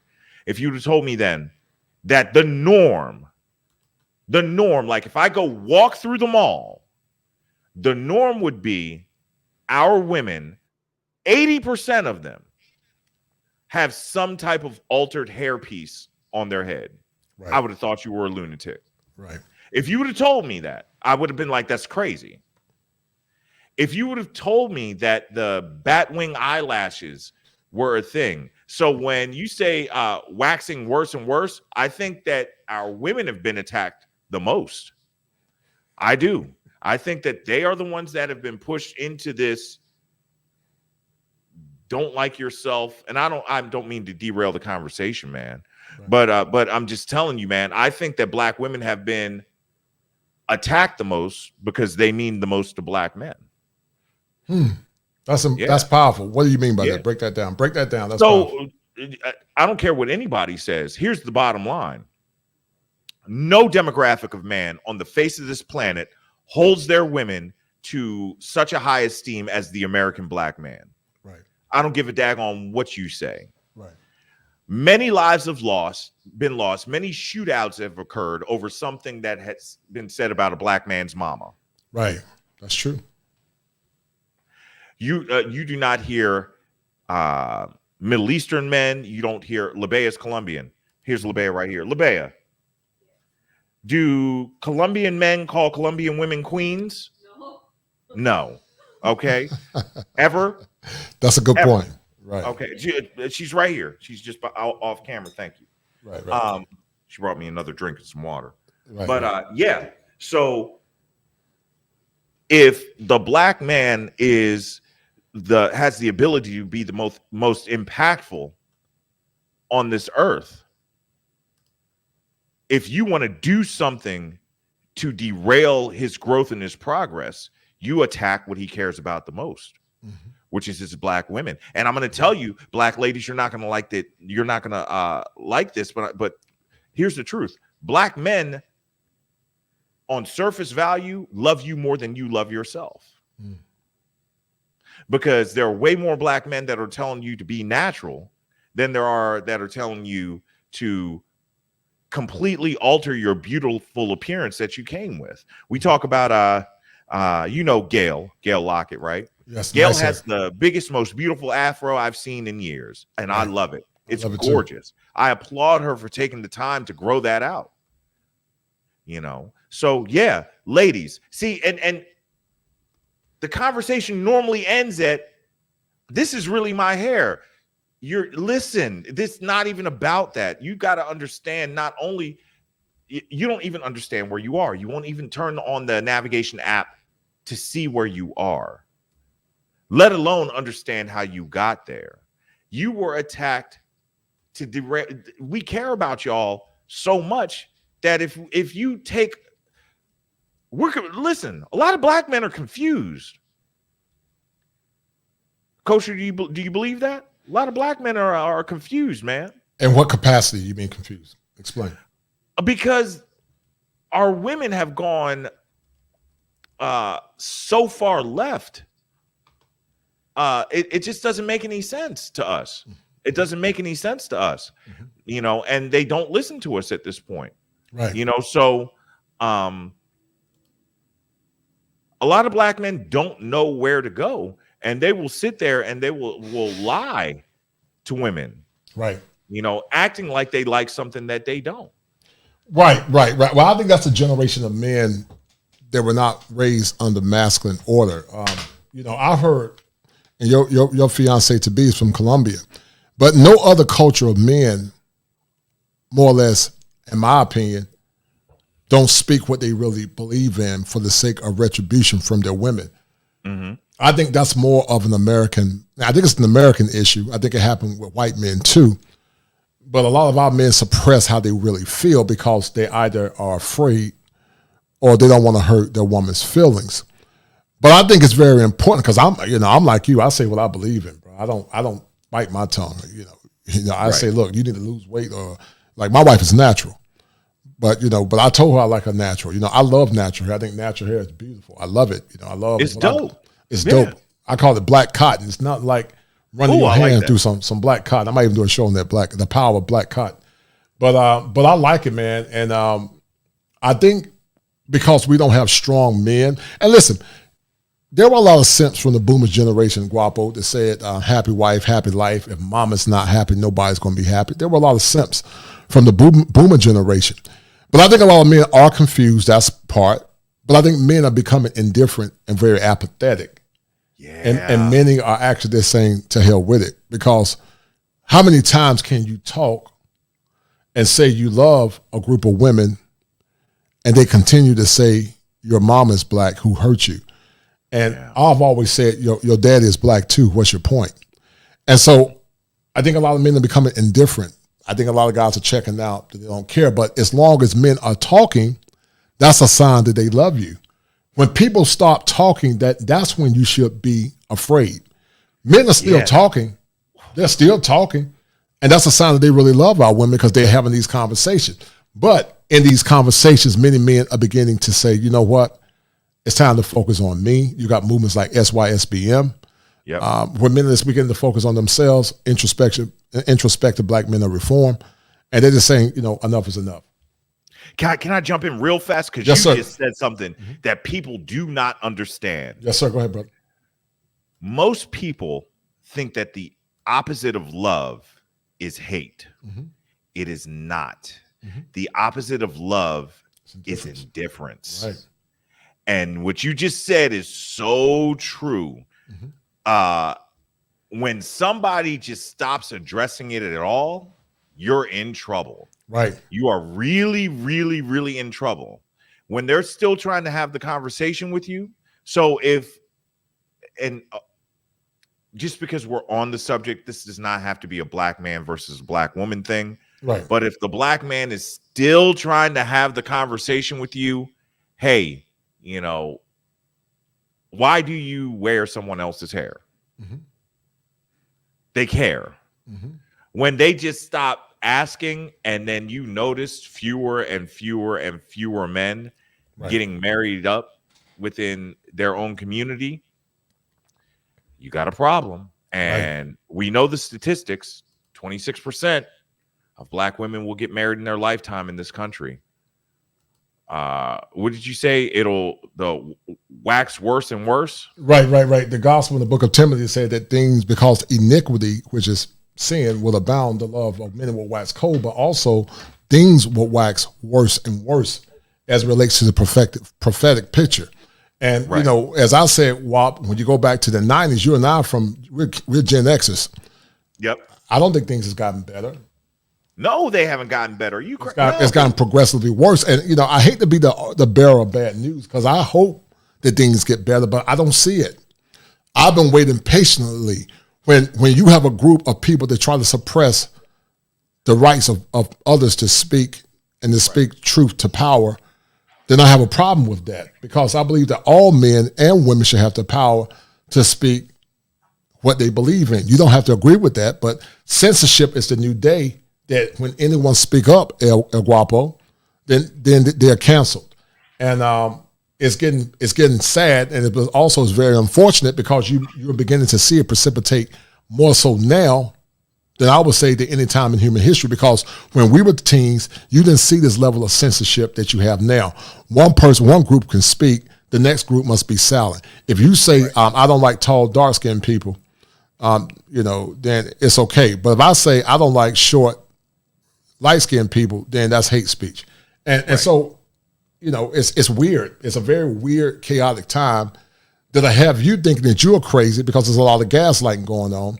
if you'd have told me then that the norm, like if I go walk through the mall, the norm would be our women, 80% of them have some type of altered hairpiece on their head. Right. I would have thought you were a lunatic. Right. If you would have told me that, I would have been like, that's crazy. If you would have told me that the batwing eyelashes were a thing. So when you say waxing worse and worse, I think that our women have been attacked the most. I do. I think that they are the ones that have been pushed into this don't like yourself. And I don't mean to derail the conversation, man. Right. But I'm just telling you, man, I think that black women have been attacked the most because they mean the most to black men. That's powerful. What do you mean by that? Break that down. That's powerful. I don't care what anybody says. Here's the bottom line. No demographic of man on the face of this planet holds their women to such a high esteem as the American black man. Right. I don't give a dag on what you say. Right. Many lives have been lost. Many shootouts have occurred over something that has been said about a black man's mama. Right. That's true. You do not hear Middle Eastern men. You don't hear Lebea's Colombian. Here's Lebea right here. Lebea, do Colombian men call Colombian women queens? No. Okay. Ever? That's a good point. Right. Okay. She's right here. She's just off camera. Thank you. Right. She brought me another drink and some water. Right. But yeah. So if the black man has the ability to be the most impactful on this earth, if you want to do something to derail his growth and his progress, you attack what he cares about the most, which is his black women. And I'm going to tell you, black ladies, you're not going to like that. You're not going to like this, but here's the truth. Black men on surface value love you more than you love yourself. Because there are way more black men that are telling you to be natural than there are that are telling you to completely alter your beautiful appearance that you came with. We talk about Gail Lockett, right? Yes. Gail has the biggest, most beautiful afro I've seen in years, and I love it. It's gorgeous. I applaud her for taking the time to grow that out. So yeah, ladies, see, and the conversation normally ends at, this is really my hair. Listen, this is not even about that. You got to understand, not only you don't even understand where you are. You won't even turn on the navigation app to see where you are, let alone understand how you got there. You were attacked to derail. We care about y'all so much that if you take, listen, a lot of black men are confused. Kosher, do you believe that? A lot of black men are confused, man. In what capacity you mean confused? Explain. Because our women have gone so far left. It just doesn't make any sense to us. It doesn't make any sense to us, you know, and they don't listen to us at this point. Right. You know, so a lot of black men don't know where to go, and they will sit there and they will lie to women. Right. You know, acting like they like something that they don't. Right. Well, I think that's a generation of men that were not raised under masculine order. You know, I heard, and your fiance to be is from Colombia, but no other culture of men, more or less, in my opinion, don't speak what they really believe in for the sake of retribution from their women. Mm-hmm. I think that's more of an American. I think it's an American issue. I think it happened with white men too. But a lot of our men suppress how they really feel because they either are afraid or they don't want to hurt their woman's feelings. But I think it's very important because I'm like you. I say what I believe in, bro. I don't bite my tongue. You know, I say, look, you need to lose weight, or like my wife is natural, but I told her I like her natural. You know, I love natural hair. I think natural hair is beautiful. I love it. You know, I love it's dope. It's dope. I call it black cotton. It's not like running your hand through some black cotton. I might even do a show on that the power of black cotton. But I like it, man. And I think because we don't have strong men, and listen, there were a lot of simps from the boomer generation, Guapo, that said, happy wife, happy life. If mama's not happy, nobody's going to be happy. There were a lot of simps from the boomer generation. But I think a lot of men are confused. That's part. But I think men are becoming indifferent and very apathetic. Yeah. And many are actually just saying to hell with it. Because how many times can you talk and say you love a group of women and they continue to say your mom is black who hurt you? And I've always said, your daddy is black too. What's your point? And so I think a lot of men are becoming indifferent. I think a lot of guys are checking out, that they don't care. But as long as men are talking, that's a sign that they love you. When people stop talking, that's when you should be afraid. Men are still talking. They're still talking. And that's a sign that they really love our women because they're having these conversations. But in these conversations, many men are beginning to say, you know what? It's time to focus on me. You got movements like SYSBM. Where men are beginning to focus on themselves, introspective black men of reform. And they're just saying, enough is enough. Can I jump in real fast? Because you just said something that people do not understand. Yes, sir. Go ahead, brother. Most people think that the opposite of love is hate. Mm-hmm. It is not. Mm-hmm. The opposite of love is indifference. Right. And what you just said is so true. Mm-hmm. When somebody just stops addressing it at all, you're in trouble. Right. You are really, really, really in trouble when they're still trying to have the conversation with you. So just because we're on the subject, this does not have to be a black man versus black woman thing. Right. But if the black man is still trying to have the conversation with you, hey, why do you wear someone else's hair? Mm-hmm. They care. Mm-hmm. When they just stop asking, and then you notice fewer and fewer and fewer men getting married up within their own community, you got a problem. And we know the statistics, 26% of black women will get married in their lifetime in this country. What did you say? The wax worse and worse? Right. The gospel in the book of Timothy said that things, because iniquity, which is sin, will abound, the love of many will wax cold, but also things will wax worse and worse as it relates to the prophetic picture. And, as I said, Wap, when you go back to the 90s, you and I we're Gen Xers. Yep. I don't think things has gotten better. No, they haven't gotten better. It's gotten progressively worse. And, you know, I hate to be the bearer of bad news because I hope that things get better, but I don't see it. I've been waiting patiently. When you have a group of people that try to suppress the rights of others to speak and to speak truth to power, then I have a problem with that because I believe that all men and women should have the power to speak what they believe in. You don't have to agree with that, but censorship is the new day that when anyone speak up, El Guapo, then they're canceled. And it's getting sad, and it also is very unfortunate because you're beginning to see it precipitate more so now than I would say at any time in human history, because when we were teens, you didn't see this level of censorship that you have now. One group can speak, the next group must be silent. If you say, I don't like tall, dark-skinned people, you know, then it's okay. But if I say I don't like short, light-skinned people, then that's hate speech. And so, you know, it's weird. It's a very weird, chaotic time that I have you thinking that you're crazy because there's a lot of gaslighting going on.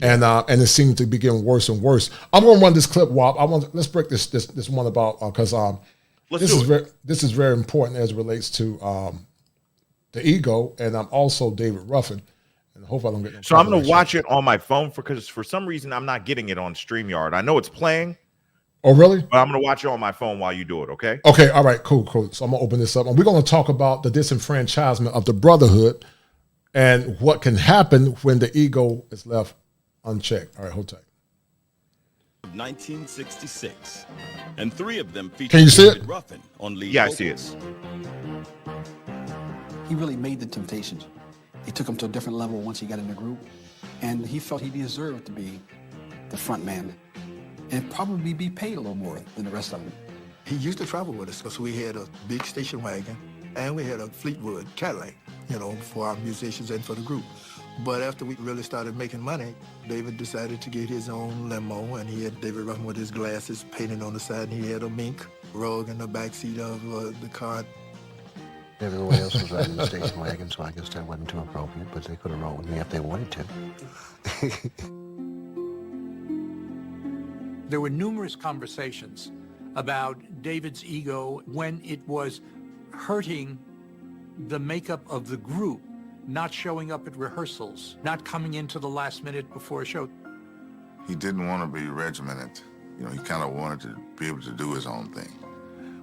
And it seems to be getting worse and worse. I'm going to run this clip, Wop. Let's break this one about because this is very important as it relates to the ego, and I'm also David Ruffin, and I hope I don't get no. So I'm going to watch it on my phone because for some reason I'm not getting it on StreamYard. I know it's playing. Oh, really? But I'm going to watch it on my phone while you do it. Okay. Okay. All right. Cool. So I'm going to open this up, and we're going to talk about the disenfranchisement of the Brotherhood and what can happen when the ego is left unchecked. All right, hold tight. 1966, and 3 of them featured Can you see David it? Ruffin on lead Yeah, vocals. I see it. He really made the Temptations. He took them to a different level once he got in the group, and he felt he deserved to be the front man and probably be paid a little more than the rest of them. He used to travel with us because we had a big station wagon and we had a Fleetwood Cadillac, you know, for our musicians and for the group. But after we really started making money, David decided to get his own limo, and he had David Ruffin with his glasses painted on the side, and he had a mink rug in the back seat of the car. Everyone else was riding the station wagon, so I guess that wasn't too appropriate, but they could have rolled with me if they wanted to. There were numerous conversations about David's ego when it was hurting the makeup of the group, not showing up at rehearsals, not coming into the last minute before a show. He didn't want to be regimented. You know, he kind of wanted to be able to do his own thing.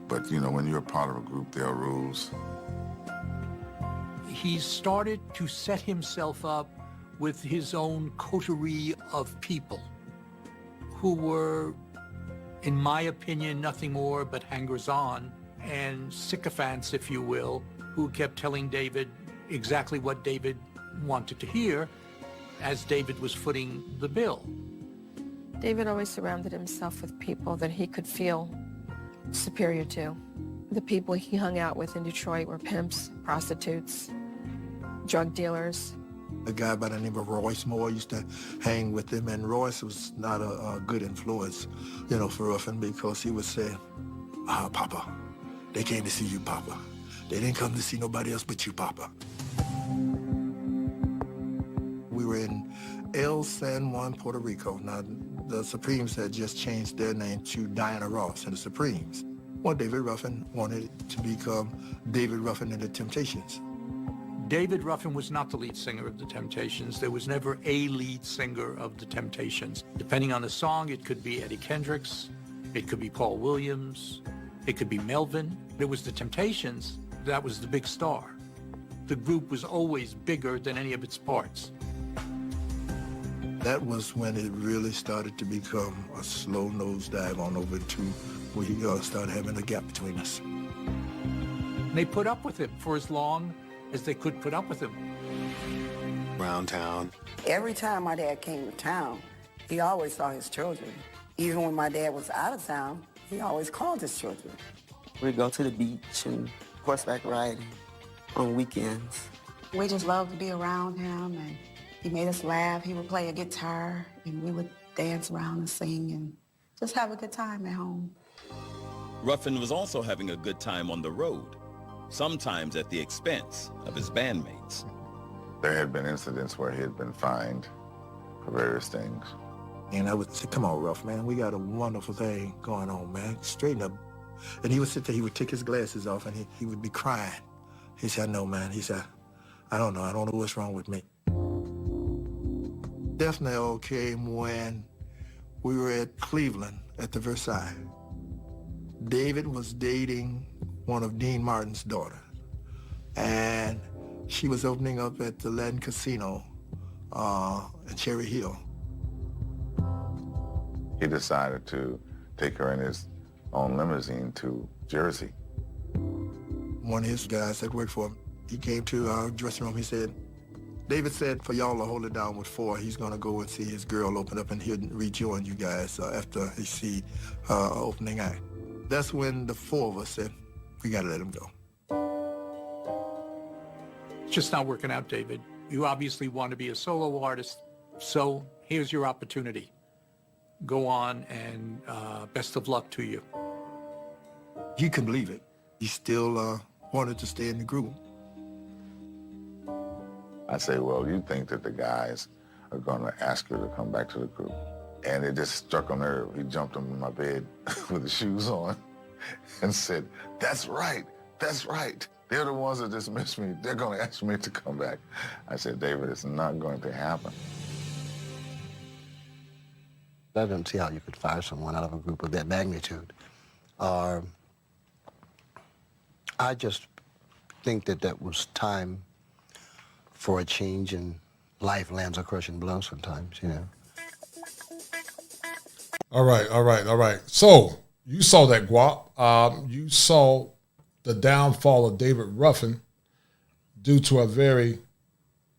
But, you know, when you're a part of a group, there are rules. He started to set himself up with his own coterie of people who were, in my opinion, nothing more but hangers-on and sycophants, if you will, who kept telling David exactly what David wanted to hear as David was footing the bill. David always surrounded himself with people that he could feel superior to. The people he hung out with in Detroit were pimps, prostitutes, drug dealers. A guy by the name of Royce Moore used to hang with him, and Royce was not a good influence, you know, for Ruffin, because he would say, Papa, they came to see you, Papa. They didn't come to see nobody else but you, Papa. We were in El San Juan, Puerto Rico. Now, the Supremes had just changed their name to Diana Ross and the Supremes. Well, David Ruffin wanted to become David Ruffin and the Temptations. David Ruffin was not the lead singer of the Temptations. There was never a lead singer of the Temptations. Depending on the song, it could be Eddie Kendricks, it could be Paul Williams, it could be Melvin. It was the Temptations that was the big star. The group was always bigger than any of its parts. That was when it really started to become a slow nosedive on over to where he started having a gap between us. And they put up with him for as long as they could put up with him. Around town. Every time my dad came to town, he always saw his children. Even when my dad was out of town, he always called his children. We'd go to the beach and horseback riding on weekends. We just loved to be around him, and he made us laugh. He would play a guitar, and we would dance around and sing and just have a good time at home. Ruffin was also having a good time on the road, sometimes at the expense of his bandmates. There had been incidents where he had been fined for various things. And I would say, come on, Ruff, man, we got a wonderful thing going on, man. Straighten up. And he would sit there, he would take his glasses off, and he would be crying. He said, I know, man. He said, I don't know what's wrong with me. Definitely came when we were at Cleveland at the Versailles. David was dating one of Dean Martin's daughter, and she was opening up at the Latin Casino in Cherry Hill. He decided to take her in his own limousine to Jersey. One of his guys that worked for him, he came to our dressing room. He said, David said for y'all to hold it down with 4. He's going to go and see his girl open up, and he'll rejoin you guys after he see opening act. That's when the 4 of us said, we got to let him go. It's just not working out, David. You obviously want to be a solo artist, so here's your opportunity. Go on, and best of luck to you. You can believe it. He still wanted to stay in the group. I say, well, you think that the guys are going to ask her to come back to the group. And it just struck a nerve. He jumped in my bed with his shoes on and said, that's right, that's right. They're the ones that dismissed me. They're going to ask me to come back. I said, David, it's not going to happen. I don't see how you could fire someone out of a group of that magnitude. I just think that was time for a change, and life lands a crushing blow sometimes, you know. All right. So you saw that, Guap. You saw the downfall of David Ruffin due to a very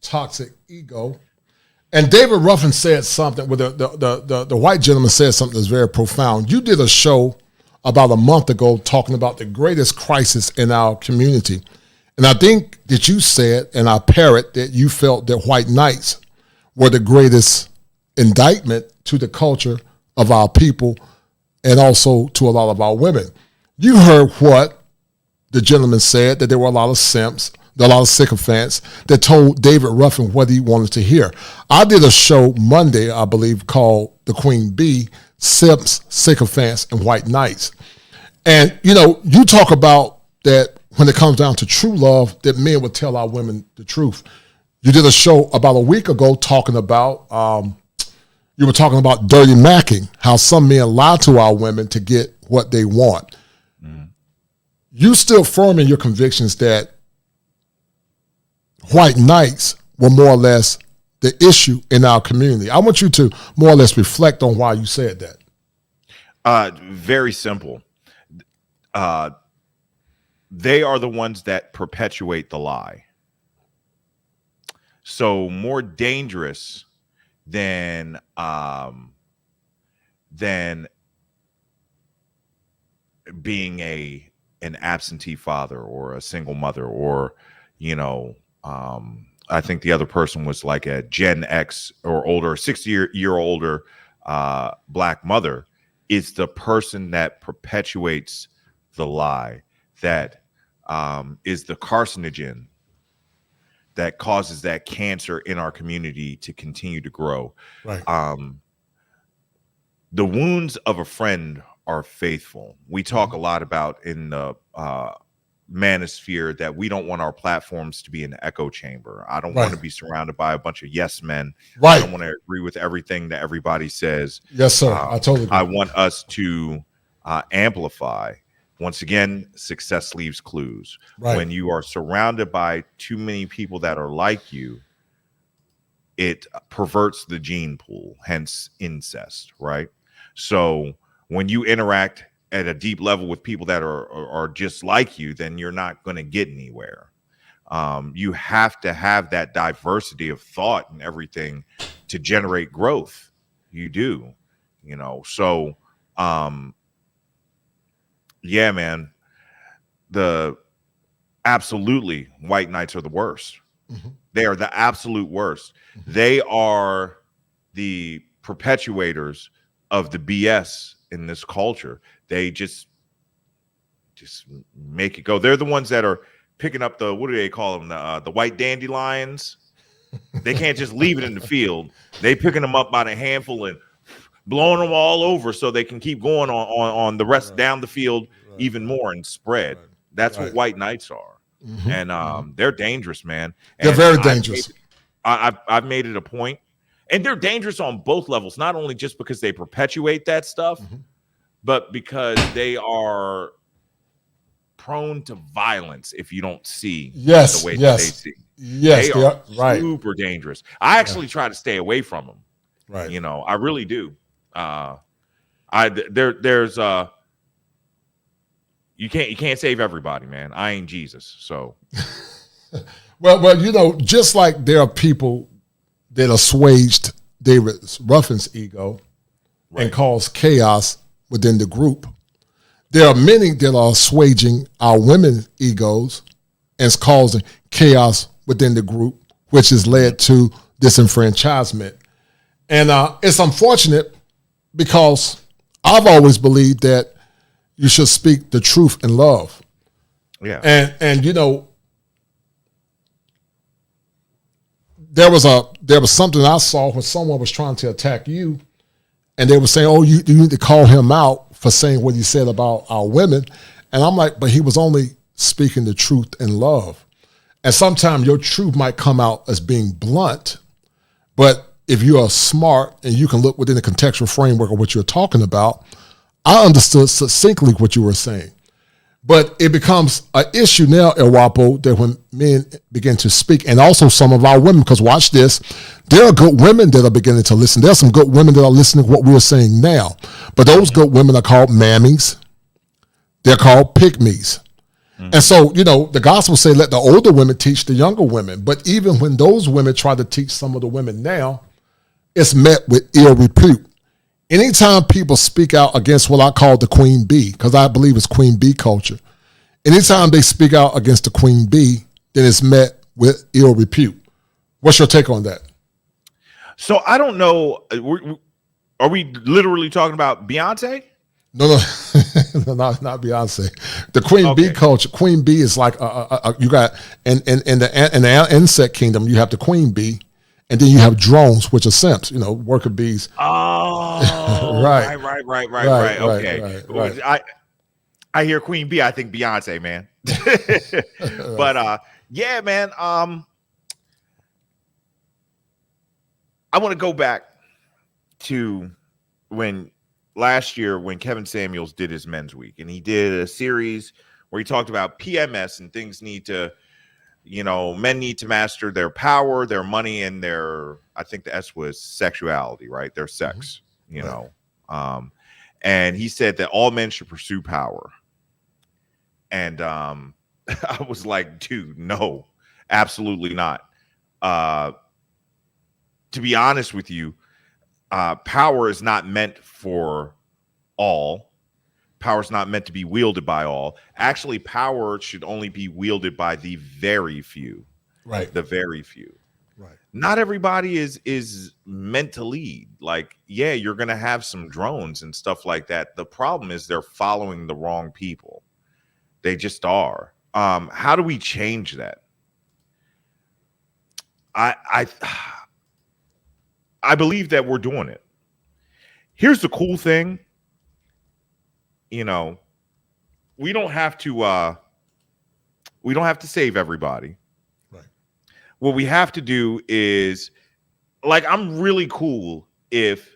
toxic ego. And David Ruffin said something, with the white gentleman said something that's very profound. You did a show about a month ago talking about the greatest crisis in our community. And I think that you said, and I parrot, that you felt that white knights were the greatest indictment to the culture of our people and also to a lot of our women. You heard what the gentleman said, that there were a lot of simps, a lot of sycophants that told David Ruffin what he wanted to hear. I did a show Monday, I believe, called The Queen Bee, Simps, Sycophants, and White Knights. And, you know, you talk about that when it comes down to true love, that men would tell our women the truth. You did a show about a week ago talking about, you were talking about dirty macking, how some men lie to our women to get what they want. Mm. You still firm in your convictions that white knights were more or less the issue in our community. I want you to more or less reflect on why you said that. Very simple. They are the ones that perpetuate the lie. So more dangerous than being an absentee father or a single mother, or, you know, I think the other person was like a Gen X or older, 60-year older black mother, is the person that perpetuates the lie, that is the carcinogen that causes that cancer in our community to continue to grow. Right. The wounds of a friend are faithful. We talk a lot about in the manosphere that we don't want our platforms to be an echo chamber. I don't want to be surrounded by a bunch of yes men. Right. I don't want to agree with everything that everybody says. Yes, sir. I totally agree. I want us to amplify. Once again, success leaves clues. Right. When you are surrounded by too many people that are like you, it perverts the gene pool, hence incest, right? So when you interact at a deep level with people that are just like you, then you're not going to get anywhere. You have to have that diversity of thought and everything to generate growth. You do, you know. So, yeah, man, absolutely white knights are the worst. Mm-hmm. They are the absolute worst. Mm-hmm. They are the perpetuators of the BS in this culture. They just make it go. They're the ones that are picking up the, what do they call them? The white dandelions. They can't just leave it in the field. They picking them up by the handful and blowing them all over so they can keep going on the rest down the field even more and spread. That's what white knights are. And they're dangerous, man. They're And very dangerous. I've made it a point, and they're dangerous on both levels, not only just because they perpetuate that stuff, but because they are prone to violence if you don't see the way that they see. Yes, they are right. super dangerous. I actually try to stay away from them. Right. You know, I really do. There's you can't save everybody, man. I ain't Jesus. So well, you know, just like there are people that assuaged David Ruffin's ego and caused chaos within the group, there are many that are assuaging our women's egos and it's causing chaos within the group, which has led to disenfranchisement. And it's unfortunate because I've always believed that you should speak the truth in love. Yeah. And you know, there was something I saw when someone was trying to attack you, and they were saying, "Oh, you need to call him out for saying what he said about our women." And I'm like, but he was only speaking the truth in love. And sometimes your truth might come out as being blunt, but if you are smart and you can look within the contextual framework of what you're talking about, I understood succinctly what you were saying. But it becomes an issue now, El Guapo, that when men begin to speak, and also some of our women, because watch this, there are good women that are beginning to listen. There are some good women that are listening to what we're saying now. But those good women are called mammies. They're called pygmies. And so, you know, the gospel say, let the older women teach the younger women. But even when those women try to teach some of the women now, it's met with ill repute. Anytime people speak out against what I call the queen bee, because I believe it's queen bee culture, anytime they speak out against the queen bee, then it's met with ill repute. What's your take on that? So I don't know. Are we literally talking about Beyonce? No, not Beyonce. The queen bee culture. Queen bee is like you got in the insect kingdom. You have the queen bee, and then you have drones, which are simps. You know, worker bees. Oh, right. Okay. Right. I hear queen bee. I think Beyonce, man. But yeah, man. I want to go back to last year when Kevin Samuels did his Men's Week, and he did a series where he talked about PMS and things need to, you know, men need to master their power, their money, and their, I think the S was sexuality, right? Their sex, you know. And he said that all men should pursue power. And I was like, dude, no, absolutely not. To be honest with you, power is not meant for all. Power is not meant to be wielded by all. Actually, power should only be wielded by the very few. Right. The very few. Right. Not everybody is meant to lead. Like, yeah, you're going to have some drones and stuff like that. The problem is they're following the wrong people. They just are. How do we change that? I believe that we're doing it. Here's the cool thing. You know, we don't have to save everybody. Right. What we have to do is, like, I'm really cool if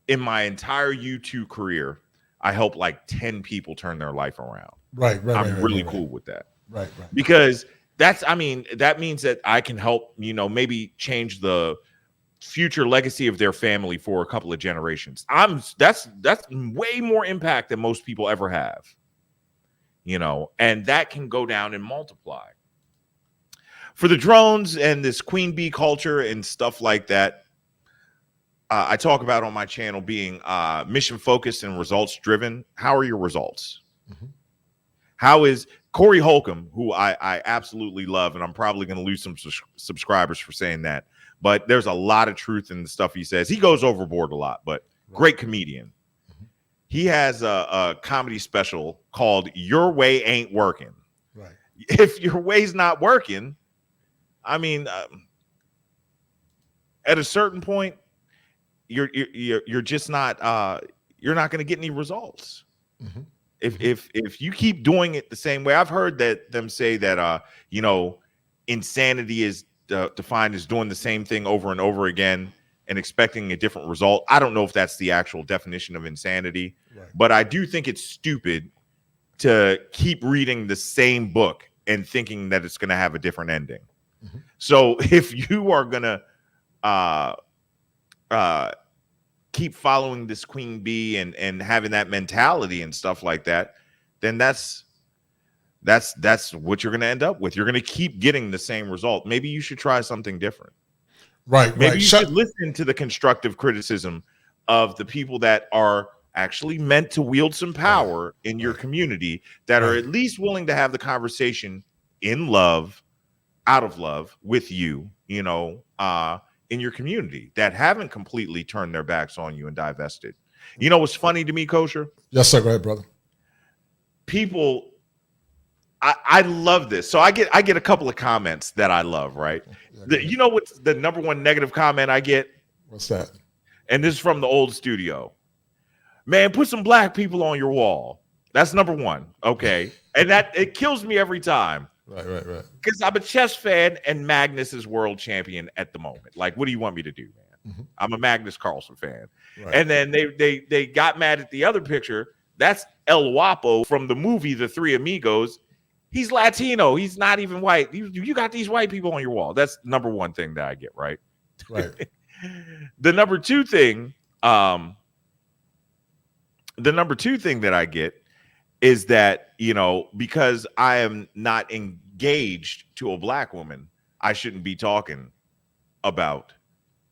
in my entire YouTube career, I help like 10 people turn their life around. Right. I'm really cool with that. Right. Because that means that I can help, you know, maybe change the future legacy of their family for a couple of generations. That's way more impact than most people ever have, you know, and that can go down and multiply. For the drones and this queen bee culture and stuff like that, I talk about on my channel being mission focused and results driven. How are your results? How is Corey Holcomb, who I absolutely love, and I'm probably going to lose some subscribers for saying that, but there's a lot of truth in the stuff he says. He goes overboard a lot, but great comedian. He has a comedy special called Your Way Ain't Working. Right. If your way's not working, I mean, at a certain point, you're just not you're not going to get any results. If you keep doing it the same way. I've heard them say that insanity is defined as doing the same thing over and over again and expecting a different result. I don't know if that's the actual definition of insanity, but I do think it's stupid to keep reading the same book and thinking that it's going to have a different ending. So if you are going to keep following this queen bee and having that mentality and stuff like that, then that's what you're going to end up with. You're going to keep getting the same result. Maybe you should try something different. Maybe you should listen to the constructive criticism of the people that are actually meant to wield some power in your community, that are at least willing to have the conversation in love, out of love with you, in your community, that haven't completely turned their backs on you and divested. You know what's funny to me, Kosher? Yes, sir. Go ahead, brother. People, I love this. So I get a couple of comments that I love, right? You know what's the number one negative comment I get? What's that? And this is from the old studio. Man, put some black people on your wall. That's number one. Okay. And it kills me every time. Right. Because I'm a chess fan and Magnus is world champion at the moment. Like, what do you want me to do, man? I'm a Magnus Carlsen fan. Right. And then they got mad at the other picture. That's El Guapo from the movie The Three Amigos. He's Latino. He's not even white. You got these white people on your wall. That's number one thing that I get, right? Right. The number two thing that I get is that, because I am not engaged to a black woman, I shouldn't be talking about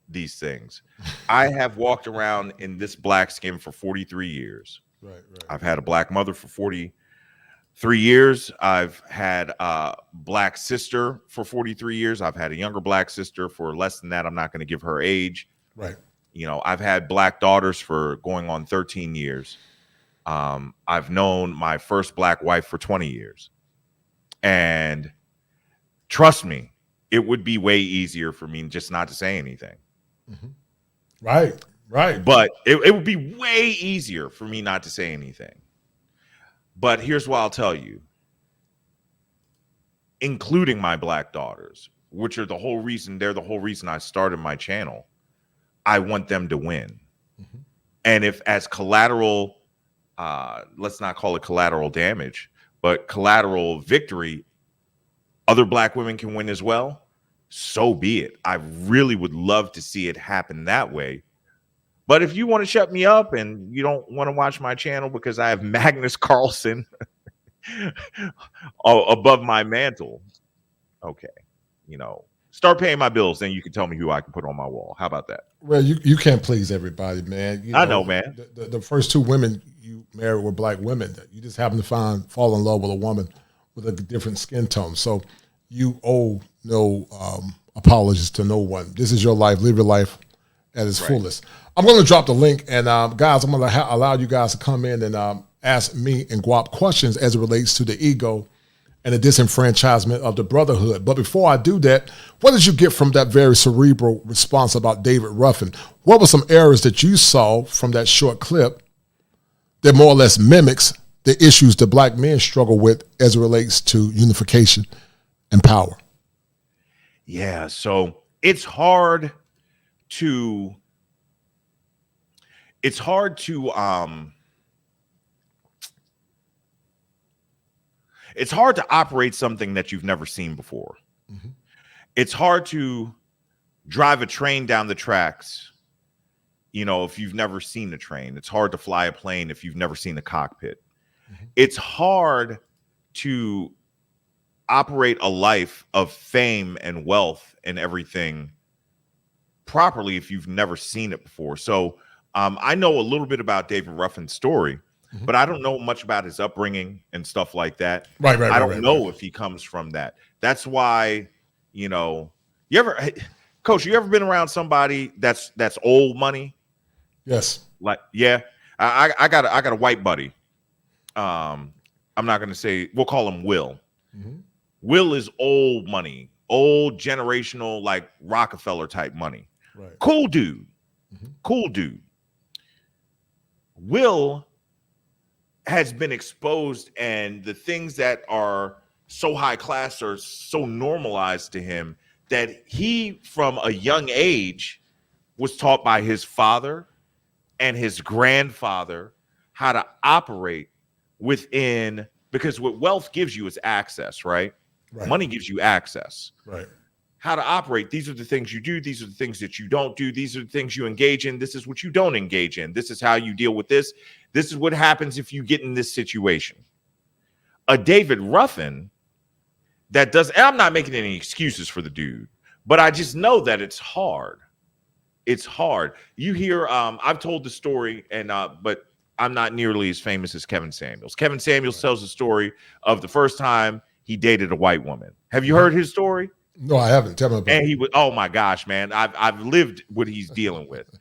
these things. I have walked around in this black skin for 43 years. Right. I've had a black mother for 43 years. I've had a black sister for 43 years. I've had a younger black sister for less than that. I'm not going to give her age. Right. I've had black daughters for going on 13 years. I've known my first black wife for 20 years. And trust me, it would be way easier for me just not to say anything. Right. But it would be way easier for me not to say anything. But here's what I'll tell you. Including my black daughters, which are the whole reason I started my channel. I want them to win. And if as collateral, let's not call it collateral damage, but collateral victory, other black women can win as well, so be it. I really would love to see it happen that way. But if you want to shut me up and you don't want to watch my channel because I have Magnus Carlsen above my mantle, okay, start paying my bills, then you can tell me who I can put on my wall. How about that? Well, you can't please everybody, man. I know, man. The first two women you married were black women. You just happen to fall in love with a woman with a different skin tone. So you owe no apologies to no one. This is your life. Live your life at its fullest. I'm going to drop the link, and guys, I'm going to allow you guys to come in and ask me and Guap questions as it relates to the ego and the disenfranchisement of the Brotherhood. But before I do that, what did you get from that very cerebral response about David Ruffin? What were some errors that you saw from that short clip that more or less mimics the issues that black men struggle with as it relates to unification and power? Yeah, so it's hard to operate something that you've never seen before. It's hard to drive a train down the tracks, if you've never seen a train. It's hard to fly a plane if you've never seen a cockpit. It's hard to operate a life of fame and wealth and everything properly if you've never seen it before. So I know a little bit about David Ruffin's story, but I don't know much about his upbringing and stuff like that. Right. I don't know if he comes from that. That's why, Coach, you ever been around somebody that's old money? Yes. Like, yeah, I got a white buddy. I'm not going to say, we'll call him Will. Will is old money, old generational, like Rockefeller type money. Right. Cool dude. Cool dude. Will has been exposed, and the things that are so high class are so normalized to him that he, from a young age, was taught by his father and his grandfather how to operate within, because what wealth gives you is access, right? Money gives you access. Right. How to operate. These are the things you do. These are the things that you don't do. These are the things you engage in. This is what you don't engage in. This is how you deal with this. This is what happens if you get in this situation. A David Ruffin that does, and I'm not making any excuses for the dude, but I just know that it's hard. It's hard. You hear, I've told the story, and but I'm not nearly as famous as Kevin Samuels. Kevin Samuels tells the story of the first time he dated a white woman. Have you heard his story? No, I haven't. Tell me about it. And he was, oh my gosh, man, I've lived what he's dealing with.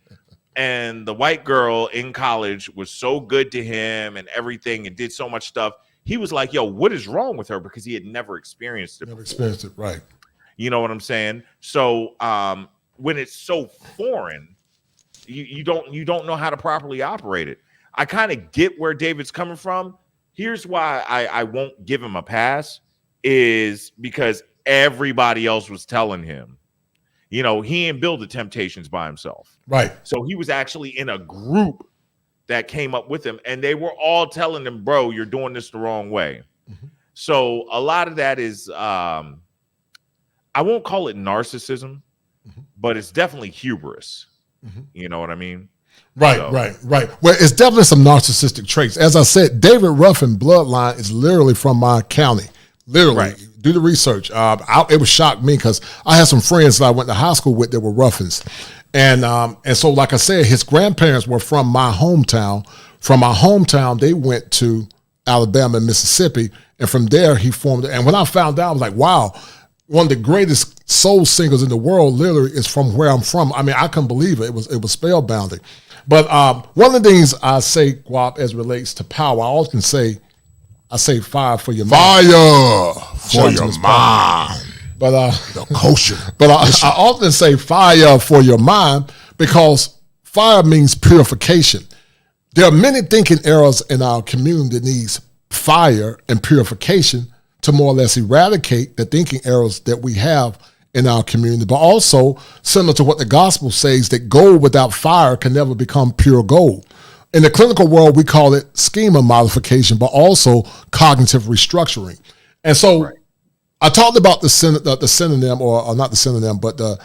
And the white girl in college was so good to him and everything, and did so much stuff. He was like, yo, what is wrong with her? Because he had never experienced it. Never experienced it, right. You know what I'm saying? So when it's so foreign, you don't know how to properly operate it. I kind of get where David's coming from. Here's why I won't give him a pass, is because everybody else was telling him, you know, he didn't build the Temptations by himself. Right. So he was actually in a group that came up with him, and they were all telling him, bro, you're doing this the wrong way. So a lot of that is, I won't call it narcissism, but it's definitely hubris. You know what I mean? Right, So- right. Well, it's definitely some narcissistic traits. As I said, David Ruffin bloodline is literally from my county. Literally, do the research. It would shock me because I had some friends that I went to high school with that were Ruffins. And so, like I said, his grandparents were from my hometown. From my hometown, they went to Alabama and Mississippi. And from there, he formed it. And when I found out, I was like, wow, one of the greatest soul singers in the world literally is from where I'm from. I mean, I couldn't believe it. It was spellbounding. But one of the things I say, Guap, as it relates to power, I often say, fire for your mind. Fire for your mind. But the kosher. But I often say fire for your mind because fire means purification. There are many thinking errors in our community that needs fire and purification to more or less eradicate the thinking errors that we have in our community. But also, similar to what the gospel says, that gold without fire can never become pure gold. In the clinical world, we call it schema modification, but also cognitive restructuring. And so I talked about the synonym, or not the synonym, but the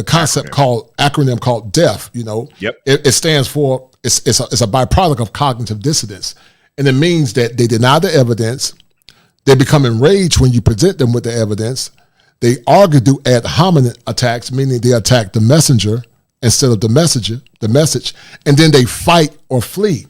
concept acronym called DEAF. You know, it stands for, it's a byproduct of cognitive dissonance. And it means that they deny the evidence, they become enraged when you present them with the evidence, they argue, do ad hominem attacks, meaning they attack the messenger instead of the message, and then they fight or flee.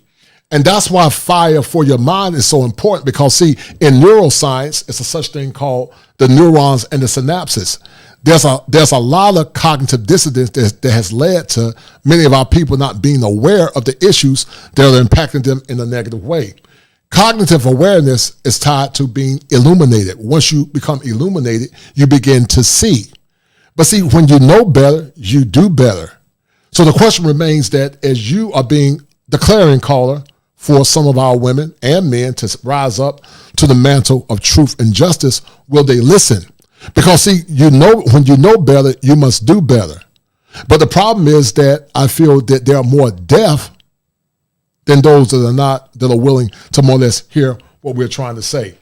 And that's why fire for your mind is so important, because see, in neuroscience, it's a such thing called the neurons and the synapses. There's a lot of cognitive dissonance that has led to many of our people not being aware of the issues that are impacting them in a negative way. Cognitive awareness is tied to being illuminated. Once you become illuminated, you begin to see. But see, when you know better, you do better. So the question remains that as you are being the clarion caller for some of our women and men to rise up to the mantle of truth and justice, will they listen? Because see, when you know better, you must do better. But the problem is that I feel that there are more deaf than those that are willing to more or less hear what we're trying to say.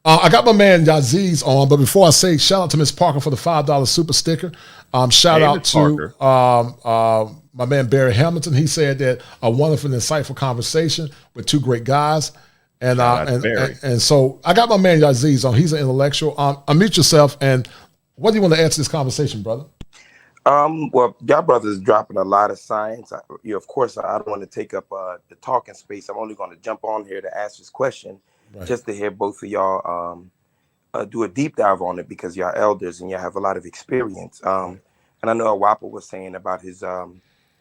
I got my man Yaziz on, but before I say, shout out to Miss Parker for the $5 super sticker. Shout out to my man Barry Hamilton. He said that a wonderful and insightful conversation with two great guys. And so I got my man Yaziz on. He's an intellectual. Unmute yourself, and what do you want to add to this conversation, brother? Well, y'all brothers dropping a lot of science. Of course, I don't want to take up the talking space. I'm only going to jump on here to ask this question, just to hear both of y'all do a deep dive on it, because y'all elders and y'all have a lot of experience. And I know Guapo was saying about his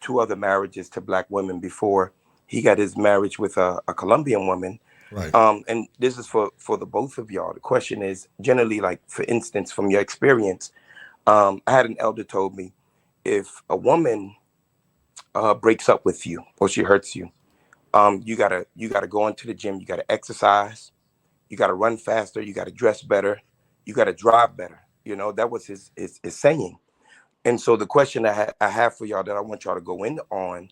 2 other marriages to Black women before he got his marriage with a Colombian woman. Right. And this is for the both of y'all. The question is generally, like, for instance, from your experience, I had an elder told me, if a woman breaks up with you or she hurts you, you gotta go into the gym. You gotta exercise. You gotta run faster. You gotta dress better. You gotta drive better. That was his saying. And so the question I have for y'all that I want y'all to go in on,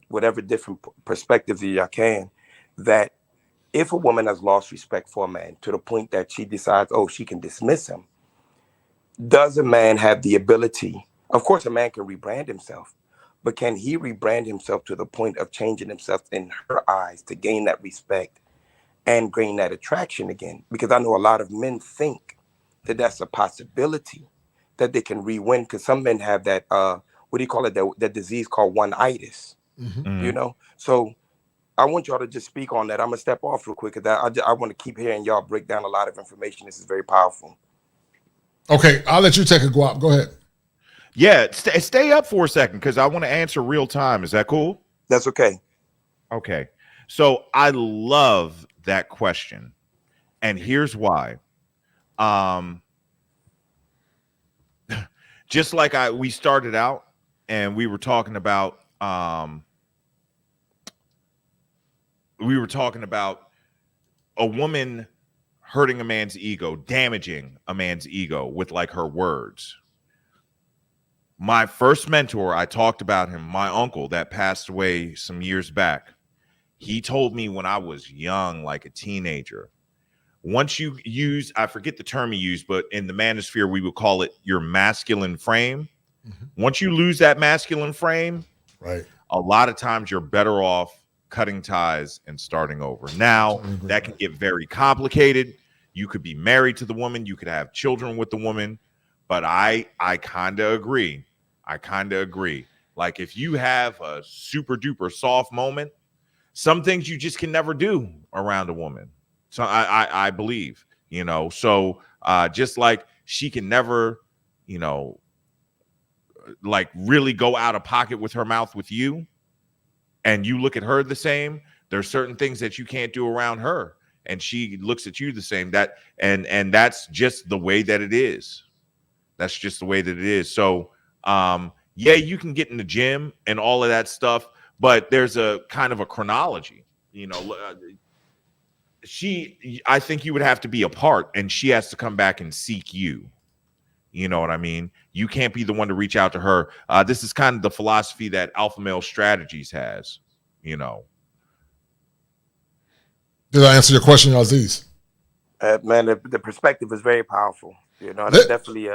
whatever different perspectives that y'all can, that if a woman has lost respect for a man to the point that she decides, oh, she can dismiss him, does a man have the ability? Of course, a man can rebrand himself, but can he rebrand himself to the point of changing himself in her eyes to gain that respect and gain that attraction again? Because I know a lot of men think that that's a possibility, that they can re-win, because some men have that, what do you call it, that disease called one-itis, So I want y'all to just speak on that. I'm going to step off real quick, because I want to keep hearing y'all break down a lot of information. This is very powerful. Okay, I'll let you take a guap. Go ahead. Yeah, stay up for a second, because I want to answer real time. Is that cool? That's okay. Okay. So I love that question. And here's why. Just like we started out and we were talking about a woman hurting a man's ego, damaging a man's ego with like her words. My first mentor, I talked about him, my uncle that passed away some years back. He told me when I was young, like a teenager, once you use, I forget the term he used, but in the manosphere, we would call it your masculine frame. Once you lose that masculine frame, right, a lot of times you're better off cutting ties and starting over. Now, that can get very complicated. You could be married to the woman. You could have children with the woman. But I kind of agree. Like if you have a super duper soft moment, some things you just can never do around a woman. So I believe, so just like she can never, like really go out of pocket with her mouth with you, and you look at her the same, there's certain things that you can't do around her, and she looks at you the same. And that's just the way that it is. That's just the way that it is. So yeah, you can get in the gym and all of that stuff, but there's a kind of a chronology, I think you would have to be apart, and she has to come back and seek you. You know what I mean? You can't be the one to reach out to her. This is kind of the philosophy that Alpha Male Strategies has, Did I answer your question, Aziz? Man, the perspective is very powerful. I'm definitely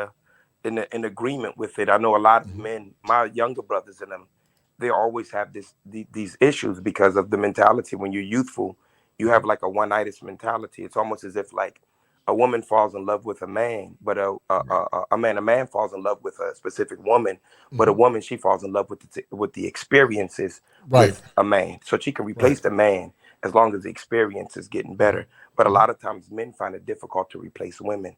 in agreement with it. I know a lot of men, my younger brothers and them, they always have these issues because of the mentality. When you're youthful, you have like a one-itis mentality. It's almost as if like a woman falls in love with a man, but a man falls in love with a specific woman, but a woman, she falls in love with the experiences with a man. So she can replace the man as long as the experience is getting better. But a lot of times men find it difficult to replace women.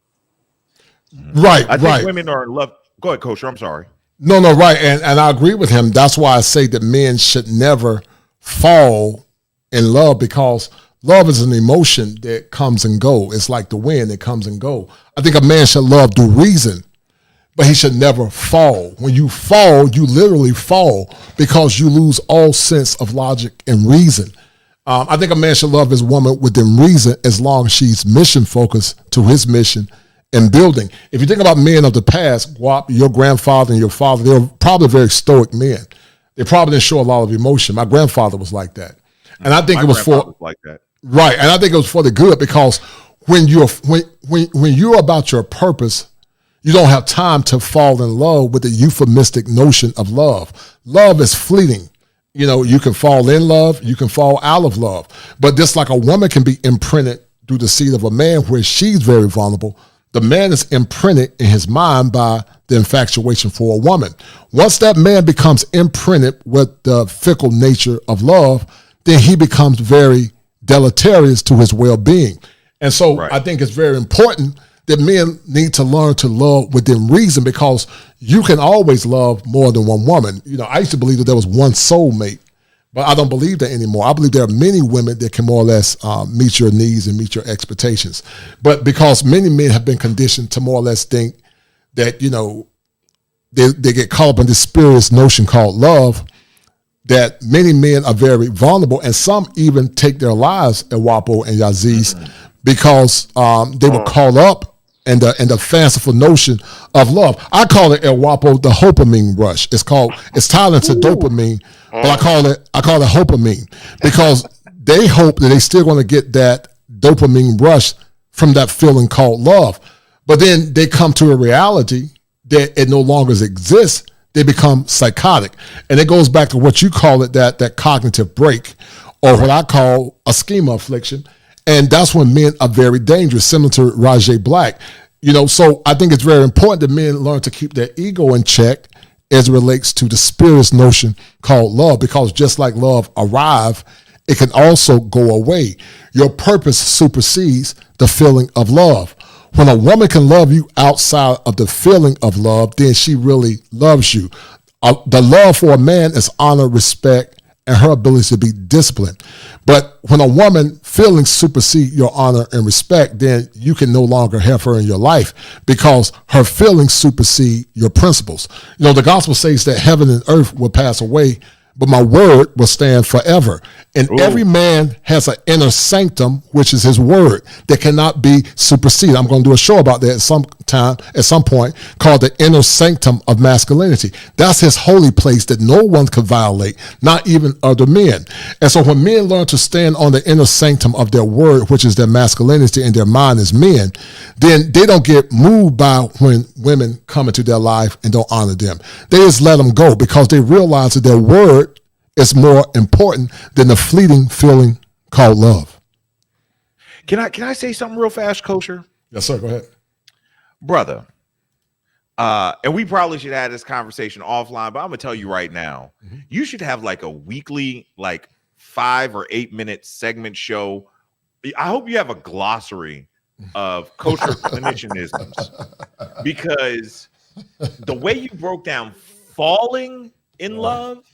Right, I think women are in love. Go ahead, Kosher. I'm sorry. No, right. And I agree with him. That's why I say that men should never fall in love, because love is an emotion that comes and go. It's like the wind that comes and go. I think a man should love through reason, but he should never fall. When you fall, you literally fall because you lose all sense of logic and reason. I think a man should love his woman within reason as long as she's mission focused to his mission and building. If you think about men of the past, Guapo, your grandfather and your father, they were probably very stoic men. They probably didn't show a lot of emotion. My grandfather was like that. And I think it was for like that. Right. And I think it was for the good, because when you're about your purpose, you don't have time to fall in love with the euphemistic notion of love. Love is fleeting. You can fall in love, you can fall out of love. But just like a woman can be imprinted through the seed of a man where she's very vulnerable, the man is imprinted in his mind by the infatuation for a woman. Once that man becomes imprinted with the fickle nature of love, then he becomes very deleterious to his well-being. And so I think it's very important that men need to learn to love within reason, because you can always love more than one woman. I used to believe that there was one soulmate, but I don't believe that anymore. I believe there are many women that can more or less meet your needs and meet your expectations. But because many men have been conditioned to more or less think that, they get caught up in this spurious notion called love, that many men are very vulnerable, and some even take their lives at Guapo and Aziz because they were caught up in the fanciful notion of love. I call it El Guapo the dopamine rush. It's tied into dopamine, but I call it dopamine because they hope that they still going to get that dopamine rush from that feeling called love. But then they come to a reality that it no longer exists. They become psychotic. And it goes back to what you call it, that cognitive break, or what I call a schema affliction. And that's when men are very dangerous, similar to Rajay Black. So I think it's very important that men learn to keep their ego in check as it relates to the spurious notion called love, because just like love arrive, it can also go away. Your purpose supersedes the feeling of love. When a woman can love you outside of the feeling of love, then she really loves you. The love for a man is honor, respect, and her ability to be disciplined. But when a woman feelings supersede your honor and respect, then you can no longer have her in your life because her feelings supersede your principles. The gospel says that heaven and earth will pass away, but my word will stand forever. And every man has an inner sanctum, which is his word, that cannot be superseded. I'm going to do a show about that at some point, called the inner sanctum of masculinity. That's his holy place that no one can violate, not even other men. And so when men learn to stand on the inner sanctum of their word, which is their masculinity and their mind as men, then they don't get moved by when women come into their life and don't honor them. They just let them go because they realize that their word is more important than the fleeting feeling called love. Can I say something real fast, Kosher? Yes, sir. Go ahead. Brother. And we probably should have this conversation offline, but I'm gonna tell you right now, you should have like a weekly, 5 or 8 minute segment show. I hope you have a glossary of kosher clinicianisms, because the way you broke down falling in love,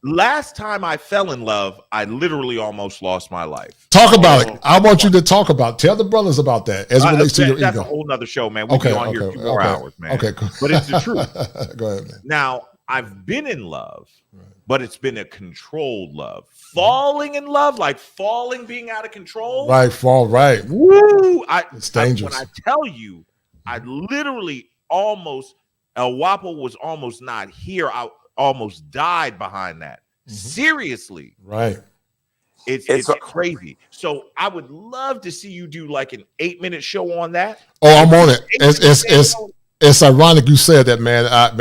last time I fell in love, I literally almost lost my life. Talk about it. I want you to talk about. Tell the brothers about that as it relates to your that's ego. a whole nother show, man. We'll be on here 2 more hours, man. Okay, cool. But it's the truth. Go ahead, man. Now, I've been in love, but it's been a controlled love. Falling in love, like falling, being out of control. Right. Woo! It's dangerous. When I tell you, I literally almost, El Guapo was almost not here. I almost died behind that. Seriously. Right. It's crazy. So I would love to see you do like an 8-minute show on that. Oh, I'm on it. It's ironic you said that, man. I've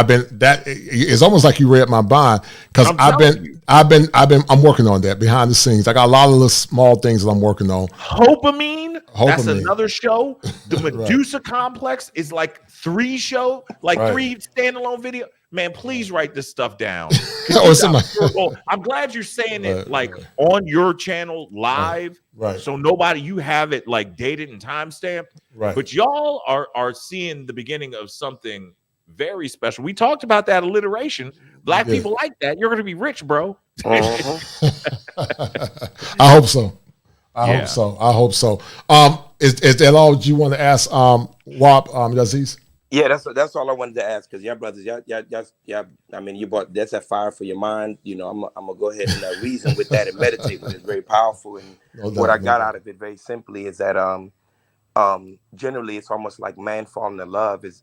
been that. It's almost like you read my mind, because I'm working on that behind the scenes. I got a lot of little small things that I'm working on. Dopamine. That's another show. The Medusa Complex is like 3 show, 3 standalone video. Man, please write this stuff down. I'm glad you're saying it on your channel live. Right. So you have it dated and timestamped. Right. But y'all are seeing the beginning of something very special. We talked about that alliteration. Black people like that. You're going to be rich, bro. I hope so. I hope so. Is that all you want to ask Wap, Aziz? Yeah, that's all I wanted to ask, because y'all brothers, y'all. I mean, you brought that's a fire for your mind. I'm gonna go ahead and reason with that and meditate with it. It's very powerful. And what I got out of it very simply is that generally it's almost like man falling in love is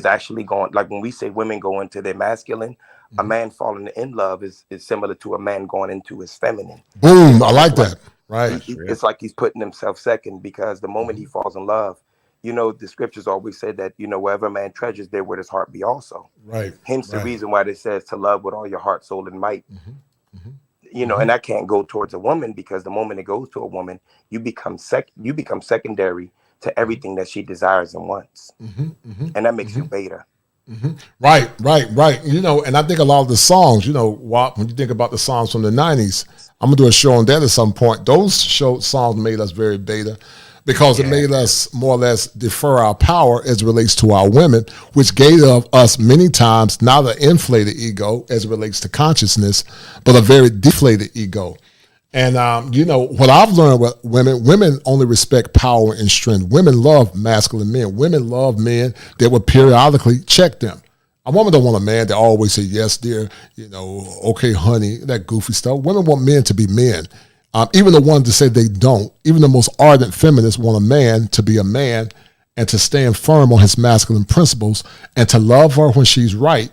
actually going, like when we say women go into their masculine, a man falling in love is similar to a man going into his feminine. Boom! I like that. Right. It's like he's putting himself second, because the moment he falls in love, the scriptures always said that, wherever a man treasures, there would his heart be also. Right. Hence the reason why it says to love with all your heart, soul, and might. And that can't go towards a woman, because the moment it goes to a woman, you become secondary to everything that she desires and wants. And that makes you beta. Right. And I think a lot of the songs, when you think about the songs from the 90s, I'm gonna do a show on that at some point. Those songs made us very beta, because it made us more or less defer our power as it relates to our women, which gave us many times not an inflated ego as it relates to consciousness, but a very deflated ego. And, what I've learned with women only respect power and strength. Women love masculine men. Women love men that will periodically check them. A woman don't want a man that always say yes, dear, okay, honey, that goofy stuff. Women want men to be men. Even the ones that say they don't, even the most ardent feminists want a man to be a man and to stand firm on his masculine principles and to love her when she's right,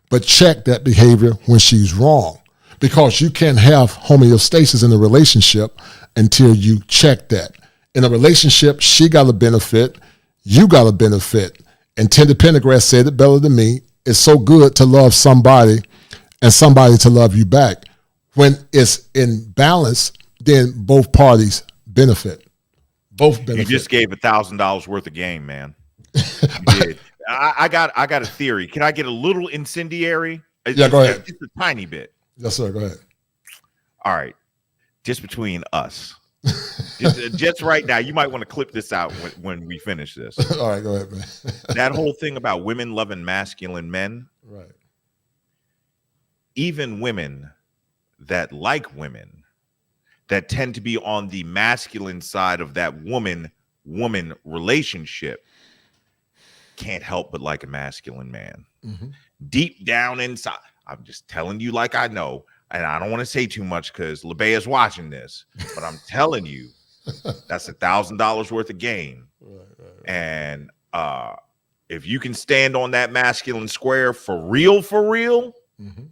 but check that behavior when she's wrong. Because you can't have homeostasis in a relationship until you check that. In a relationship, she got a benefit, you got a benefit. And Tender Pendergrass said it better than me. It's so good to love somebody and somebody to love you back. When it's in balance, then both parties benefit. Both benefit. You just gave $1,000 worth of game, man. You did. I got a theory. Can I get a little incendiary? Yeah, go ahead. Just a tiny bit. Yes, sir. Go ahead. All right. Just between us. just right now. You might want to clip this out when we finish this. All right, go ahead, man. That whole thing about women loving masculine men. Right. Even women that like women that tend to be on the masculine side of that woman relationship can't help but like a masculine man. Mm-hmm. Deep down inside, I'm just telling you like I know, and I don't want to say too much because LeBay is watching this, but I'm telling you, that's $1,000 worth of game. Right. And if you can stand on that masculine square for real, mm-hmm.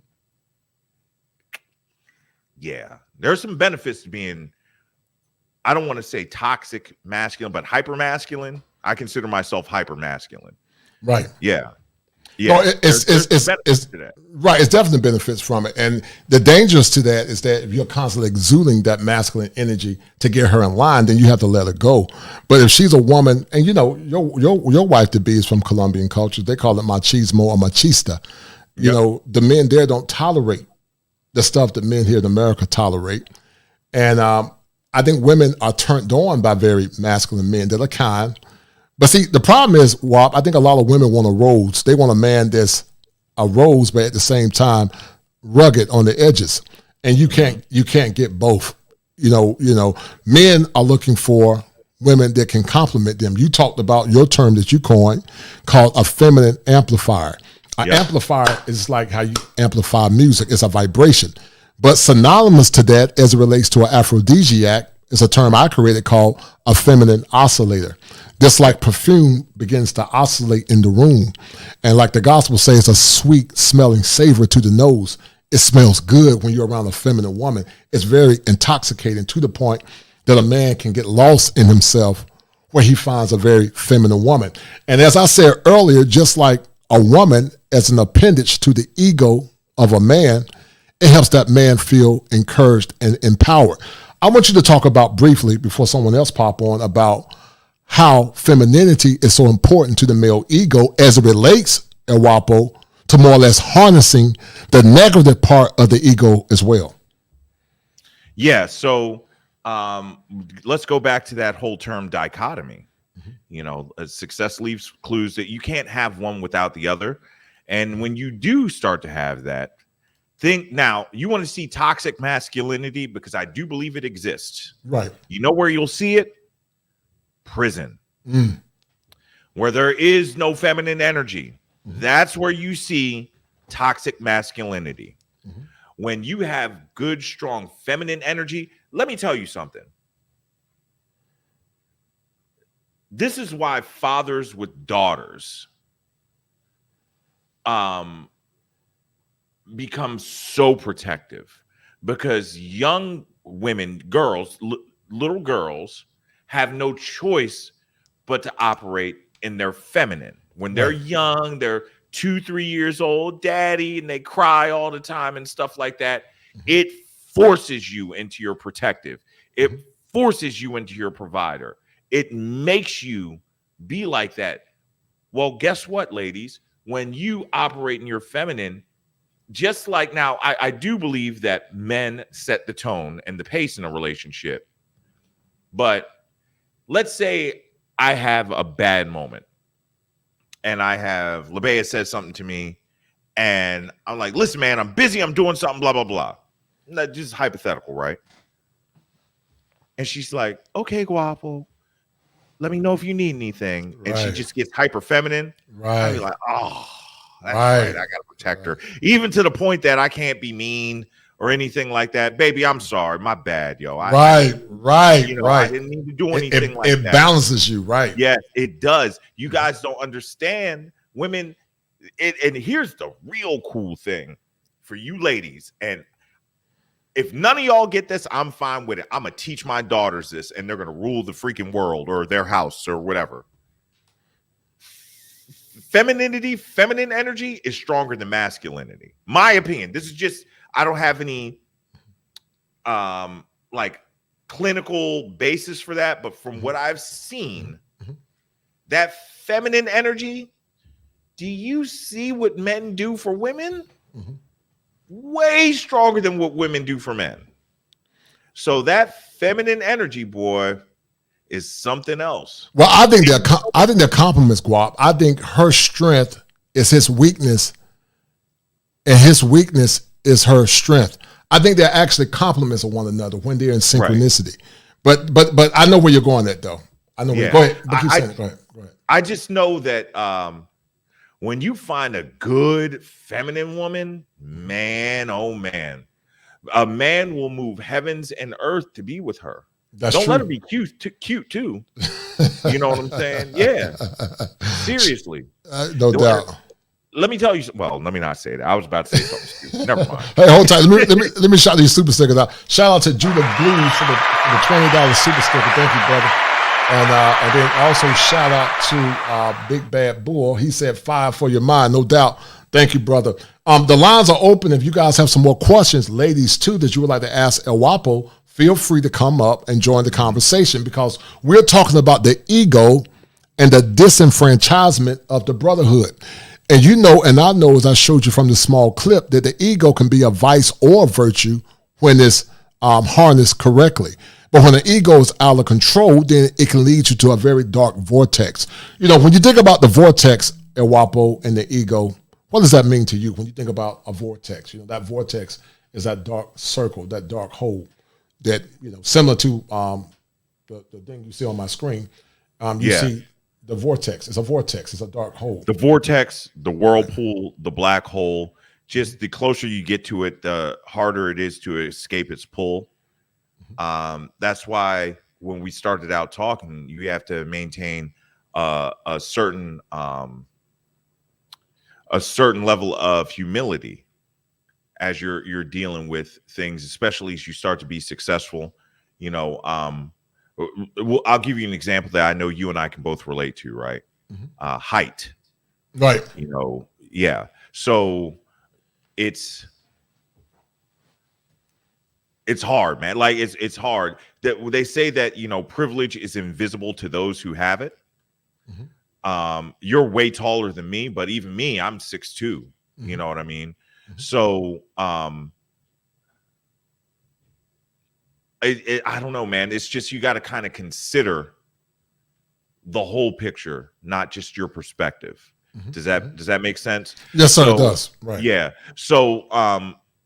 Yeah, there's some benefits to being, I don't want to say toxic masculine, but hyper masculine. I consider myself hyper masculine. Right. Yeah. No, it's right. It's definitely benefits from it. And the dangers to that is that if you're constantly exuding that masculine energy to get her in line, then you have to let her go. But if she's a woman, and your wife to be is from Colombian culture, they call it machismo or machista. The men there don't tolerate the stuff that men here in America tolerate. And I think women are turned on by very masculine men that are kind. But see, the problem is, Wap, I think a lot of women want a rose. They want a man that's a rose, but at the same time, rugged on the edges. And you can't get both. Men are looking for women that can complement them. You talked about your term that you coined called a feminine amplifier. An amplifier is like how you amplify music. It's a vibration. But synonymous to that as it relates to an aphrodisiac is a term I created called a feminine oscillator. Just like perfume begins to oscillate in the room. And like the gospel says, a sweet smelling savor to the nose. It smells good when you're around a feminine woman. It's very intoxicating to the point that a man can get lost in himself where he finds a very feminine woman. And as I said earlier, just like a woman as an appendage to the ego of a man, it helps that man feel encouraged and empowered. I want you to talk about briefly, before someone else pop on, about how femininity is so important to the male ego as it relates, El Guapo, to more or less harnessing the negative part of the ego as well. Yeah, so let's go back to that whole term dichotomy. Success leaves clues that you can't have one without the other. And when you do start to have that, now you want to see toxic masculinity, because I do believe it exists. Right. You know where you'll see it? Prison. Where there is no feminine energy. That's where you see toxic masculinity. When you have good, strong feminine energy, let me tell you something. This is why fathers with daughters become so protective, because young women, girls, little girls have no choice but to operate in their feminine. When they're young, they're 2-3 years old, daddy, and they cry all the time and stuff like that. It forces you into your protective. It forces you into your provider. It makes you be like that. Well, guess what, ladies? When you operate in your feminine, just like now, I do believe that men set the tone and the pace in a relationship. But let's say I have a bad moment and LeBea says something to me and I'm like, listen, man, I'm busy. I'm doing something, blah, blah, blah. That's just hypothetical, right? And she's like, okay, Guapo, let me know if you need anything. And she just gets hyper feminine. Right. I'd be like, oh, That's right. I got to protect her, even to the point that I can't be mean or anything like that. Baby, I'm sorry. My bad, yo. Right. I didn't mean to do anything like that. It balances you, right? Yes, it does. You guys don't understand women. And here's the real cool thing for you ladies. And if none of y'all get this, I'm fine with it. I'm going to teach my daughters this, and they're going to rule the freaking world or their house or whatever. Femininity, feminine energy is stronger than masculinity. My opinion. This is just, I don't have any like clinical basis for that, but from what I've seen, that feminine energy, do you see what men do for women? Way stronger than what women do for men. So that feminine energy, boy, is something else. Well, I think they're compliments, Guap. I think her strength is his weakness, and his weakness is her strength. I think they're actually complements of one another when they're in synchronicity. Right. But I know where you're going at, though. I know where. Go ahead. Go ahead. I just know that when you find a good feminine woman, man, oh man, a man will move heavens and earth to be with her. Don't let her be cute too. You know what I'm saying? Yeah. Seriously. No doubt. Let me tell you. Well, let me not say that. I was about to say something stupid. Never mind. Hey, hold tight. Let me shout these super stickers out. Shout out to Judah Blues for the $20 super sticker. Thank you, brother. And then also shout out to Big Bad Bull. He said 5 for your mind, no doubt. Thank you, brother. The lines are open. If you guys have some more questions, ladies too, that you would like to ask El Guapo, feel free to come up and join the conversation, because we're talking about the ego and the disenfranchisement of the brotherhood. And you know, and I know, as I showed you from the small clip, that the ego can be a vice or a virtue when it's harnessed correctly. But when the ego is out of control, then it can lead you to a very dark vortex. You know, when you think about the vortex, El Guapo, and the ego, what does that mean to you when you think about a vortex? You know, that vortex is that dark circle, that dark hole that, you know, similar to the thing you see on my screen. You see the vortex. It's a vortex. It's a dark hole. The vortex, the whirlpool, the black hole, just the closer you get to it, the harder it is to escape its pull. That's why when we started out talking, you have to maintain a certain level of humility as you're dealing with things, especially as you start to be successful. You know, I'll give you an example that I know you and I can both relate to, right? Height. Right. You know, yeah. So it's hard, man. Like it's hard. That they say that, you know, privilege is invisible to those who have it. You're way taller than me, but even me, I'm 6'2". You know what I mean? So I don't know, man. It's just, you got to kind of consider the whole picture, not just your perspective. Does that make sense? Yes, sir, it does. Right. Yeah. So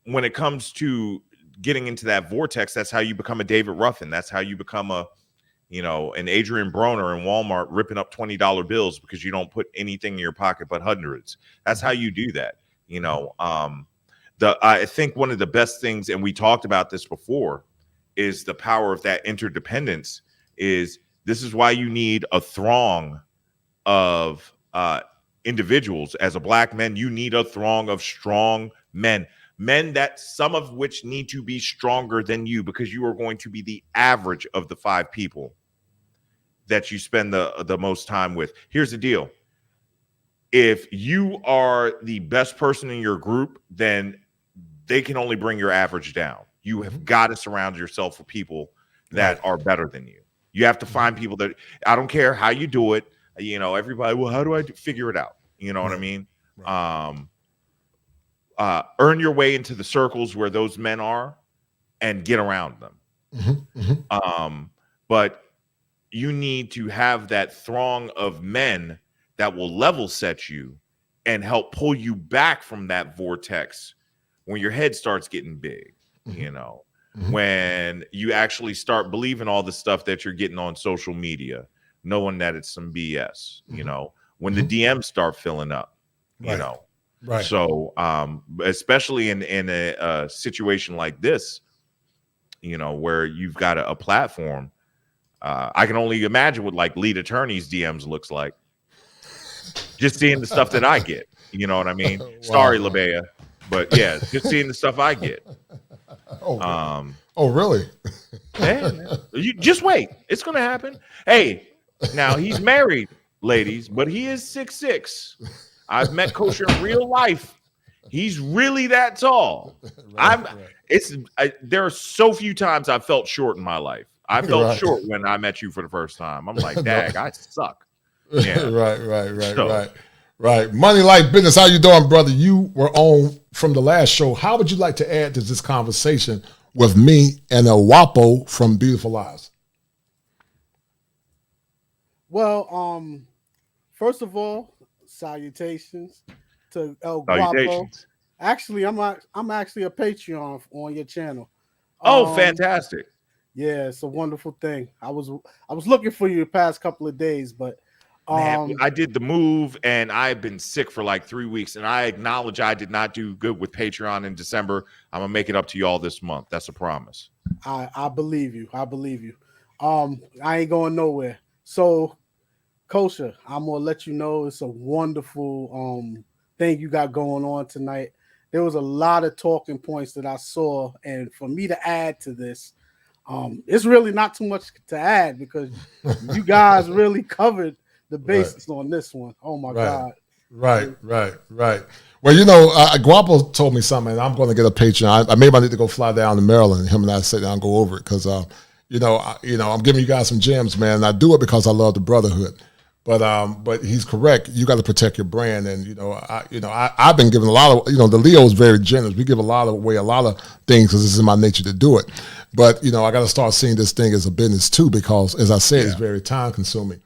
when it comes to getting into that vortex, that's how you become a David Ruffin. That's how you become an Adrian Broner in Walmart ripping up $20 bills because you don't put anything in your pocket but hundreds. That's how you do that. You know, I think one of the best things, and we talked about this before, is the power of that interdependence. This is why you need a throng of individuals. As a black man, you need a throng of strong men that some of which need to be stronger than you, because you are going to be the average of the 5 people that you spend the most time with. Here's the deal. If you are the best person in your group, then they can only bring your average down. You have got to surround yourself with people that are better than you. You have to find people that, I don't care how you do it. You know, everybody, well, how do I figure it out? You know what I mean? Earn your way into the circles where those men are and get around them. But you need to have that throng of men that will level set you and help pull you back from that vortex when your head starts getting big, you know, when you actually start believing all the stuff that you're getting on social media, knowing that it's some BS, you know, when the DMs start filling up, you know, Right. So, especially in a situation like this, you know, where you've got a platform, I can only imagine what like lead attorneys DMs looks like. Just seeing the stuff that I get, you know what I mean? Sorry, LaBea, but yeah, just seeing the stuff I get. Oh, really? Hey, you just wait. It's gonna happen. Hey, now he's married, ladies, but he is 6'6". I've met Kosher in real life. He's really that tall. There are so few times I've felt short in my life. I felt short when I met you for the first time. I'm like, dag, I suck. Yeah. Right. Money Life Business. How you doing, brother? You were on from the last show. How would you like to add to this conversation with me and El Guapo from Beautiful Lives? Well, first of all, salutations to El Guapo. Actually, I'm actually a Patreon on your channel. Oh, fantastic! Yeah, it's a wonderful thing. I was looking for you the past couple of days, but man, I did the move and I've been sick for like 3 weeks, and I acknowledge I did not do good with Patreon in December. I'm gonna make it up to you all this month. That's a promise. I believe you. I believe you. I ain't going nowhere. So, Kosher, I'm gonna let you know it's a wonderful thing you got going on tonight. There was a lot of talking points that I saw, and for me to add to this, it's really not too much to add because you guys really covered the basis on this one. Oh my God. Right. Well, you know, Guapo told me something, and I'm going to get a Patreon. I maybe I need to go fly down to Maryland. Him and I sit down and go over it because, I'm giving you guys some gems, man. And I do it because I love the Brotherhood. But he's correct. You got to protect your brand, and I've been giving a lot of the Leo is very generous. We give a lot away, a lot of things because this is my nature to do it. But I got to start seeing this thing as a business too because, as I said, it's very time consuming.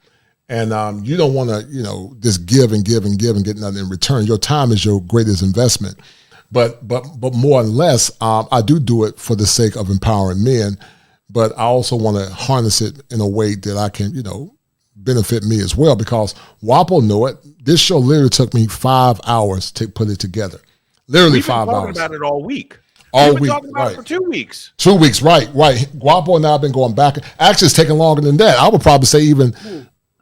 And you don't want to, just give and give and give and get nothing in return. Your time is your greatest investment. But more or less, I do it for the sake of empowering men. But I also want to harness it in a way that I can, benefit me as well. Because Guapo know it. This show literally took me 5 hours to put it together. Literally 5 hours. We've been talking about it all week. All week, talking about it for 2 weeks. 2 weeks, right. Guapo and I have been going back. Actually, it's taking longer than that. I would probably say even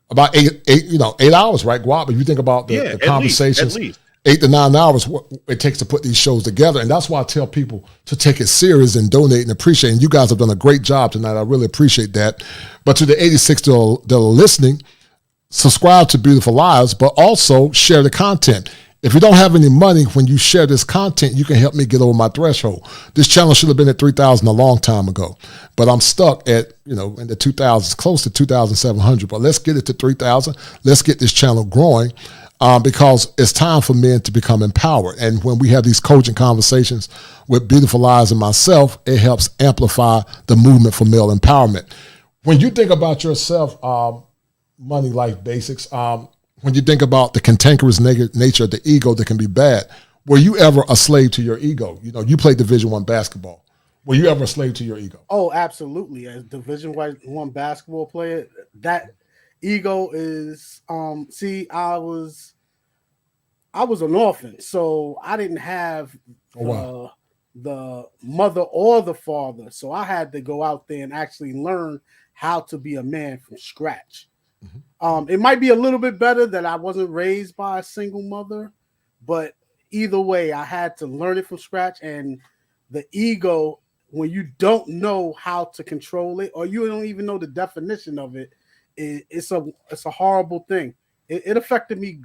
about 8 hours, right, Guapo? If you think about the conversations, 8 to 9 hours what it takes to put these shows together. And that's why I tell people to take it serious and donate and appreciate. And you guys have done a great job tonight. I really appreciate that. But to the 86 that are listening, subscribe to Beautiful Lives, but also share the content. If you don't have any money, when you share this content, you can help me get over my threshold. This channel should have been at 3,000 a long time ago, but I'm stuck at, in the 2,000s, close to 2,700. But let's get it to 3,000. Let's get this channel growing because it's time for men to become empowered. And when we have these coaching conversations with Beautiful Lives and myself, it helps amplify the movement for male empowerment. When you think about yourself, Money Life Basics, when you think about the cantankerous nature of the ego that can be bad, were you ever a slave to your ego? You played Division I basketball. Were you ever a slave to your ego? Oh, absolutely. As Division I basketball player, that ego is I was an orphan, so I didn't have the mother or the father. So I had to go out there and actually learn how to be a man from scratch. It might be a little bit better that I wasn't raised by a single mother, but either way, I had to learn it from scratch. And the ego, when you don't know how to control it, or you don't even know the definition of it, it's a horrible thing. It affected me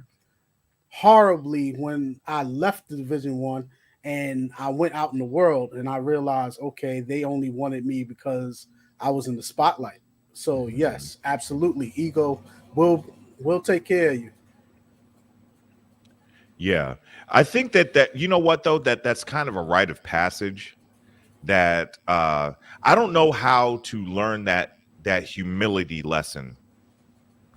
horribly when I left the Division I and I went out in the world and I realized, okay, they only wanted me because I was in the spotlight. So yes, absolutely. Ego will take care of you. Yeah. I think that you know what though, that's kind of a rite of passage that I don't know how to learn that humility lesson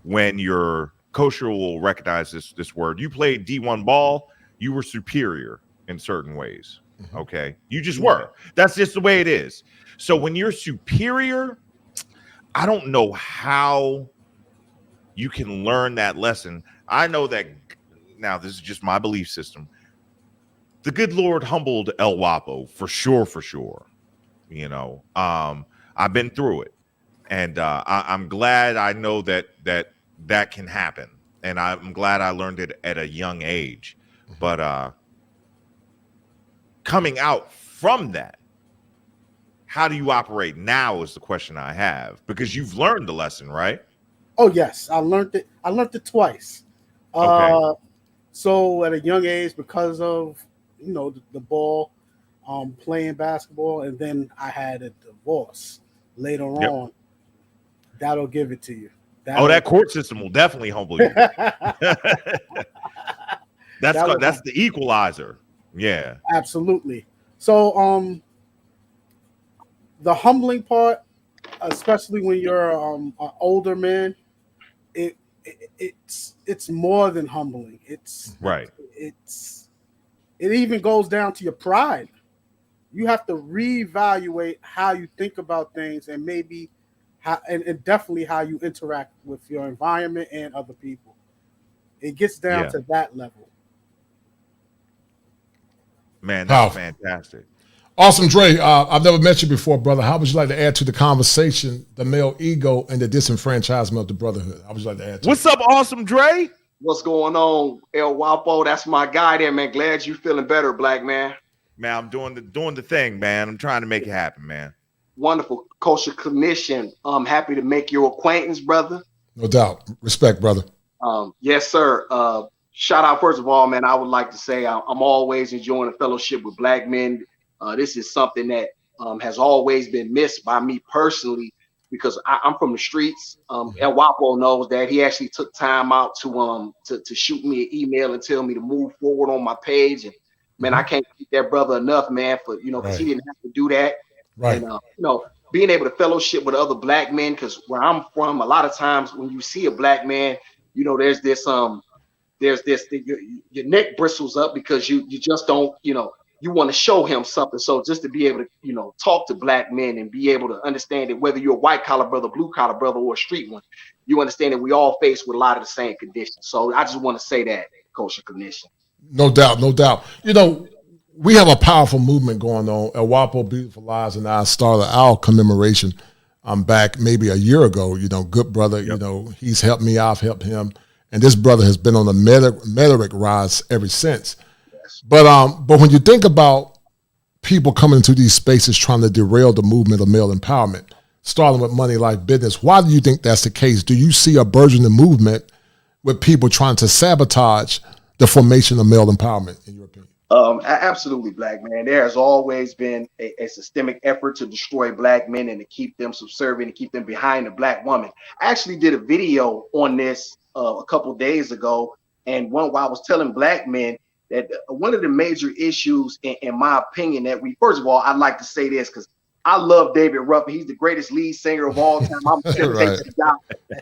when your Kosher will recognize this word. You played D1 ball, you were superior in certain ways. Okay. You just were. That's just the way it is. So when you're superior, I don't know how you can learn that lesson. I know that now this is just my belief system. the good Lord humbled El Guapo for sure. You know, I've been through it, and I'm glad I know that can happen, and I'm glad I learned it at a young age. But coming out from that, how do you operate now is the question I have, because you've learned the lesson, right? Oh yes, I learned it. I learned it twice. Okay. So at a young age, because of the ball, playing basketball, and then I had a divorce later on. That'll give it to you. That court system will definitely humble you. That's the equalizer. Yeah, absolutely. So the humbling part, especially when you're an older man, it's more than humbling. It even goes down to your pride. You have to reevaluate how you think about things, and maybe and definitely how you interact with your environment and other people. It gets down to that level. Man, that's fantastic. Awesome, Dre. I've never met you before, brother. How would you like to add to the conversation the male ego and the disenfranchisement of the brotherhood? How would you like to add to What's up, Awesome Dre? What's going on, El Guapo? That's my guy there, man. Glad you feeling better, black man. Man, I'm doing the thing, man. I'm trying to make it happen, man. Wonderful. Kosher Clinician. I'm happy to make your acquaintance, brother. No doubt. Respect, brother. Yes, sir. Shout out, first of all, man, I would like to say I'm always enjoying a fellowship with black men. This is something that has always been missed by me personally, because I'm from the streets. El Guapo knows that. He actually took time out to shoot me an email and tell me to move forward on my page. And man, I can't thank that brother enough, man, for because he didn't have to do that. Right. And being able to fellowship with other black men, because where I'm from, a lot of times when you see a black man, there's this your neck bristles up because you just don't you want to show him something. So just to be able to talk to black men and be able to understand that whether you're a white collar brother, blue collar brother, or a street one, you understand that we all face with a lot of the same conditions. So I just want to say that, Kosher Clinician. No doubt, no doubt. We have a powerful movement going on. El Guapo Beautiful Lives and I started our commemoration back maybe a year ago. Good brother, he's helped me, I've helped him. And this brother has been on the meteoric rise ever since. Yes. But when you think about people coming into these spaces trying to derail the movement of male empowerment, starting with money, life, business, why do you think that's the case? Do you see a burgeoning movement with people trying to sabotage the formation of male empowerment, in your opinion? Absolutely, black man. There has always been a systemic effort to destroy black men and to keep them subservient and keep them behind the black woman. I actually did a video on this a couple days ago, and while I was telling black men that one of the major issues, in my opinion, that first of all, I'd like to say this because I love David Ruffin. He's the greatest lead singer of all time. I'm right.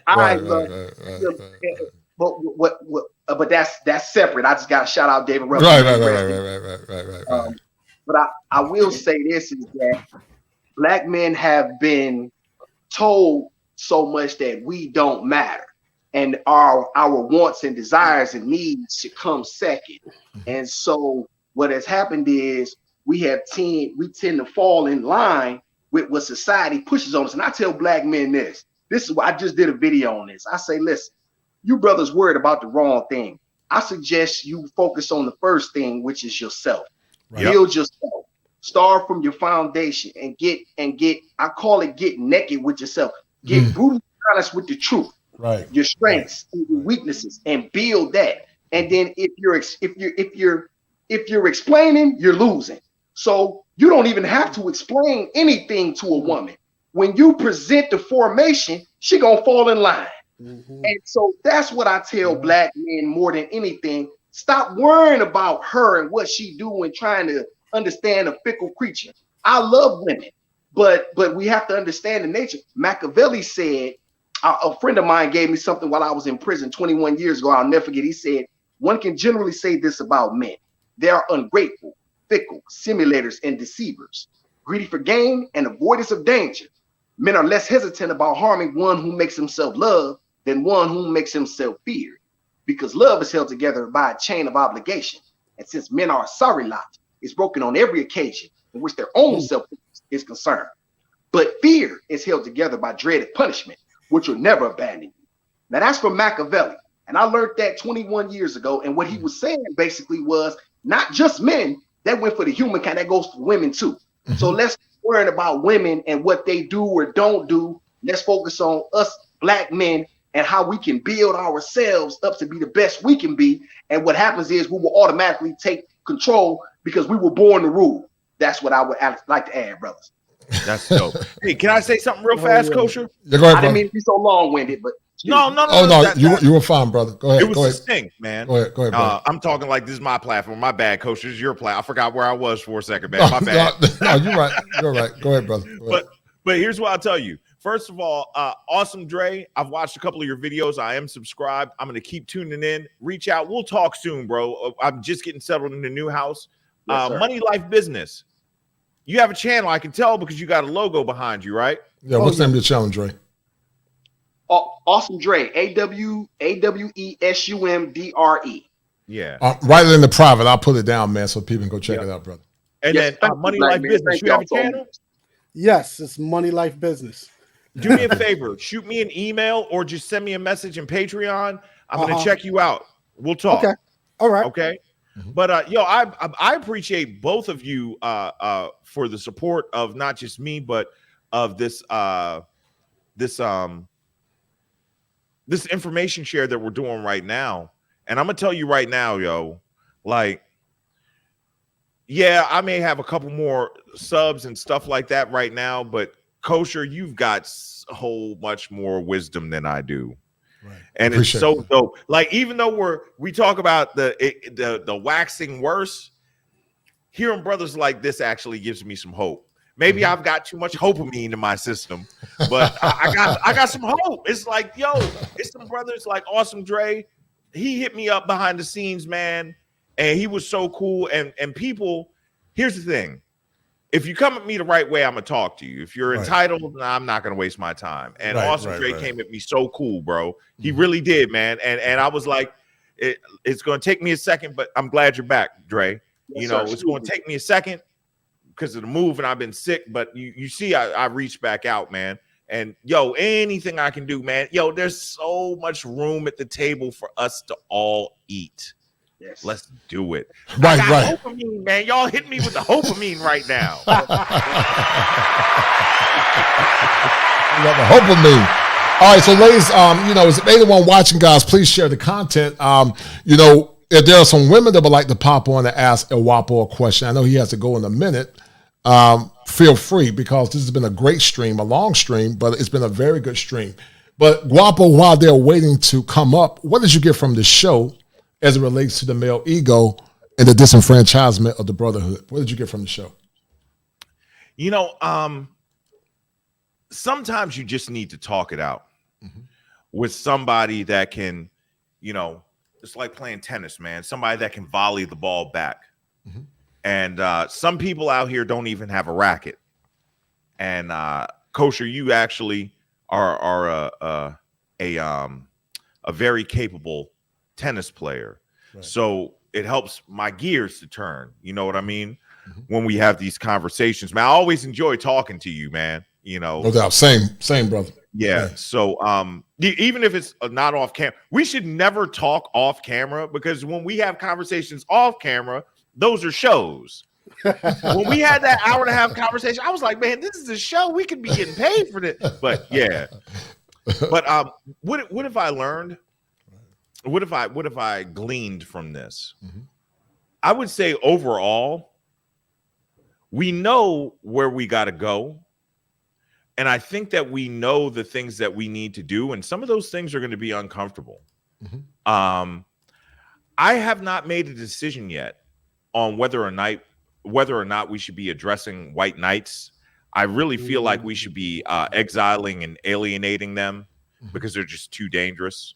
I love him. But that's separate. I just got to shout out David Ruffin. Right. But I will say this is that black men have been told so much that we don't matter, and our wants and desires and needs should come second. And so what has happened is we tend to fall in line with what society pushes on us. And I tell black men this is why I just did a video on this. I say, listen, you brothers worried about the wrong thing. I suggest you focus on the first thing, which is yourself. Right. Build yourself. Start from your foundation and get. I call it get naked with yourself. Get brutally honest with the truth. Right. Your strengths, your weaknesses, and build that. And then if you're explaining, you're losing. So you don't even have to explain anything to a woman. When you present the formation, she gonna fall in line. And so that's what I tell black men more than anything. Stop worrying about her and what she do and trying to understand a fickle creature. I love women, but we have to understand the nature. Machiavelli said, a friend of mine gave me something while I was in prison 21 years ago. I'll never forget. He said, one can generally say this about men. They are ungrateful, fickle, simulators, and deceivers, greedy for gain and avoidance of danger. Men are less hesitant about harming one who makes himself loved than one who makes himself feared, because love is held together by a chain of obligation. And since men are a sorry lot, it's broken on every occasion in which their own self is concerned. But fear is held together by dreaded punishment, which will never abandon you. Now that's from Machiavelli. And I learned that 21 years ago. And what he was saying basically was not just men, that went for the humankind, that goes for women too. So let's worry about women and what they do or don't do. Let's focus on us black men and how we can build ourselves up to be the best we can be. And what happens is we will automatically take control because we were born to rule. That's what I would like to add, brothers. That's dope. Hey, can I say something real fast, Kosher? Yeah, go ahead, I didn't mean to be so long-winded, but no. Oh no, you were fine, brother. Go ahead. It was go ahead. succinct, man. Go ahead, brother. I'm talking like this is my platform. My bad, Kosher. This is your platform. I forgot where I was for a second, man. My bad. No, you're right. You're right. Go ahead, brother. Go ahead. But here's what I'll tell you. First of all, Awesome Dre, I've watched a couple of your videos. I am subscribed. I'm going to keep tuning in. Reach out. We'll talk soon, bro. I'm just getting settled in the new house. Yes, Money Life Business. You have a channel, I can tell, because you got a logo behind you, right? Yeah, what's the name of your channel, Dre? Awesome Dre, AWESUMDRE. Yeah. Write it in the private. I'll put it down, man, so people can go check it out, brother. And then Money Life Business. You have a channel? Yes, it's Money Life Business. Do me a favor. Shoot me an email or just send me a message in Patreon. I'm going to check you out. We'll talk. Okay. All right. Okay. But I appreciate both of you for the support of not just me, but of this information share that we're doing right now. And I'm gonna tell you right now, yo, like, yeah, I may have a couple more subs and stuff like that right now, but Kosher, you've got so much more wisdom than I do. Right. And it's so dope. Like, even though we talk about the waxing worse, hearing brothers like this actually gives me some hope. Maybe I've got too much hopamine in my system, but I got some hope. It's like, yo, it's some brothers like Awesome Dre. He hit me up behind the scenes, man, and he was so cool. And people, here's the thing. If you come at me the right way, I'm gonna talk to you. If you're entitled, I'm not gonna waste my time. And Awesome Dre came at me so cool, bro. He really did, man. And I was like, it's gonna take me a second, but I'm glad you're back, Dre. Yes, it's gonna take me a second because of the move, and I've been sick. But you see, I reached back out, man. And yo, anything I can do, man. Yo, there's so much room at the table for us to all eat. Yes. Let's do it. Right. Hopamine, man. Y'all hit me with the hopamine right now. You got the hopamine. All right, so ladies, is anyone watching, guys, please share the content. If there are some women that would like to pop on and ask a Guapo a question, I know he has to go in a minute. Feel free, because this has been a great stream, a long stream, but it's been a very good stream. But Guapo, while they're waiting to come up, what did you get from the show as it relates to the male ego and the disenfranchisement of the brotherhood? What did you get from the show? Sometimes you just need to talk it out with somebody that can, it's like playing tennis, man. Somebody that can volley the ball back. And some people out here don't even have a racket. And Kosher, you actually are a very capable tennis player. Right. So it helps my gears to turn. You know what I mean? When we have these conversations, man, I always enjoy talking to you, man. No doubt. Same, brother. Yeah. So even if it's not off camera, we should never talk off camera, because when we have conversations off camera, those are shows. When we had that hour and a half conversation, I was like, man, this is a show. We could be getting paid for this. But yeah. But what have I learned? What have I gleaned from this? I would say overall, we know where we got to go. And I think that we know the things that we need to do. And some of those things are going to be uncomfortable. I have not made a decision yet on whether or not we should be addressing white knights. I really feel like we should be exiling and alienating them because they're just too dangerous.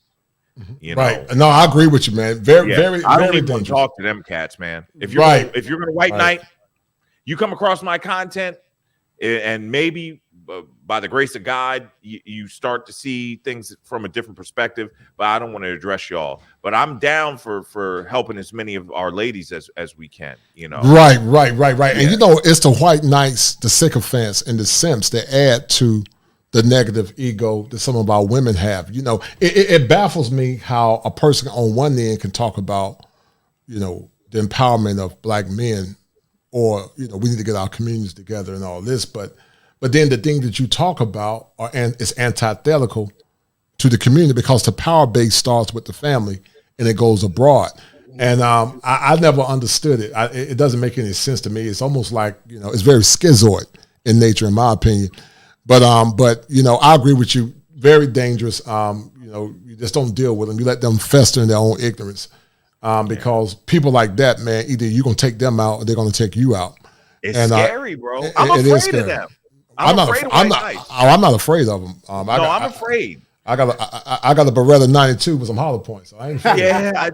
Right. No, I agree with you, man. Very I don't even dangerous. talk to them cats, man. If you're going to white knight, you come across my content and maybe by the grace of God, you start to see things from a different perspective. But I don't want to address y'all. But I'm down for helping as many of our ladies as we can. You know, Right. Yeah. And you know, it's the white knights, the sycophants, and the simps that add to the negative ego that some of our women have. You know, it baffles me how a person on one end can talk about, you know, the empowerment of black men, or, you know, we need to get our communities together and all this, but then the thing that you talk about is antithetical to the community, because the power base starts with the family and it goes abroad. And I never understood it. It doesn't make any sense to me. It's almost like, you know, it's very schizoid in nature, in my opinion. But you know, I agree with you. Very dangerous. You know, you just don't deal with them. You let them fester in their own ignorance. Because people like that, man, either you're gonna take them out or they're gonna take you out. It's scary, bro. I'm afraid of them. I'm not afraid of them. I'm afraid. I got a Beretta 92 with some hollow points. So I ain't afraid. I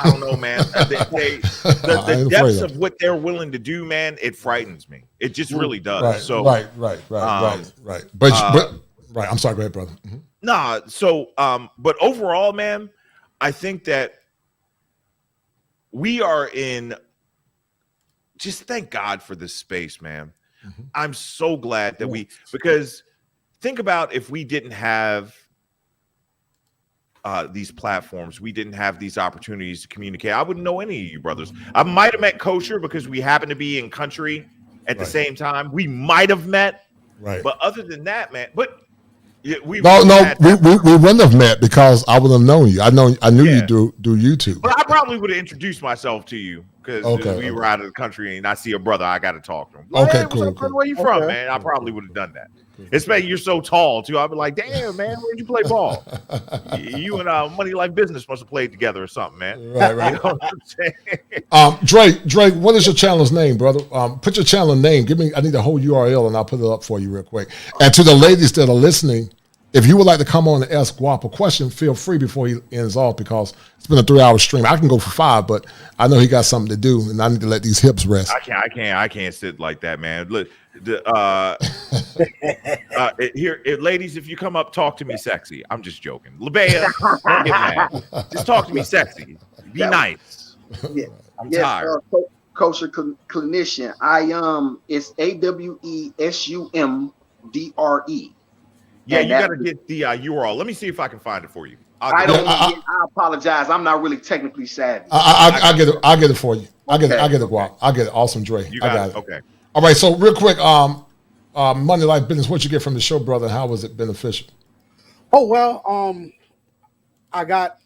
don't know, man. The depths of what they're willing to do, man, it frightens me. It just really does. Right, so right. But I'm sorry, go ahead, brother. Mm-hmm. Nah, so but overall, man, I think that we are in, just thank God for this space, man. Mm-hmm. I'm so glad that because think about if we didn't have these platforms, we didn't have these opportunities to communicate, I wouldn't know any of you brothers. I might have met Kosher because we happen to be in country at the same time. We might have met, but other than that, man, we wouldn't have met because I would have known you. I knew you do YouTube. But I probably would have introduced myself to you because we were out of the country and I see a brother, I got to talk to him. Like, hey, cool. Where you from, man? I probably would have done that. Especially you're so tall too. I'd be like, damn, man, where'd you play ball? You and Money Like Business must have played together or something, man. Right. You know what I'm Drake, saying? what is your channel's name, brother? Put your channel name. I need the whole URL and I'll put it up for you real quick. And to the ladies that are listening, if you would like to come on and ask Guapo a question, feel free before he ends off, because it's been a 3-hour stream. I can go for 5, but I know he got something to do, and I need to let these hips rest. I can't sit like that, man. Look, ladies, if you come up, talk to me sexy. I'm just joking. Labea, don't get mad. Just talk to me sexy. Be nice. Yeah. I'm tired. Kosher Clinician. It's AWESUMDRE. Yeah, you got to get the URL. Let me see if I can find it for you. I apologize. I'm not really technically savvy. I get it. I get it for you. I get it. Guap. I get it. Awesome, Dre. You got it. Okay. All right. So real quick, Money Like Business. What you get from the show, brother? How was it beneficial? Oh well, I got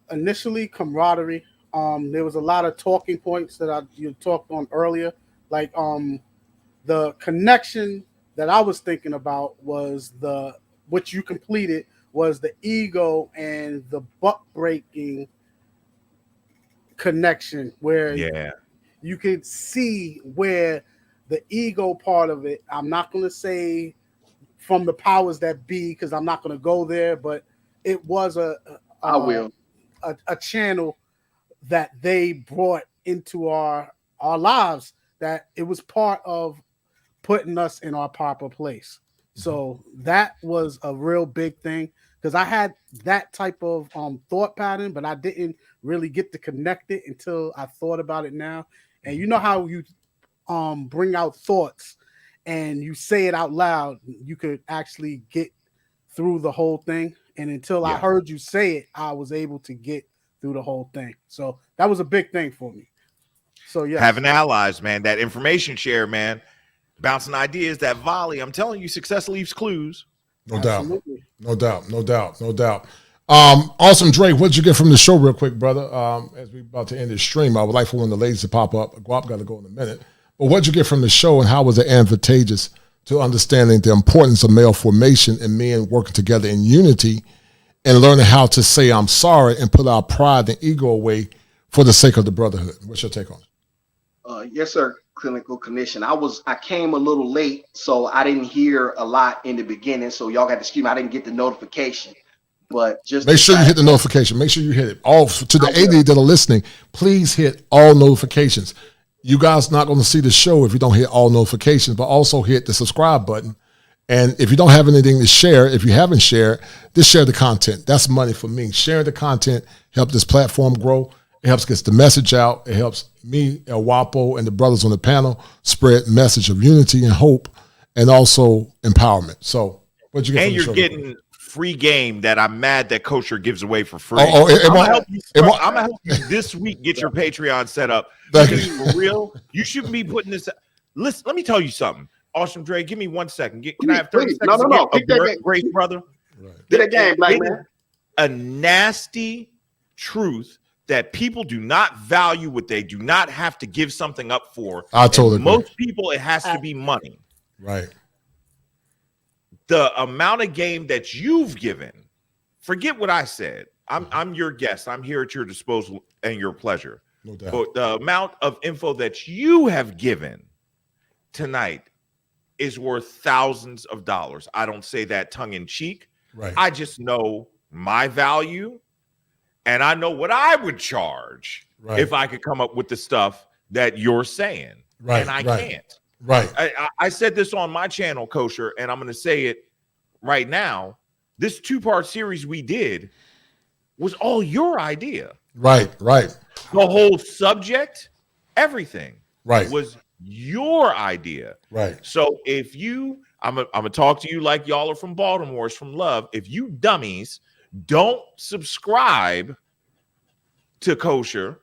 initially camaraderie. There was a lot of talking points that you talked on earlier, like the connection that I was thinking about was what you completed was the ego and the buck breaking connection, where you could see where the ego part of it, I'm not going to say from the powers that be, because I'm not going to go there, but it was a channel that they brought into our lives, that it was part of putting us in our proper place. So that was a real big thing, because I had that type of thought pattern, but I didn't really get to connect it until I thought about it now. And you know how you bring out thoughts and you say it out loud, you could actually get through the whole thing. And until I heard you say it, I was able to get through the whole thing. So that was a big thing for me. So having allies, man, that information share, man. Bouncing ideas, that volley. I'm telling you, success leaves clues. No doubt. Awesome, Drake. What'd you get from the show, real quick, brother? As we're about to end this stream, I would like for one of the ladies to pop up. Guap got to go in a minute. But what'd you get from the show, and how was it advantageous to understanding the importance of male formation and men working together in unity, and learning how to say I'm sorry and put our pride and ego away for the sake of the brotherhood? What's your take on it? Yes, sir. Clinical Clinician. I came a little late, so I didn't hear a lot in the beginning. So y'all got to excuse me. I didn't get the notification, but just make sure you hit the notification. Make sure you hit it. All to the 80 that are listening, please hit all notifications. you guys not going to see the show if you don't hit all notifications, but also hit the subscribe button. And if you don't have anything to share, if you haven't shared, just share the content. That's money for me. Sharing the content helps this platform grow. It helps get the message out. It helps me, El Guapo, and the brothers on the panel spread message of unity and hope and also empowerment. So what'd you get And from the you're show? getting free game that I'm mad that Kosher gives away for free. I'm gonna help you this week get your Patreon set up. Because for real, you shouldn't be putting this. Listen, let me tell you something. Awesome Dre, give me 1 second. Can I have 30 seconds? No. Kick that game. Great brother. Get that game, black man. A nasty truth that people do not value what they do not have to give something up for. I totally agree. Most people, it has to be money. Right. The amount of game that you've given, forget what I said. I'm your guest. I'm here at your disposal and your pleasure. No doubt. But the amount of info that you have given tonight is worth thousands of dollars. I don't say that tongue in cheek. Right. I just know my value, and I know what I would charge if I could come up with the stuff that you're saying. Right. And I right. can't. Right. I said this on my channel, Kosher, and I'm going to say it right now. This 2-part series we did was all your idea. Right. The whole subject, everything was your idea. Right. So if you, I'm gonna talk to you like y'all are from Baltimore, it's from love. If you dummies don't subscribe to Kosher,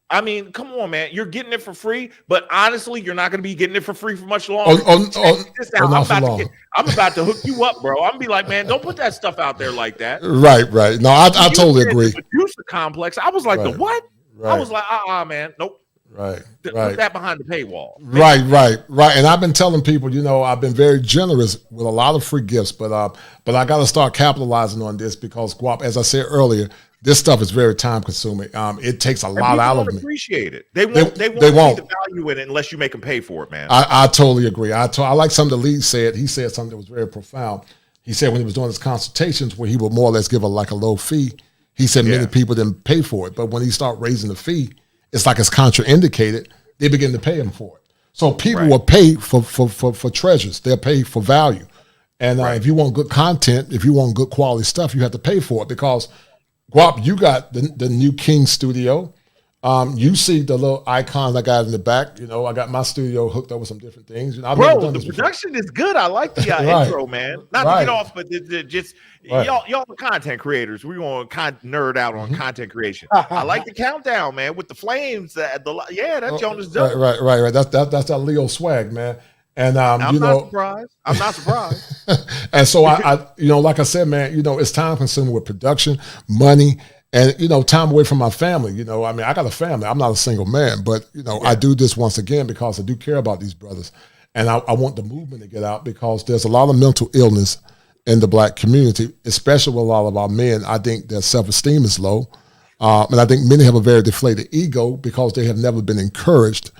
I mean, come on, man. You're getting it for free, but honestly, you're not going to be getting it for free for much longer. I'm about to hook you up, bro. I'm going to be like, man, don't put that stuff out there like that. Right. No, I totally agree. The producer complex. I was like, the what? Right. I was like, man, nope. Right. Put that behind the paywall. Right. And I've been telling people, I've been very generous with a lot of free gifts, but I got to start capitalizing on this because, Guapo, as I said earlier, this stuff is very time consuming. It takes a lot out of me. Appreciate it. They won't see the value in it unless you make them pay for it, man. I totally agree. I like something the lead said. He said something that was very profound. He said when he was doing his consultations where he would more or less give a low fee, he said many people didn't pay for it. But when he started raising the fee, it's like it's contraindicated. They begin to pay him for it. So people will pay for treasures. They'll pay for value. And if you want good content, if you want good quality stuff, you have to pay for it because Guap, you got the new King studio. You see the little icons I got in the back. I got my studio hooked up with some different things. Bro, the production is good. I like the intro, man. Not to get off, but just y'all are content creators. We're going to nerd out on content creation. I like the countdown, man, with the flames. That joint is dope. Right. That's that Leo swag, man. And I'm not surprised. And so I like I said, man, it's time consuming with production, money, and time away from my family. I mean, I got a family. I'm not a single man, but I do this once again because I do care about these brothers, and I want the movement to get out because there's a lot of mental illness in the Black community, especially with a lot of our men. I think their self-esteem is low, and I think many have a very deflated ego because they have never been encouraged,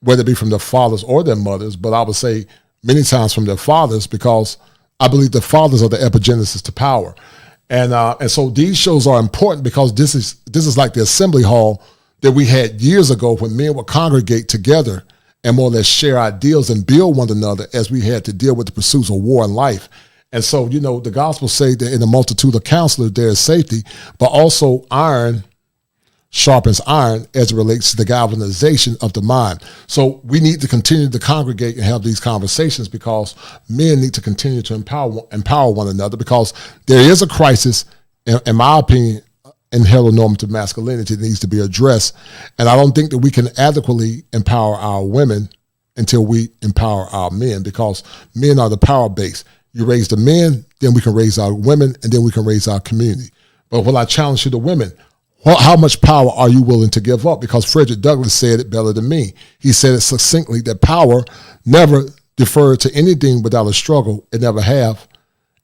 whether it be from their fathers or their mothers, but I would say many times from their fathers because I believe the fathers are the epigenesis to power. And so these shows are important because this is like the assembly hall that we had years ago when men would congregate together and more or less share ideals and build one another as we had to deal with the pursuits of war and life. And so, the gospel say that in a multitude of counselors there is safety, but also iron sharpens iron as it relates to the galvanization of the mind. So we need to continue to congregate and have these conversations because men need to continue to empower one another because there is a crisis, in my opinion, in heteronormative masculinity that needs to be addressed. And I don't think that we can adequately empower our women until we empower our men because men are the power base. You raise the men, then we can raise our women, and then we can raise our community. But what I challenge you, the women, how much power are you willing to give up? Because Frederick Douglass said it better than me. He said it succinctly that power never deferred to anything without a struggle. It never have,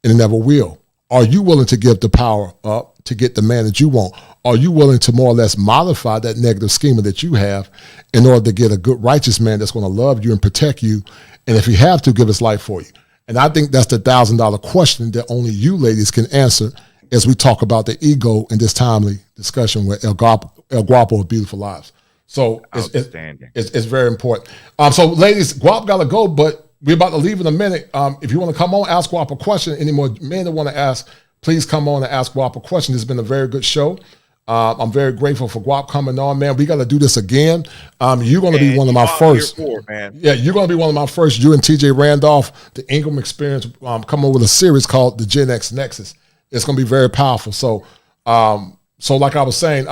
and it never will. Are you willing to give the power up to get the man that you want? Are you willing to more or less modify that negative schema that you have in order to get a good, righteous man that's going to love you and protect you? And if you have to, give his life for you. And I think that's the $1,000 question that only you ladies can answer as we talk about the ego in this timely discussion with El Guapo of Beautiful Lives. So Outstanding. it's very important. So ladies, Guap got to go, but we're about to leave in a minute. If you want to come on, ask Guap a question. Any more men that want to ask, please come on and ask Guap a question. This has been a very good show. I'm very grateful for Guap coming on, man. We got to do this again. You're going to be one of my first. Man. Yeah, you're going to be one of my first. You and TJ Randolph, the Ingram Experience, come up with a series called the Gen X Nexus. It's going to be very powerful. So, like I was saying,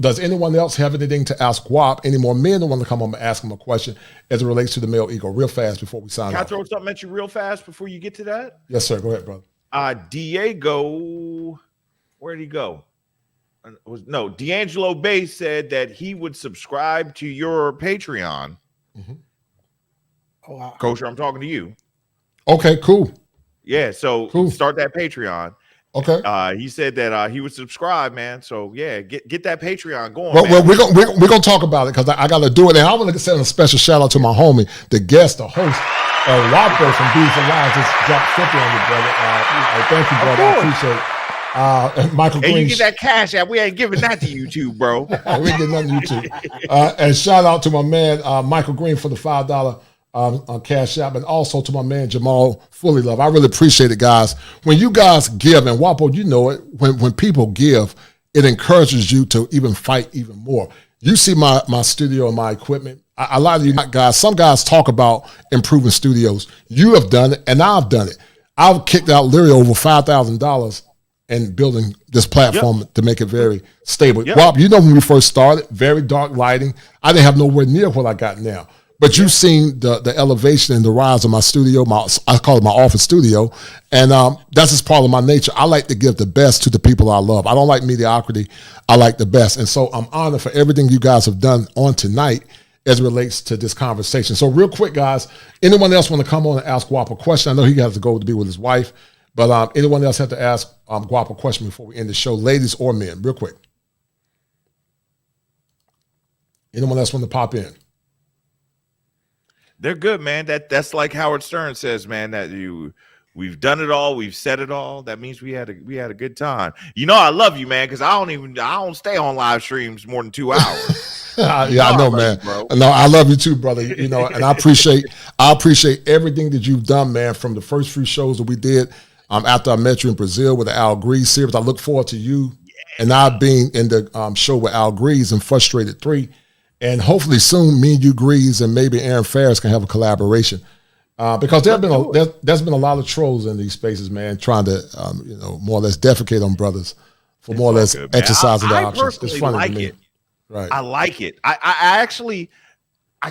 does anyone else have anything to ask Guap? Any more men that want to come on and ask him a question as it relates to the male ego? Real fast before we sign Can I off. throw something at you real fast before you get to that? Yes, sir. Go ahead, brother. Diego, where did he go? D'Angelo Bay said that he would subscribe to your Patreon. Mm-hmm. Oh, wow. Kosher, I'm talking to you. Okay, cool. Yeah, so start that Patreon. Okay. He said that he would subscribe, man. So yeah, get that Patreon going. Well, we're gonna talk about it because I got to do it, and I want to send a special shout out to my homie, the guest, the host, Guapo from Beautiful Lives. Just dropped 50 on you, brother. Thank you, brother. I appreciate it. Michael Green. And you get that cash out. We ain't giving that to YouTube, bro. We ain't getting nothing to YouTube. And shout out to my man Michael Green for the $5 on Cash App, and also to my man Jamal Fully Love. I really appreciate it, guys. When you guys give, and Guapo, you know it, when people give, it encourages you to even fight even more. You see my studio and my equipment. A lot of you guys, some guys talk about improving studios. You have done it, and I've done it. I've kicked out literally over $5,000 and building this platform to make it very stable. Guap, you know when we first started, very dark lighting. I didn't have nowhere near what I got now. But you've seen the elevation and the rise of my studio. I call it my office studio. And that's just part of my nature. I like to give the best to the people I love. I don't like mediocrity. I like the best. And so I'm honored for everything you guys have done on tonight as it relates to this conversation. So real quick, guys, anyone else want to come on and ask Guap a question? I know he has to go to be with his wife. But anyone else have to ask Guap a question before we end the show, ladies or men, real quick? Anyone else want to pop in? They're good, man. That's like Howard Stern says, man. That we've done it all, we've said it all. That means we had a good time. You know, I love you, man, because I don't stay on live streams more than 2 hours. Yeah, I know, man. No, I love you too, brother. You know, and I appreciate everything that you've done, man. From the first few shows that we did. After I met you in Brazil with the Al Grease series, I look forward to you and I being in the show with Al Grease and Frustrated 3. And hopefully soon, me and you, Grease, and maybe Aaron Ferris can have a collaboration. Because there's been a lot of trolls in these spaces, man, trying to, more or less defecate on brothers for more or less exercising their options. It's funny like to me. It. Right. I like it. I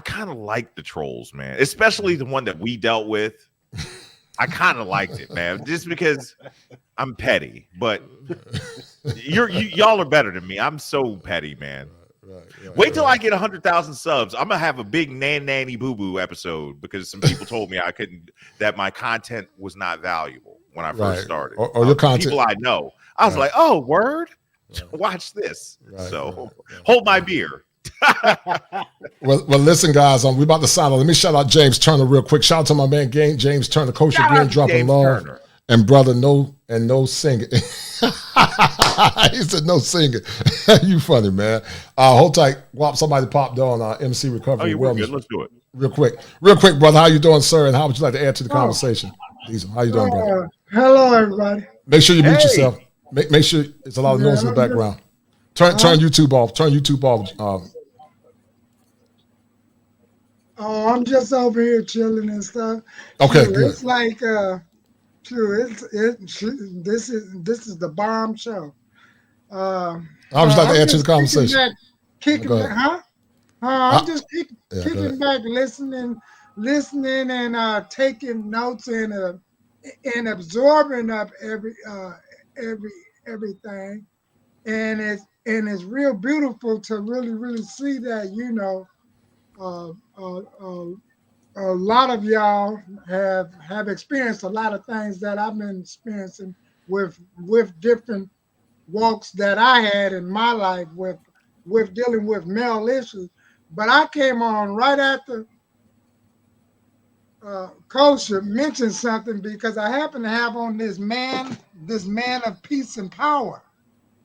kind of like the trolls, man, especially the one that we dealt with. I kind of liked it, man, just because I'm petty. But y'all are better than me. I'm so petty, man. Wait till I get 100,000 subs. I'm gonna have a big nanny boo boo episode because some people told me that my content was not valuable when I first started. Or your content. People I know. I was like, oh, word. Watch this. Hold my beer. well, listen, guys. We're about to sign off. Let me shout out James Turner real quick. Shout out to my man James Turner, Coach again, dropping James love, Turner. And brother, no singing. He said no singing. You funny, man. Hold tight. Guap, somebody popped on MC Recovery. Oh, we're good. Let's do it. Real quick, brother. How you doing, sir? And how would you like to add to the conversation? Diesel, how you doing, brother? Hello, everybody. Make sure you mute yourself. Make sure there's a lot of noise in the background. Turn YouTube off. Turn YouTube off. Oh, I'm just over here chilling and stuff. Okay, good. It's like, this is the bomb show. I was like to add to the conversation. Kicking back, huh? I'm just kicking back, listening, and taking notes and absorbing up everything, and it's real beautiful to really see that, a lot of y'all have experienced a lot of things that I've been experiencing with different walks that I had in my life with dealing with male issues. But I came on right after Kosher mentioned something, because I happen to have on this man of peace and power.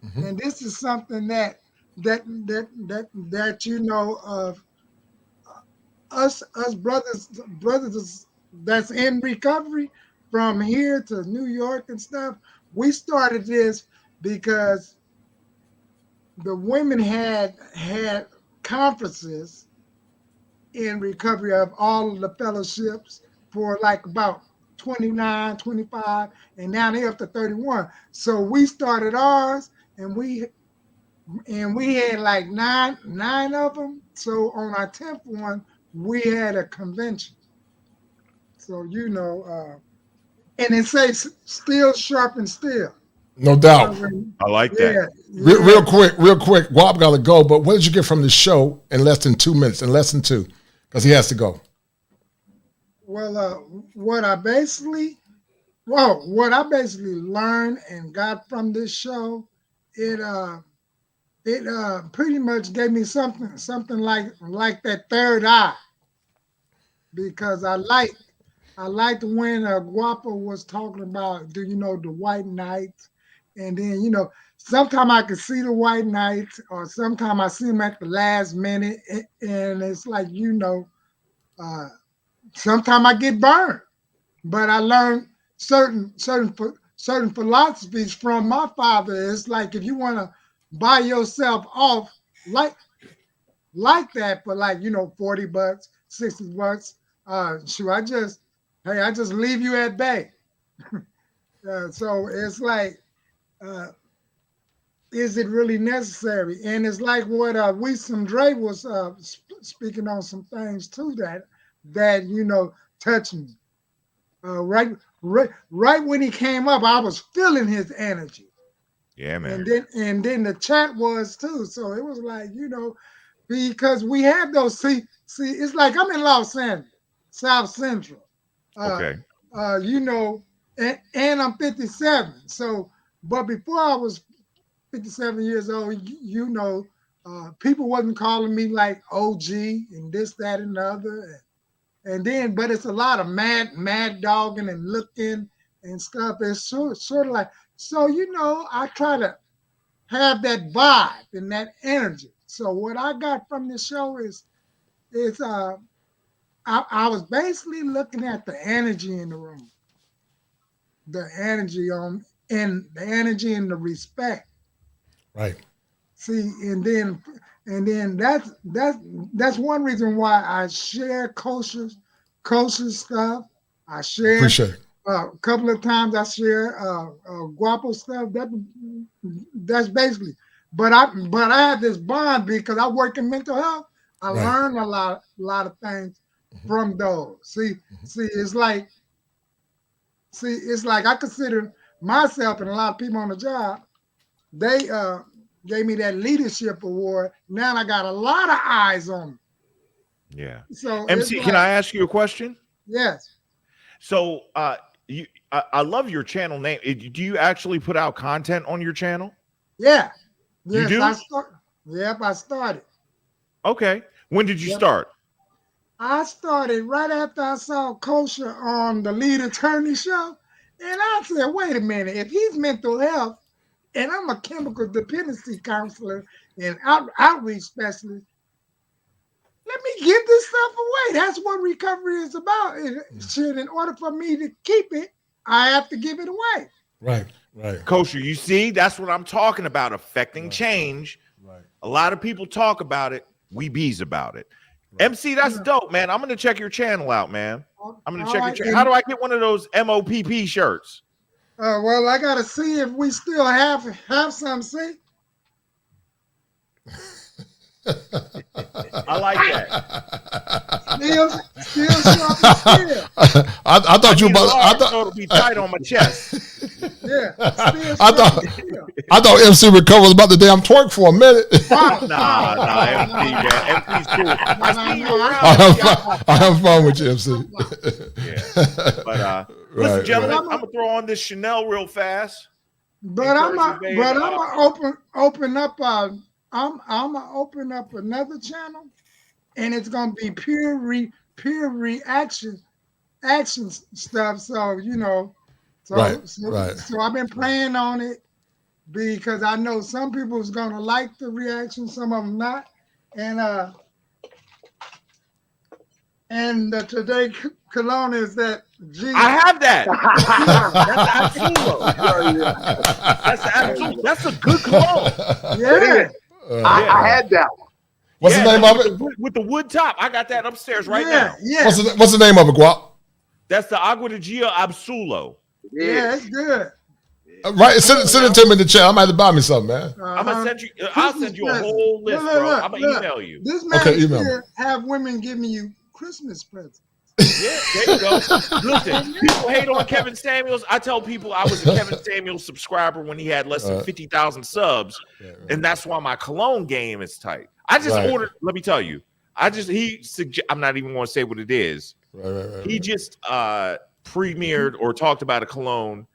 Mm-hmm. And this is something that that you know of us brothers that's in recovery from here to New York and stuff. We started this because the women had conferences in recovery of all of the fellowships for like about 29, 25, and now they're up to 31. So we started ours, and we had like nine of them. So on our 10th one, we had a convention. So and it says "Still sharpen steel." No doubt. I like Yeah, that. Real quick. Guap got to go, but what did you get from the show in less than 2 minutes? In less than 2, because he has to go. Well, what I basically learned and got from this show, it pretty much gave me something like that third eye, because I liked when Guapo was talking about, do you know the white knights, and then sometimes I could see the white knights, or sometimes I see them at the last minute, and it's like sometimes I get burned. But I learned certain philosophies from my father. It's like, if you want to buy yourself off like that for like $40, $60, shoot, I just leave you at bay. So it's like, is it really necessary? And it's like what Wisdom Dre was speaking on some things too that touched me. Right when he came up, I was feeling his energy. Yeah, man. And then the chat was too. So it was like, because we have those. See, it's like I'm in Los Angeles, South Central. Okay. And I'm 57. So, but before I was 57 years old, people wasn't calling me like OG and this, that, and the other. And then, but it's a lot of mad dogging and looking and stuff. It's sort of like, so I try to have that vibe and that energy. So what I got from the show is I was basically looking at the energy in the room, the energy and the energy and the respect. Right. See, and then that's one reason why I share kosher stuff. I share Appreciate it. a couple of times. I share Guapo stuff. That's basically. But I have this bond because I work in mental health. I learned a lot of things from those. It's like I consider myself and a lot of people on the job. They gave me that leadership award. Now I got a lot of eyes on me. Yeah. So MC, can I ask you a question? Yes. So I love your channel name. Do you actually put out content on your channel? Yeah. You Yes, do? I started. Okay. When did you start? I started right after I saw Kosher on the Lead Attorney show. And I said, wait a minute, if he's mental health and I'm a chemical dependency counselor and outreach specialist, let me give this stuff away. That's what recovery is about. In order for me to keep it, I have to give it away. Right. Kosher, you see, that's what I'm talking about, affecting change. Right. A lot of people talk about it. We bees about it. Right. MC, that's dope, man. I'm going to check your channel out, man. I'm going to check your channel. How do I get one of those MOPP shirts? Well, I got to see if we still have some, see? I like that. Still. I thought you were about. I thought it'll be tight on my chest. Yeah. I thought MC Recover was about the damn twerk for a minute. Nah, MC, man. MC's cool. I have fun with you, MC. Yeah. But listen, gentlemen, I'm gonna throw on this Chanel real fast. But I'm gonna open up. I'm gonna open up another channel, and it's gonna be pure reaction stuff. So So I've been praying on it, because I know some people is gonna like the reaction, some of them not, and today cologne is that G. I have that. That's absolute. That's a good cologne. Yeah. I had that one. What's the name of it? With the wood top. I got that upstairs right now. Yeah. What's the name of it, Guap? That's the Agua de Gia Absolo. Yeah, it's good. Right, send it to me in the chat. I might have to buy me something, man. I'm gonna send you. I'll send you a whole list, bro. I'm gonna email you. This man here have women giving you Christmas presents. Yeah, there you go. Listen, people hate on Kevin Samuels. I tell people I was a Kevin Samuels subscriber when he had less than 50,000 subs, and that's why my cologne game is tight. I just ordered. Let me tell you. I'm not even going to say what it is. He just premiered or talked about a cologne.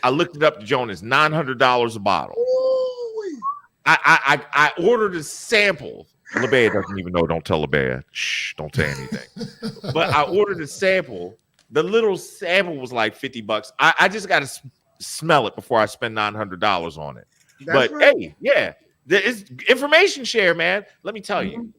I looked it up to Jonas, $900 a bottle. I ordered a sample. LeBea doesn't even know. Don't tell LeBea. Shh, don't say anything. But I ordered a sample. The little sample was like $50. I just got to smell it before I spend $900 on it. That's but hey, yeah, it's information share, man. Let me tell you.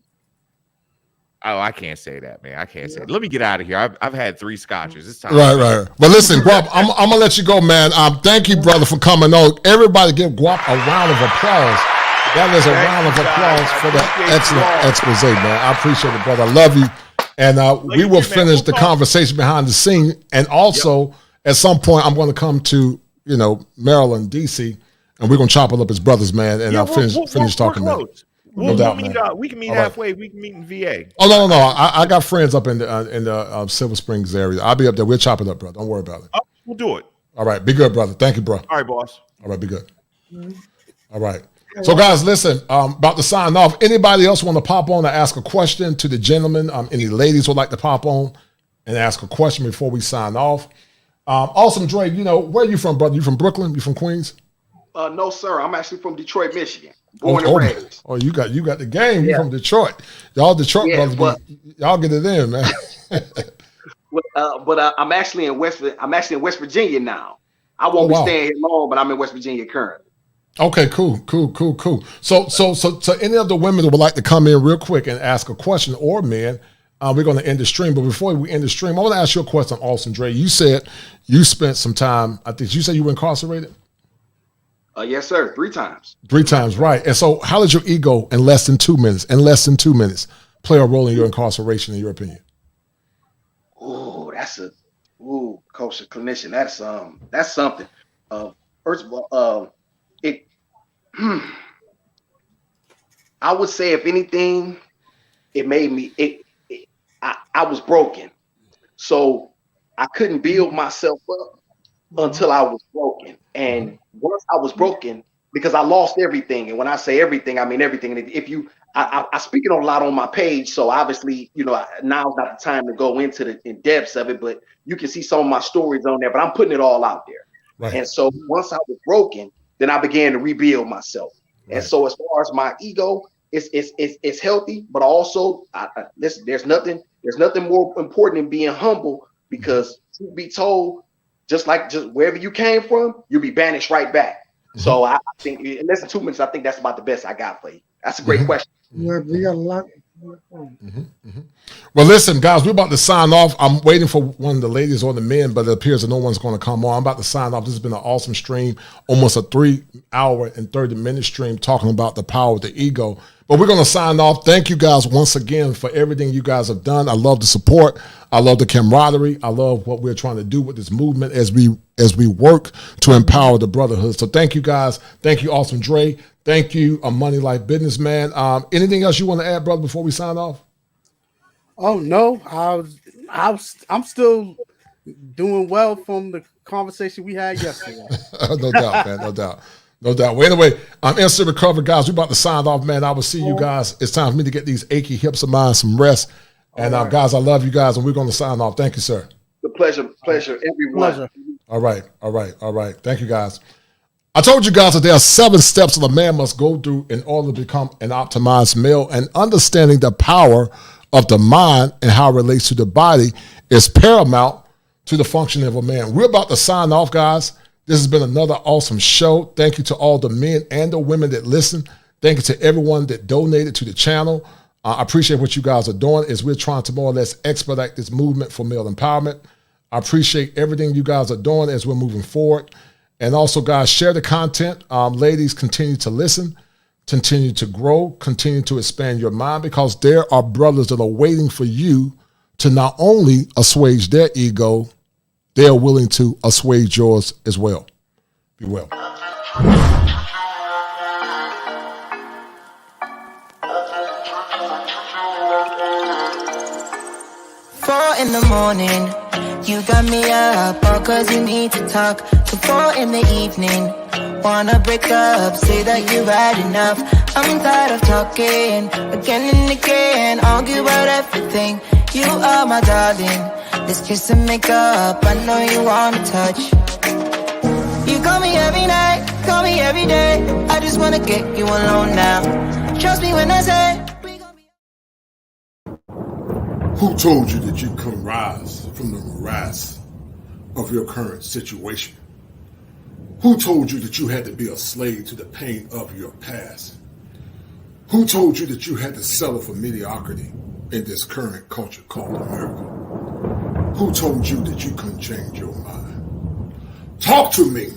Oh, I can't say that, man. I can't say it. Let me get out of here. I've had 3 scotches. It's time. Right. But listen, Guap, I'm gonna let you go, man. Thank you, brother, for coming on. Everybody give Guap a round of applause. That is a round of applause for that excellent expose, man. I appreciate it, brother. I love you. And we will finish the conversation behind the scene. And also, at some point, I'm going to come to, Maryland, D.C., and we're going to chop it up as brothers, man, and finish talking, man. We can meet halfway. We can meet in VA. Oh, no. I got friends up in the Silver Springs area. I'll be up there. We'll chop it up, bro. Don't worry about it. We'll do it. All right. Be good, brother. Thank you, bro. All right, boss. All right. Be good. All right. So, guys, listen, about to sign off. Anybody else want to pop on and ask a question to the gentleman? Any ladies would like to pop on and ask a question before we sign off? Awesome, Dre, where are you from, brother? You from Brooklyn? You from Queens? No, sir. I'm actually from Detroit, Michigan. Born and raised. Oh, you got the game. You from Detroit. Y'all Detroit brothers, y'all get it in, man. But I'm actually in West Virginia now. I won't be staying here long, but I'm in West Virginia currently. Okay, cool. So any of the women that would like to come in real quick and ask a question, or men, we're going to end the stream. But before we end the stream, I want to ask you a question, Austin Dre. You said you spent some time. I think you said you were incarcerated. Yes, sir. 3 times. 3 times, right? And so, how did your ego in less than 2 minutes? Play a role in your incarceration, in your opinion? Kosher Clinician. That's something. First of all, I would say, if anything, it made me. I was broken, so I couldn't build myself up until I was broken. And once I was broken, because I lost everything, and when I say everything, I mean everything. And if you, I speak it a lot on my page, so obviously, now's not the time to go into the in depths of it, but you can see some of my stories on there. But I'm putting it all out there. Right. And so once I was broken, then I began to rebuild myself. Right. And so as far as my ego, it's healthy, but also listen, there's nothing more important than being humble, because truth be told, just wherever you came from, you'll be banished right back. Mm-hmm. So I think in less than 2 minutes, I think that's about the best I got for you. That's a great question. Yeah, we got a lot. Well, listen, guys, we're about to sign off. I'm waiting for one of the ladies or the men, but it appears that no one's going to come on. I'm about to sign off. This has been an awesome stream, almost a 3-hour and 30-minute stream talking about the power of the ego. But we're going to sign off. Thank you guys once again for everything you guys have done. I love the support. I love the camaraderie. I love what we're trying to do with this movement as we work to empower the brotherhood. So thank you guys. Thank you, Awesome Dre. Thank you, a Money Life Businessman. Anything else you want to add, brother, before we sign off? Oh no, I'm still doing well from the conversation we had yesterday. No doubt, man. No doubt. Well, anyway, I'm instant recovery, guys. We're about to sign off, man. I will see you guys. It's time for me to get these achy hips of mine some rest. And guys, I love you guys, and we're going to sign off. Thank you, sir. The pleasure, everyone. All right. Thank you, guys. I told you guys that there are 7 steps that a man must go through in order to become an optimized male, and understanding the power of the mind and how it relates to the body is paramount to the functioning of a man. We're about to sign off, guys. This has been another awesome show. Thank you to all the men and the women that listen. Thank you to everyone that donated to the channel. I appreciate what you guys are doing as we're trying to more or less expedite this movement for male empowerment. I appreciate everything you guys are doing as we're moving forward. And also, guys, share the content. Ladies, continue to listen, continue to grow, continue to expand your mind, because there are brothers that are waiting for you to not only assuage their ego, they are willing to assuage yours as well. Be well. 4 in the morning, you got me up, all cause you need to talk. To 4 in the evening, wanna break up, say that you've had enough. I'm tired of talking, again and again, argue about everything. You are my darling, this kiss and make up, I know you wanna touch. You call me every night, call me every day, I just wanna get you alone now. Trust me when I say, who told you that you can rise from the morass of your current situation? Who told you that you had to be a slave to the pain of your past? Who told you that you had to settle for mediocrity in this current culture called America? Who told you that you couldn't change your mind? Talk to me.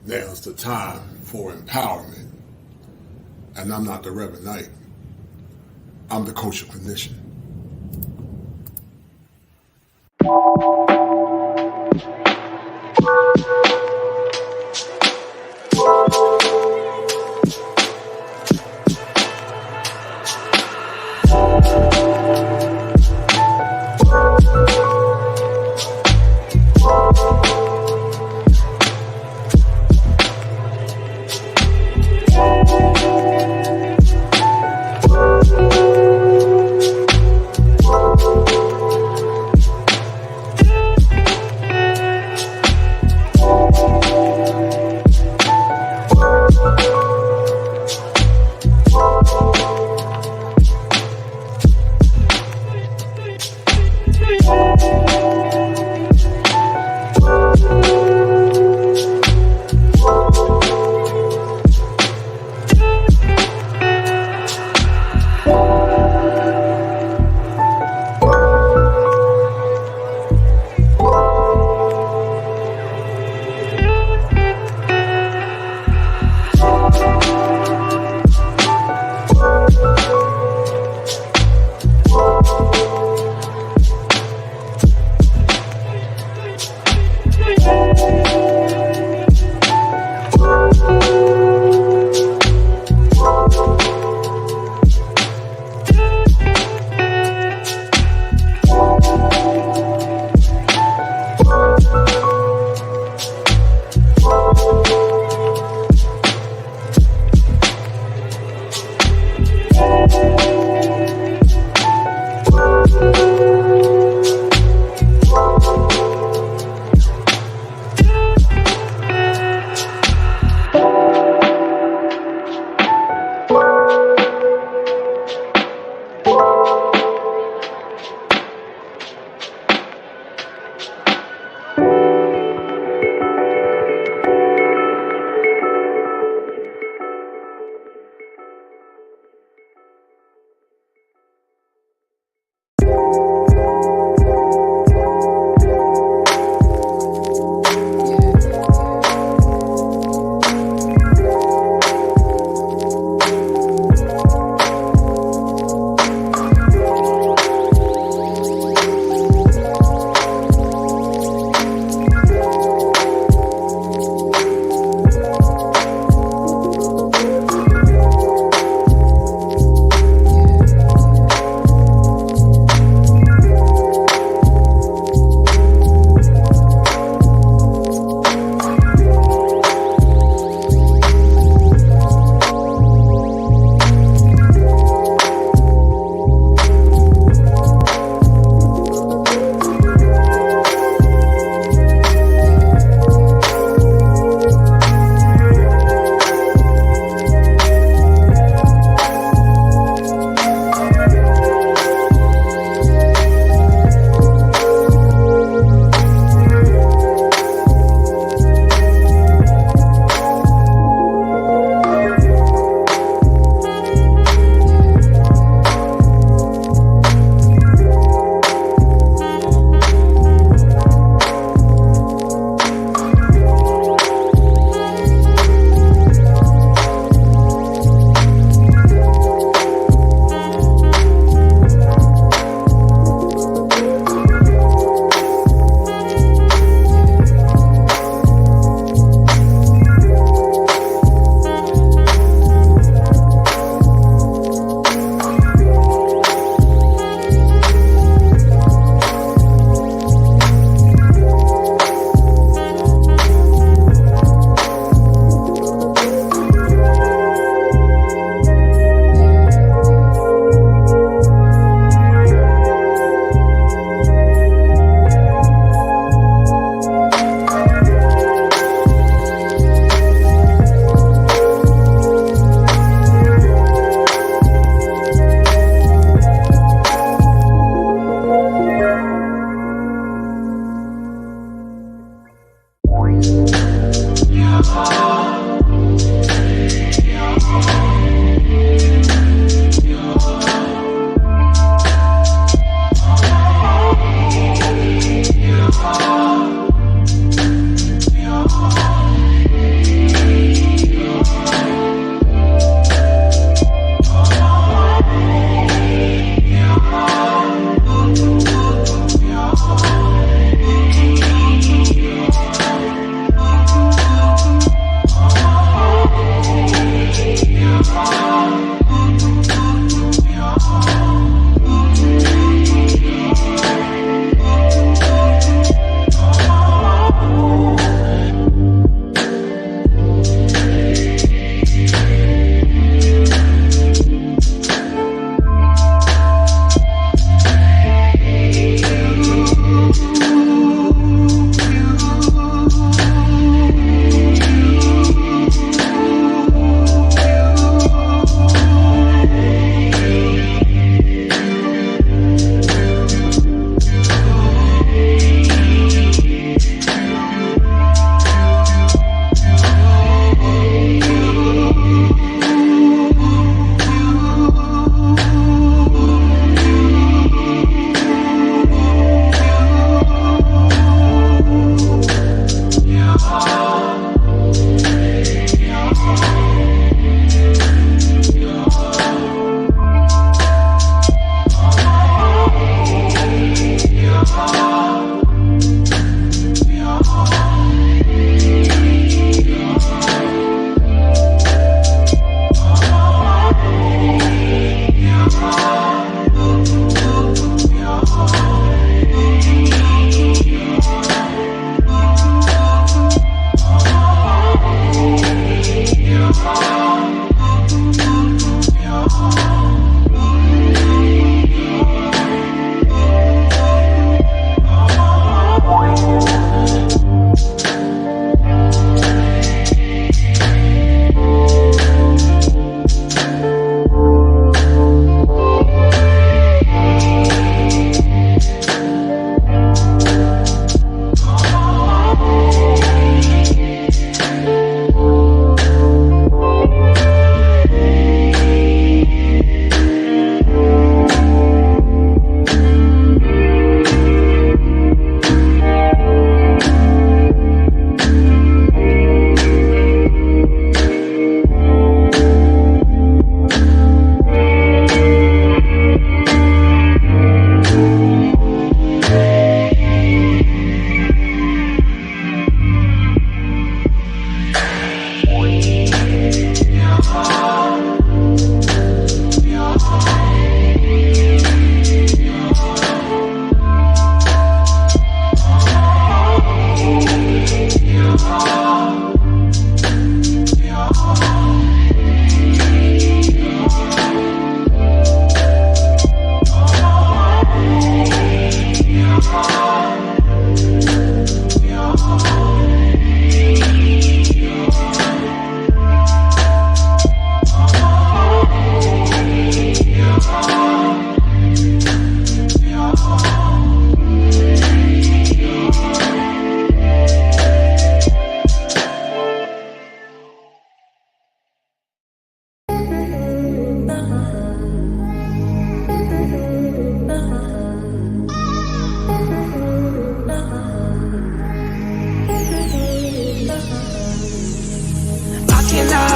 Now's the time for empowerment. And I'm not the Reverend Knight. I'm the Kosher Clinician.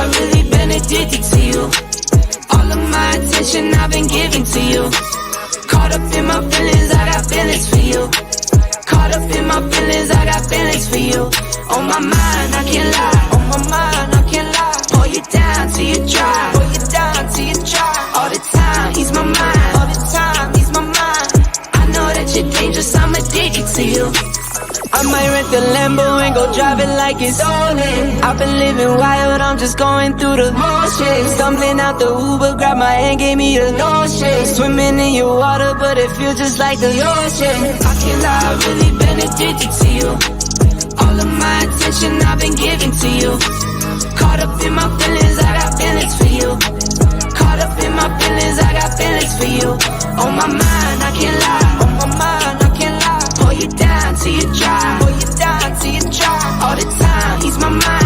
I've really been addicted to you. All of my attention I've been giving to you. Caught up in my feelings, I got feelings for you. Caught up in my feelings, I got feelings for you. On my mind, I can't lie. On my mind, I can't lie. Pull you down till you dry. Pull you down till you dry. All the time, ease my mind. All the time, ease my mind. I know that you're dangerous, I'm addicted to you. I might rent the Lambo and go drive it like it's stolen. I've been living wild, I'm just going through the motions. Stumbling out the Uber, grab my hand, gave me the notion. Swimming in your water, but it feels just like the ocean. I can't lie, I've really been addicted to you. All of my attention I've been giving to you. Caught up in my feelings, I got feelings for you. Caught up in my feelings, I got feelings for you. On my mind, I can't lie. On my mind, I can't lie. Pull you down till you dry. Pull you down till you dry. All the time, ease my mind.